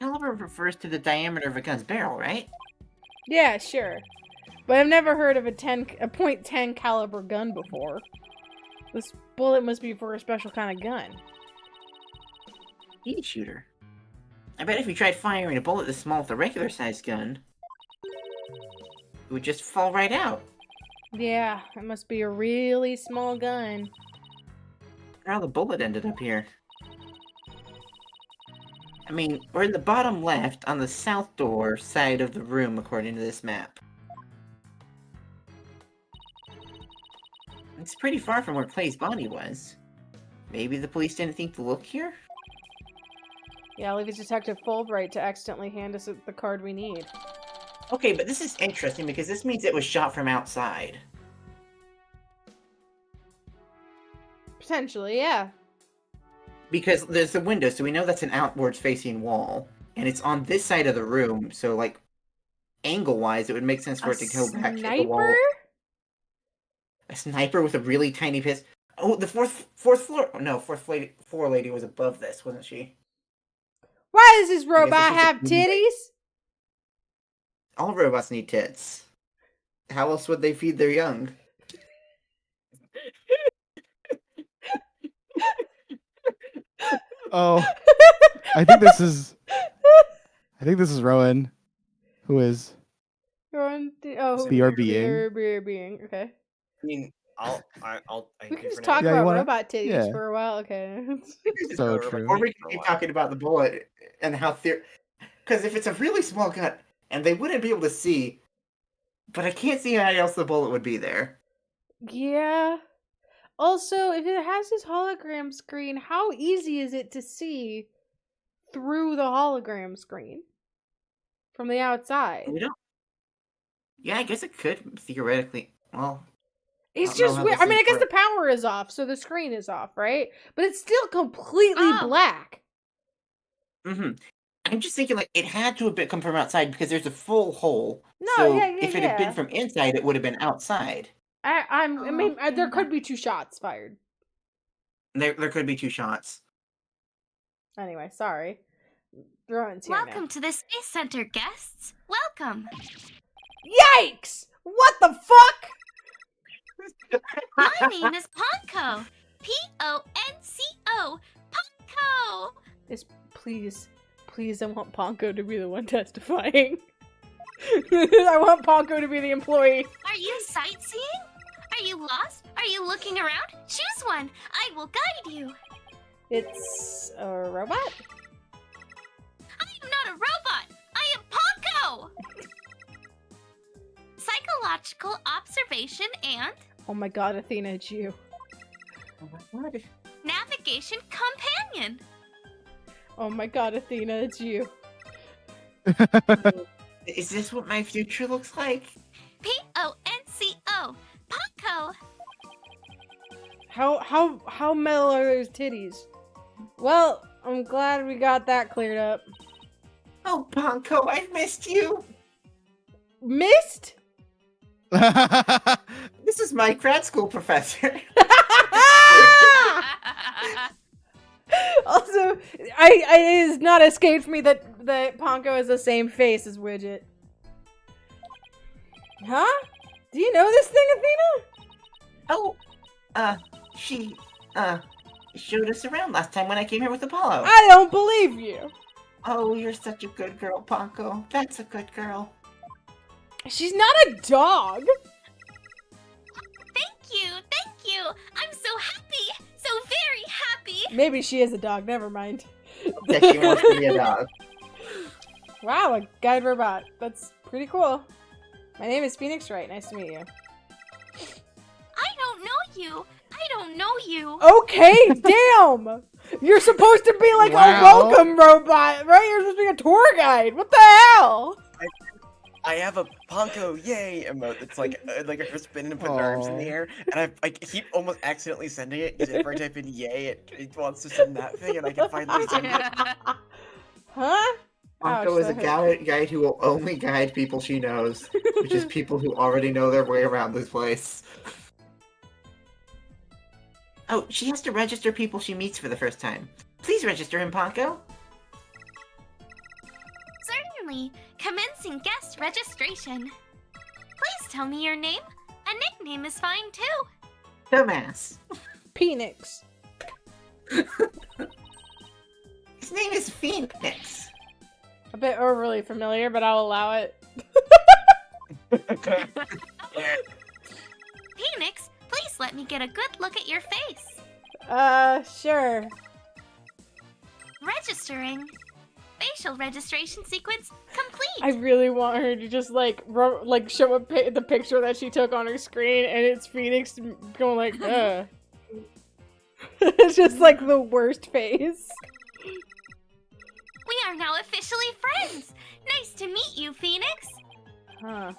Caliber refers to the diameter of a gun's barrel, right? Yeah, sure. But I've never heard of a .10 caliber gun before. This bullet must be for a special kind of gun. Heat shooter. I bet if you tried firing a bullet this small with a regular sized gun, it would just fall right out. Yeah, it must be a really small gun. How the bullet ended up here. I mean, we're in the bottom left on the south door side of the room according to this map. It's pretty far from where Clay's body was. Maybe the police didn't think to look here? Yeah, I'll leave it to Detective Fulbright to accidentally hand us the card we need. Okay, but this is interesting because this means it was shot from outside. Potentially, yeah. Because there's a window, so we know that's an outwards facing wall. And it's on this side of the room, so like angle-wise, it would make sense for it to go back to the wall. Sniper? A sniper with a really tiny pistol. Oh, the fourth floor. Oh, no, floor lady was above this, wasn't she? Why does this guess robot this is a have window. titties? All robots need tits. How else would they feed their young? Oh, I think this is Rowan, who is Oh, The being. being. Okay. I mean, I We do can for just now. talk Yeah, you about wanna- robot titties yeah. for a while. Okay. So Or, true. Or we for can a keep while. talking about the bullet and how because if it's a really small gun, and they wouldn't be able to see, but I can't see how else the bullet would be there. Yeah. Also, if it has this hologram screen, how easy is it to see through the hologram screen from the outside? We don't. Yeah, I guess it could theoretically. Well, It's don't know just how weird. this I mean, I thing guess the works. power is off, so the screen is off, right? But it's still completely Oh. black. I'm just thinking like it had to have come from outside because there's a full hole. No, so yeah, if it had been yeah. from inside, it would have been outside. I mean, there could be 2 shots fired. There could be 2 shots. Anyway, sorry. Rowan's here now. Welcome to the Space Center, guests. Welcome. Yikes! What the fuck? My name is Ponko. Ponco. Ponko. Please, I want Ponko to be the one testifying. I want Ponko to be the employee. Are you sightseeing? Are you lost? Are you looking around? Choose one. I will guide you. It's a robot? I am not a robot. I am Ponko. Psychological observation and Oh my god, Athena, it's you. What? navigation companion. Oh my god, Athena, it's you. Is this what my future looks like? Ponco. Ponko. How metal are those titties? Well, I'm glad we got that cleared up. Oh, Ponko, I've missed you. Missed? This is my grad school professor. Also, it has not escaped me that Ponko has the same face as Widget. Huh? Do you know this thing, Athena? Oh, she showed us around last time when I came here with Apollo. I don't believe you. Oh, you're such a good girl, Ponko. That's a good girl. She's not a dog. Thank you. I'm so happy, so very happy. Maybe she is a dog. Never mind. That she wants to be a dog. Wow, a guide robot. That's pretty cool. My name is Phoenix Wright. Nice to meet you. I don't know you. Okay, damn. You're supposed to be like a Wow. welcome robot, right? You're supposed to be a tour guide. What the hell? I have a Ponko yay emote. It's like her spinning and putting her arms in the Aw. air, and I keep almost accidentally sending it because if I type in yay, it wants to send that thing, and I can finally send it. Huh? Ponko is a Ouch, guide who will only guide people she knows, which is people who already know their way around this place. Oh, she has to register people she meets for the first time. Please register him, Ponko. Certainly. Commencing guest registration. Please tell me your name. A nickname is fine too. Dumbass. Phoenix. His name is Phoenix. A bit overly familiar, but I'll allow it. Phoenix, please let me get a good look at your face. Sure. Registering. Facial registration sequence complete. I really want her to just like show the picture that she took on her screen, and it's Phoenix going like, It's just like the worst face. We are now officially friends. Nice to meet you, Phoenix. Huh.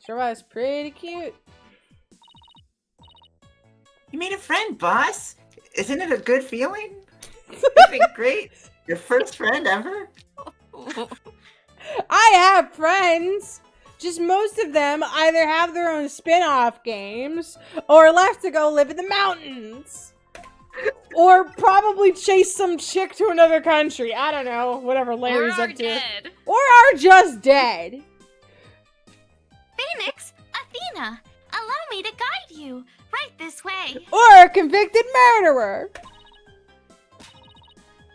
Sure was pretty cute. You made a friend, boss. Isn't it a good feeling? Isn't it great? Your first friend ever? I have friends. Just most of them either have their own spin-off games or left to go live in the mountains. Or probably chase some chick to another country. I don't know. Whatever Larry's up to. Dead. Or are just dead. Phoenix, Athena, allow me to guide you. Right this way. Or a convicted murderer.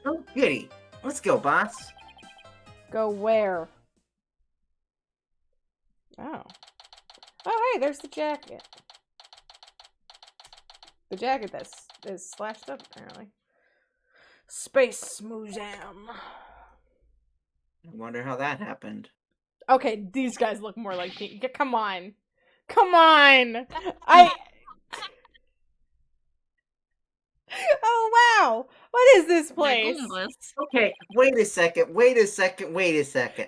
Oh, goody. Let's go, boss. Go where? Oh. Oh, hey, there's the jacket. The jacket that is slashed up, apparently. Space Museum. I wonder how that happened. Okay, these guys look more like me. Come on. Come on! Oh, wow! What is this place? Okay, wait a second.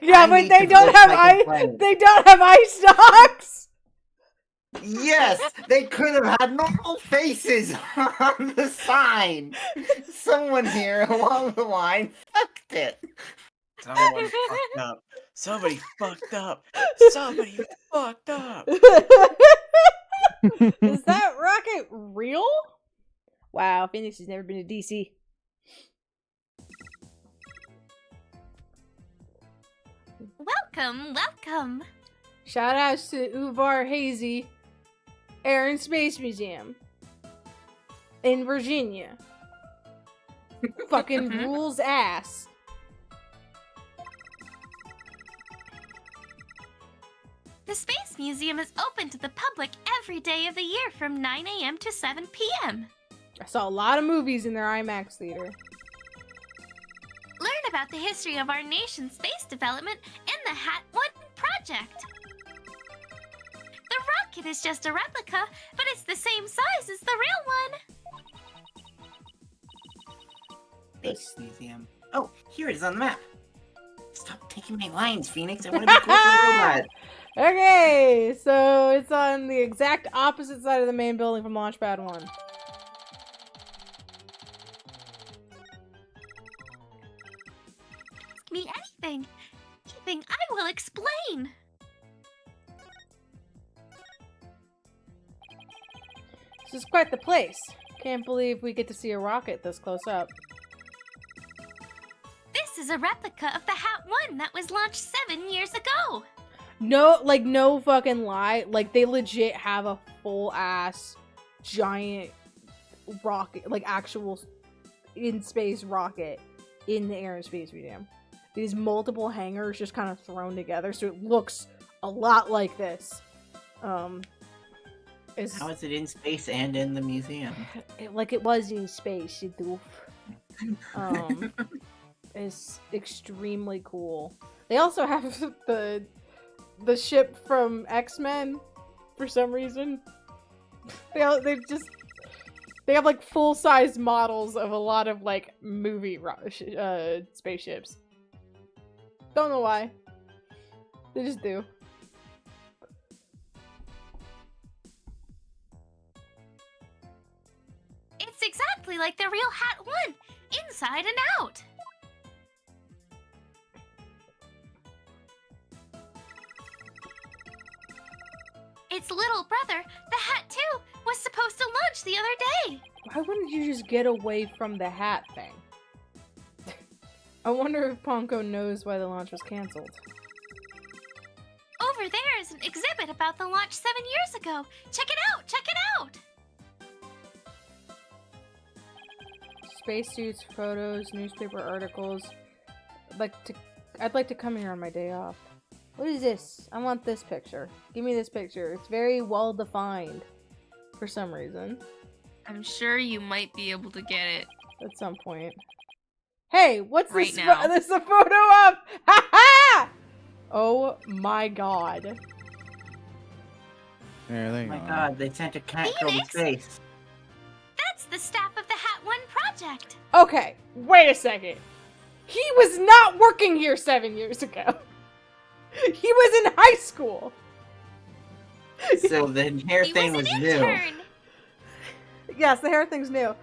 Yeah, I but need they to don't voice have my complaint. they don't have ice stocks! Yes, they could have had normal faces on the sign. Someone here along the line fucked it. Someone fucked up. Somebody fucked up. Somebody fucked up. Is that rocket real? Wow, Phoenix has never been to DC. Welcome. Shout outs to Uvar Hazy Air and Space Museum in Virginia. Fucking rules ass. The Space Museum is open to the public every day of the year from 9 a.m. to 7 p.m. I saw a lot of movies in their IMAX theater. Learn about the history of our nation's space development in the Hat-1 project. The rocket is just a replica, but it's the same size as the real one. Space Museum. Oh, here it is on the map. Stop taking my lines, Phoenix. I want to be cool for the robot. Okay, so it's on the exact opposite side of the main building from Launchpad 1. anything. I will explain. This is quite the place. Can't believe we get to see a rocket this close up. This is a replica of the Hat 1 that was launched 7 years ago. No fucking lie. Like, they legit have a full-ass giant rocket, like, actual in-space rocket in the Air and Space Museum. These multiple hangars just kind of thrown together, so it looks a lot like this. How is it in space and in the museum? Like it was in space, you doof. It's extremely cool. They also have the ship from X-Men for some reason. They have like full-size models of a lot of like movie spaceships. Don't know why. They just do. It's exactly like the real Hat 1, inside and out. Its little brother, the Hat 2, was supposed to launch the other day. Why wouldn't you just get away from the hat thing? I wonder if Ponko knows why the launch was canceled. Over there is an exhibit about the launch 7 years ago. Check it out! Check it out! Spacesuits, photos, newspaper articles. I'd like to come here on my day off. What is this? I want this picture. Give me this picture. It's very well defined for some reason. I'm sure you might be able to get it. At some point. Hey, what's Right this? now. This is a photo of. Ha ha! Oh my god. There they Oh my go. god, they sent a cat girl to Phoenix? space. That's the staff of the Hat 1 project. Okay, wait a second. He was not working here 7 years ago. He was in high school. So the hair He thing was was an new. intern. Yes, the hair thing's new.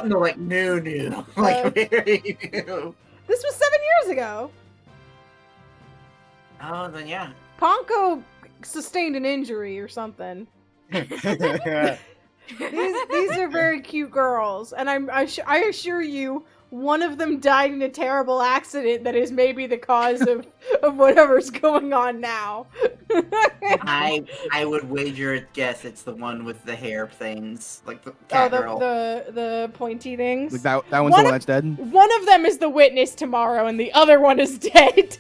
No, like new. Like very new. This was 7 years ago. Oh, then yeah. Ponko sustained an injury or something. These are very cute girls, and I assure you, one of them died in a terrible accident that is maybe the cause of whatever's going on now. I would wager a guess it's the one with the hair things, like the cat girl. the pointy things. Like that one's One the one of- that's dead. One of them is the witness tomorrow, and the other one is dead.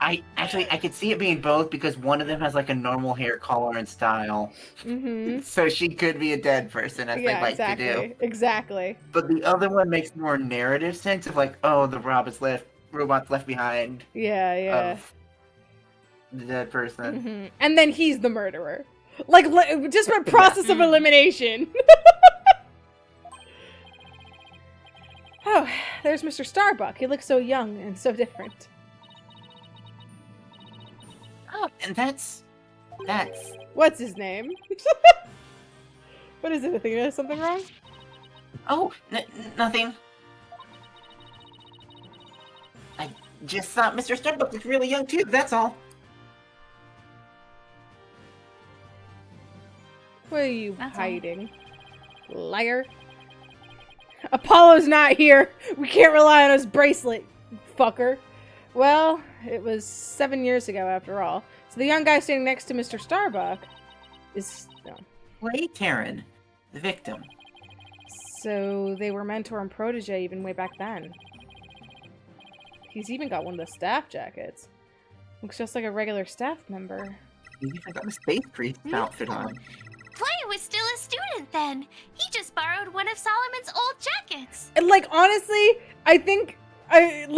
I could see it being both because one of them has like a normal hair color and style. Mm-hmm. So she could be a dead person, as they like to do. Exactly. But the other one makes more narrative sense of like, oh, the robots left behind Yeah. of the dead person. Mm-hmm. And then he's the murderer. Like, just by process of elimination. Oh, there's Mr. Starbuck. He looks so young and so different. Oh, and that's What's his name? What is it? I think there's something wrong? oh, nothing. I just thought Mr. Starbuck was really young too. That's all. What are you That's all. hiding? Liar. Apollo's not here. We can't rely on his bracelet, fucker. Well, it was 7 years ago after all. So the young guy standing next to Mr. Starbuck is... No. Wait, Taryn, the victim. So they were mentor and protege even way back then. He's even got one of the staff jackets. Looks just like a regular staff member. He even got the space priest outfit on. Clay was still a student then. He just borrowed one of Solomon's old jackets. And like, honestly, I think...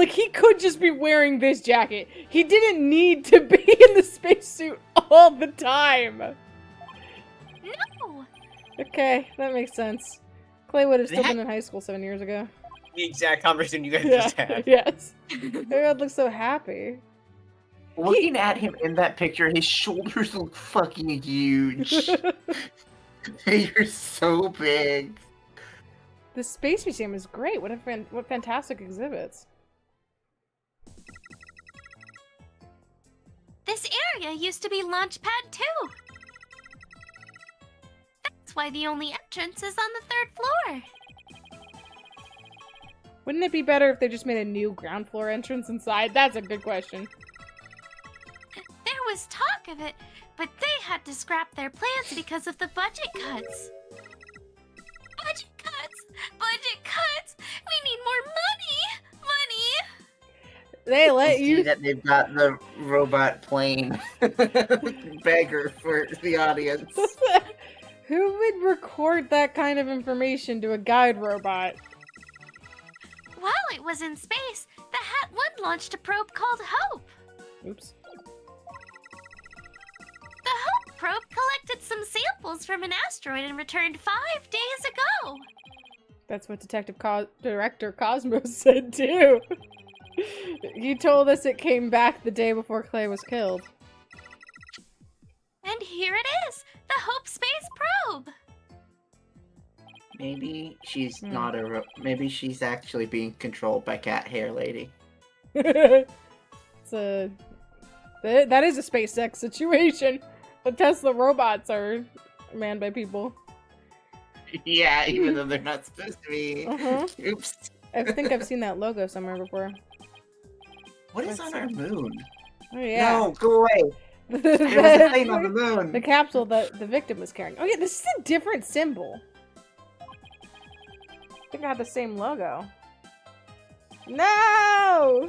he could just be wearing this jacket. He didn't need to be in the spacesuit all the time. No. Okay, that makes sense. Clay would have still That- been in high school 7 years ago. The exact conversation you guys Yeah, just had. yes. Everyone looks so happy. Looking at him in that picture, his shoulders look fucking huge. They're so big. The Space Museum is great. What fantastic exhibits. This area used to be Launchpad 2. That's why the only entrance is on the 3rd floor. Wouldn't it be better if they just made a new ground floor entrance inside? That's a good question. There was talk of it, but they had to scrap their plans because of the budget cuts. Budget cuts! Budget cuts! We need more money! Money! They let See you... that they've got the robot plane beggar for the audience. Who would record that kind of information to a guide robot? While it was in space, the Hat 1 launched a probe called Hope. Oops. The Hope probe collected some samples from an asteroid and returned 5 days ago. That's what Director Cosmos said too. He told us it came back the day before Clay was killed. And here it is, the Hope Space Probe. Maybe she's not maybe she's actually being controlled by Cat Hair Lady. It's that is a SpaceX situation. The Tesla robots are manned by people. Yeah, even though they're not supposed to be. Oops. I think I've seen that logo somewhere before. What is on our moon? Oh yeah. No, go away. There was a thing on the moon. The capsule that the victim was carrying. Oh yeah, this is a different symbol. I think I have the same logo. No!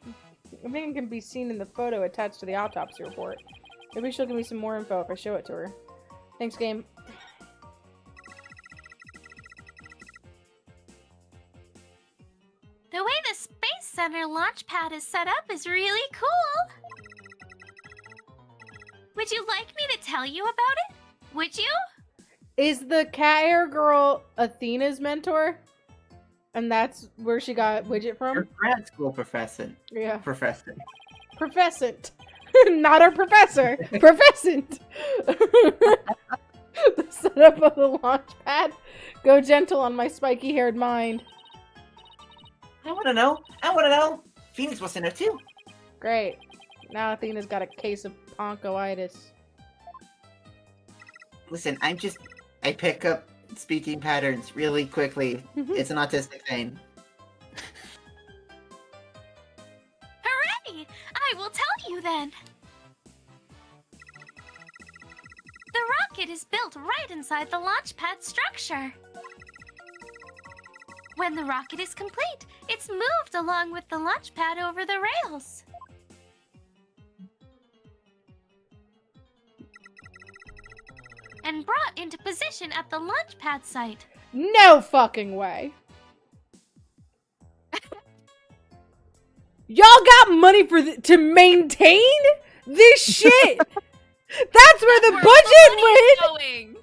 I think it can be seen in the photo attached to the autopsy report. Maybe she'll give me some more info if I show it to her. Thanks, game. The way the Space Center launch pad is set up is really cool. Would you like me to tell you about it? Would you? Is the cat hair girl Athena's mentor? And that's where she got Widget from? Her grad school professor. Yeah. Professor. Professant. Not our professor. Professant. The setup of the launch pad. Go gentle on my spiky-haired mind. I want to know. I want to know. Phoenix wants to know too. Great. Now Athena's got a case of ponchoitis. Listen, I pick up speaking patterns really quickly. It's an autistic thing. Hooray! I will tell you then. The rocket is built right inside the launch pad structure. When the rocket is complete, it's moved along with the launch pad over the rails. And brought into position at the launch pad site. No fucking way. Y'all got money for to maintain this shit? That's where the budget went! Going.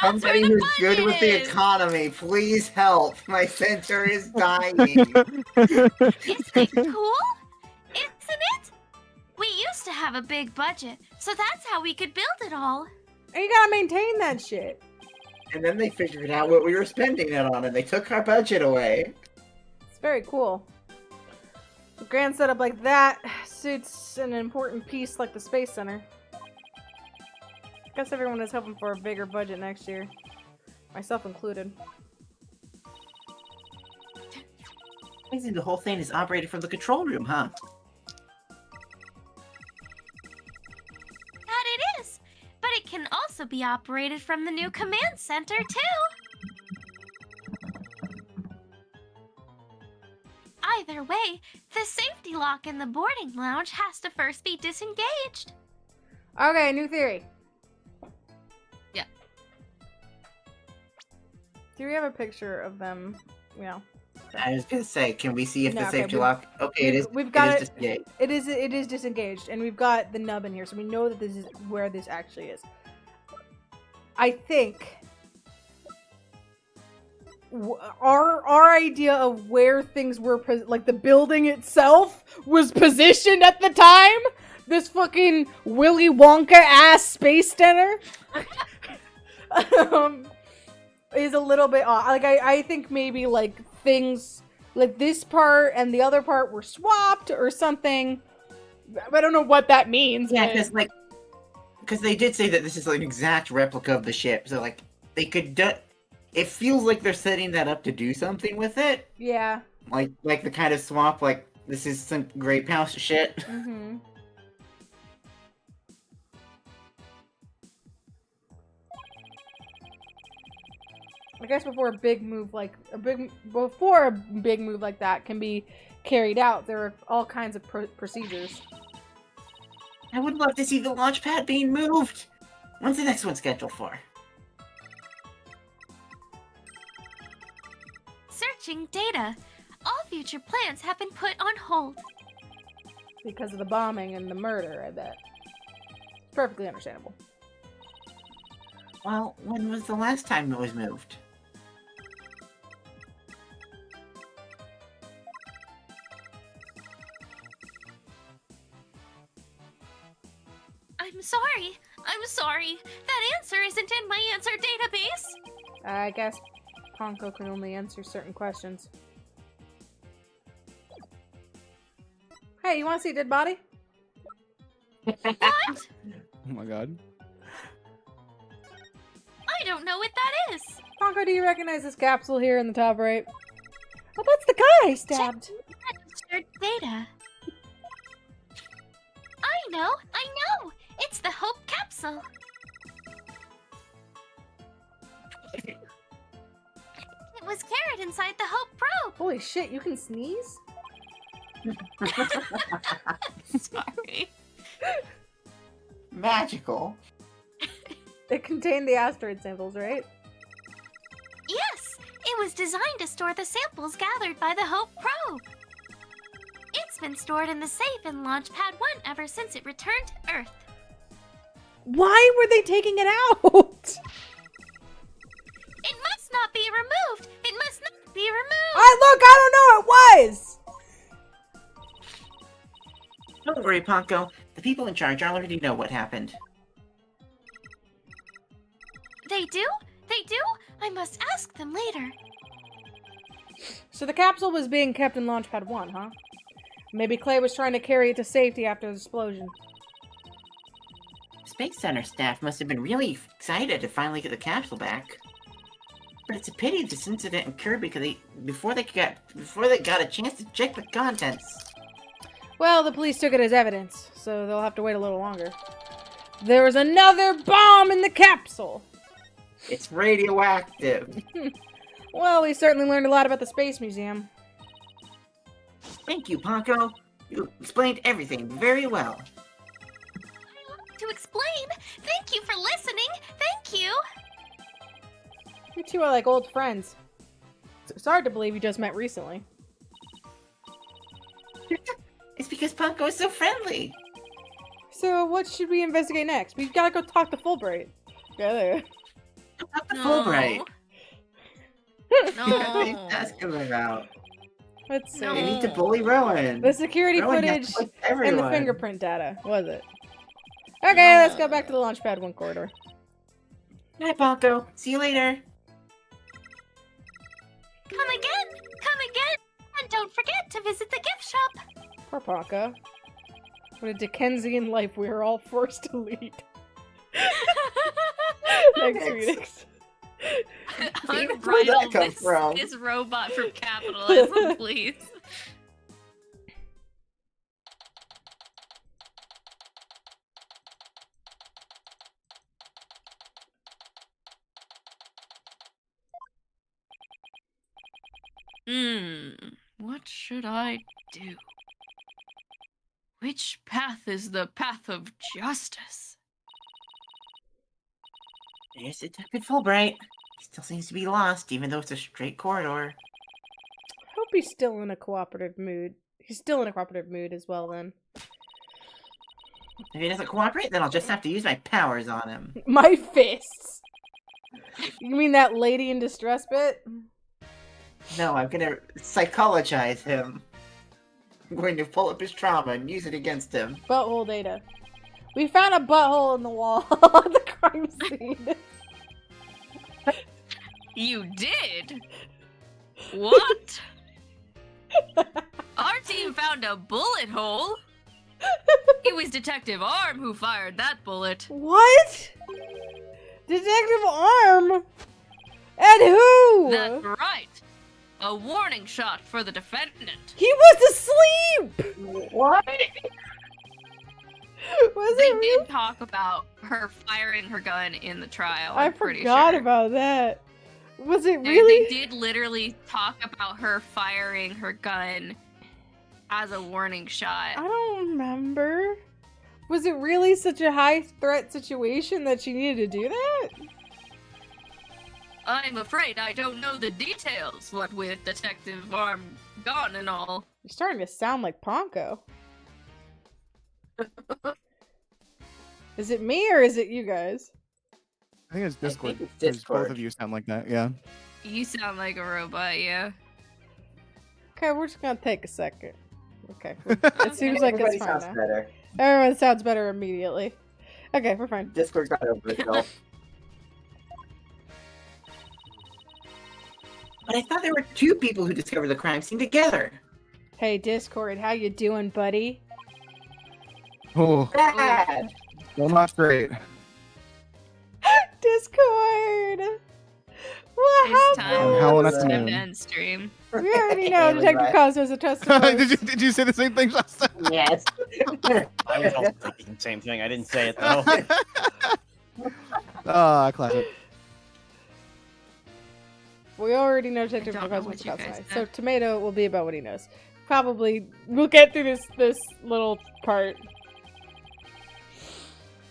Somebody who's good with the economy, please help. My center is dying. Isn't it cool? Isn't it? We used to have a big budget, so that's how we could build it all. And you gotta maintain that shit. And then they figured out what we were spending it on, and they took our budget away. It's very cool. A grand setup like that suits an important piece like the Space Center. Guess everyone is hoping for a bigger budget next year. Myself included. Amazing, the whole thing is operated from the control room, huh? That it is. But it can also be operated from the new command center, too. Either way, the safety lock in the boarding lounge has to first be disengaged. Okay, new theory. Yeah. Do we have a picture of them? Yeah. I was gonna say, can we see if No, the okay, safety lock? Okay, it is. We've got it. Disengaged. It is disengaged, and we've got the nub in here, so we know that this is where this actually is. I think our idea of where things were, like the building itself, was positioned at the time. This fucking Willy Wonka ass space center. is a little bit off. Like, I think maybe, like, things, like, this part and the other part were swapped or something. I don't know what that means. Yeah, but- because, like, because they did say that this is, like, an exact replica of the ship, so, like, they could it feels like they're setting that up to do something with it. Yeah. Like the kind of swap, like, this is some Great House shit. Mm-hmm. I guess before a big move like that can be carried out, there are all kinds of procedures. I would love to see the launch pad being moved! When's the next one scheduled for? Searching data. All future plans have been put on hold. Because of the bombing and the murder, I bet. It's perfectly understandable. Well, when was the last time it was moved? I'm sorry. I'm sorry. That answer isn't in my answer database. I guess Ponko can only answer certain questions. Hey, you want to see a dead body? What? Oh my god. I don't know what that is. Ponko, do you recognize this capsule here in the top right? Oh, that's the guy I stabbed. Registered data. I know. It's the Hope capsule. It was carried inside the Hope probe. Holy shit, you can sneeze? Sorry. Magical. It contained the asteroid samples, right? Yes, it was designed to store the samples gathered by the Hope probe. It's been stored in the safe in Launch Pad 1 ever since it returned to Earth. Why were they taking it out? It must not be removed. It must not be removed. I don't know, it was! Don't worry, Ponko. The people in charge already know what happened. They do? They do? I must ask them later. So the capsule was being kept in Launchpad 1, huh? Maybe Clay was trying to carry it to safety after the explosion. Space Center staff must have been really excited to finally get the capsule back. But it's a pity this incident occurred because before they got a chance to check the contents. Well, the police took it as evidence, so they'll have to wait a little longer. There was another bomb in the capsule! It's radioactive. Well, we certainly learned a lot about the Space Museum. Thank you, Ponko. You explained everything very well. To explain, thank you for listening. Thank you. You two are like old friends. It's hard to believe you just met recently. It's because Ponko is so friendly. So, what should we investigate next? We've gotta go talk to Fulbright. Together. Not the Fulbright. No. What are you asking about? Let's see. No. They need to bully Rowan. The security Rowan footage got to like and the everyone. fingerprint data, was it? Okay, let's go back to the Launchpad 1 corridor. Night, Ponko. See you later. Come again. Come again. And don't forget to visit the gift shop. Poor Ponko. What a Dickensian life we are all forced to lead. Thanks, Phoenix. Where'd that come from? This robot from capitalism, please. What should I do? Which path is the path of justice? There's Detective Fulbright. He still seems to be lost, even though it's a straight corridor. Hope he's still in a cooperative mood. He's still in a cooperative mood as well, then. If he doesn't cooperate, then I'll just have to use my powers on him. My fists! You mean that lady in distress bit? No, I'm gonna psychologize him. I'm going to pull up his trauma and use it against him. Butthole data. We found a butthole in the wall at the crime scene. You did? What? Our team found a bullet hole. It was Detective Arm who fired that bullet. What? Detective Arm? And who? That's right. A warning shot for the defendant. He was asleep! What? Was They it really? did talk about her firing her gun in the trial. I I'm pretty forgot sure. about that. Was it They- really? They did literally talk about her firing her gun as a warning shot. I don't remember. Was it really such a high threat situation that she needed to do that? I'm afraid I don't know the details, what with Detective Arm gone and all. You're starting to sound like Ponko. Is it me or is it you guys? I think it's I Discord. think it's 'cause Discord. Both of you sound like that. Yeah. You sound like a robot, yeah. Okay, we're just gonna take a second. Okay, it seems like Everybody it's fine sounds now. better. Everyone sounds better immediately. Okay, we're fine. Discord got over itself. But I thought there were two people who discovered the crime scene together. Hey, Discord, how you doing, buddy? Oh, Bad. still not great. Discord! What It's happened? How on it's a time moon. to end stream. We already know Alien Detective rat. Cosmos a trusted voice. did you say the same thing, Justin? Yes. I was also thinking the same thing. I didn't say it though. Ah, classic. We already know Detective I don't know Cosmos what you guys Cosmos. So said. Tomato will be about what he knows. Probably we'll get through this little part.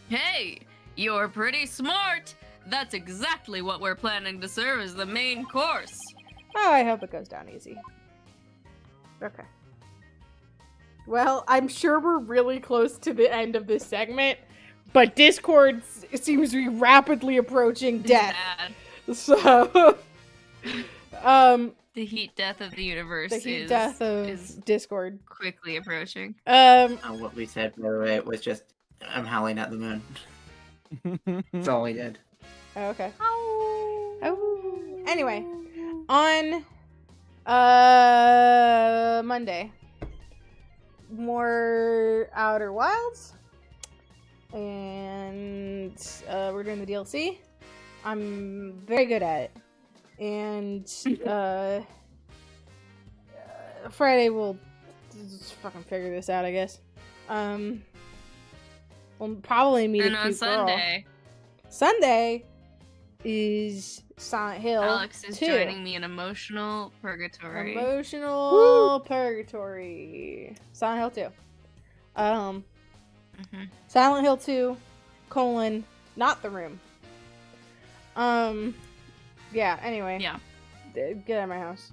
Hey, you're pretty smart. That's exactly what we're planning to serve as the main course. Oh, I hope it goes down easy. Okay. Well, I'm sure we're really close to the end of this segment, but Discord seems to be rapidly approaching It's death. bad. So, The heat death of the universe the heat is, death of is Discord. quickly approaching. What we said, by the way, was just, I'm howling at the moon. That's all we did. Okay. Oh. Anyway, on Monday, more Outer Wilds, and we're doing the DLC. I'm very good at it, and Friday we'll just fucking figure this out, I guess. We'll probably meet And a on cute girl. Sunday, Sunday is Silent Hill Alex is 2. joining me in emotional purgatory. Emotional Purgatory. Silent Hill 2. Mhm. Silent Hill 2, not the room. Yeah, anyway. Yeah. Get out of my house.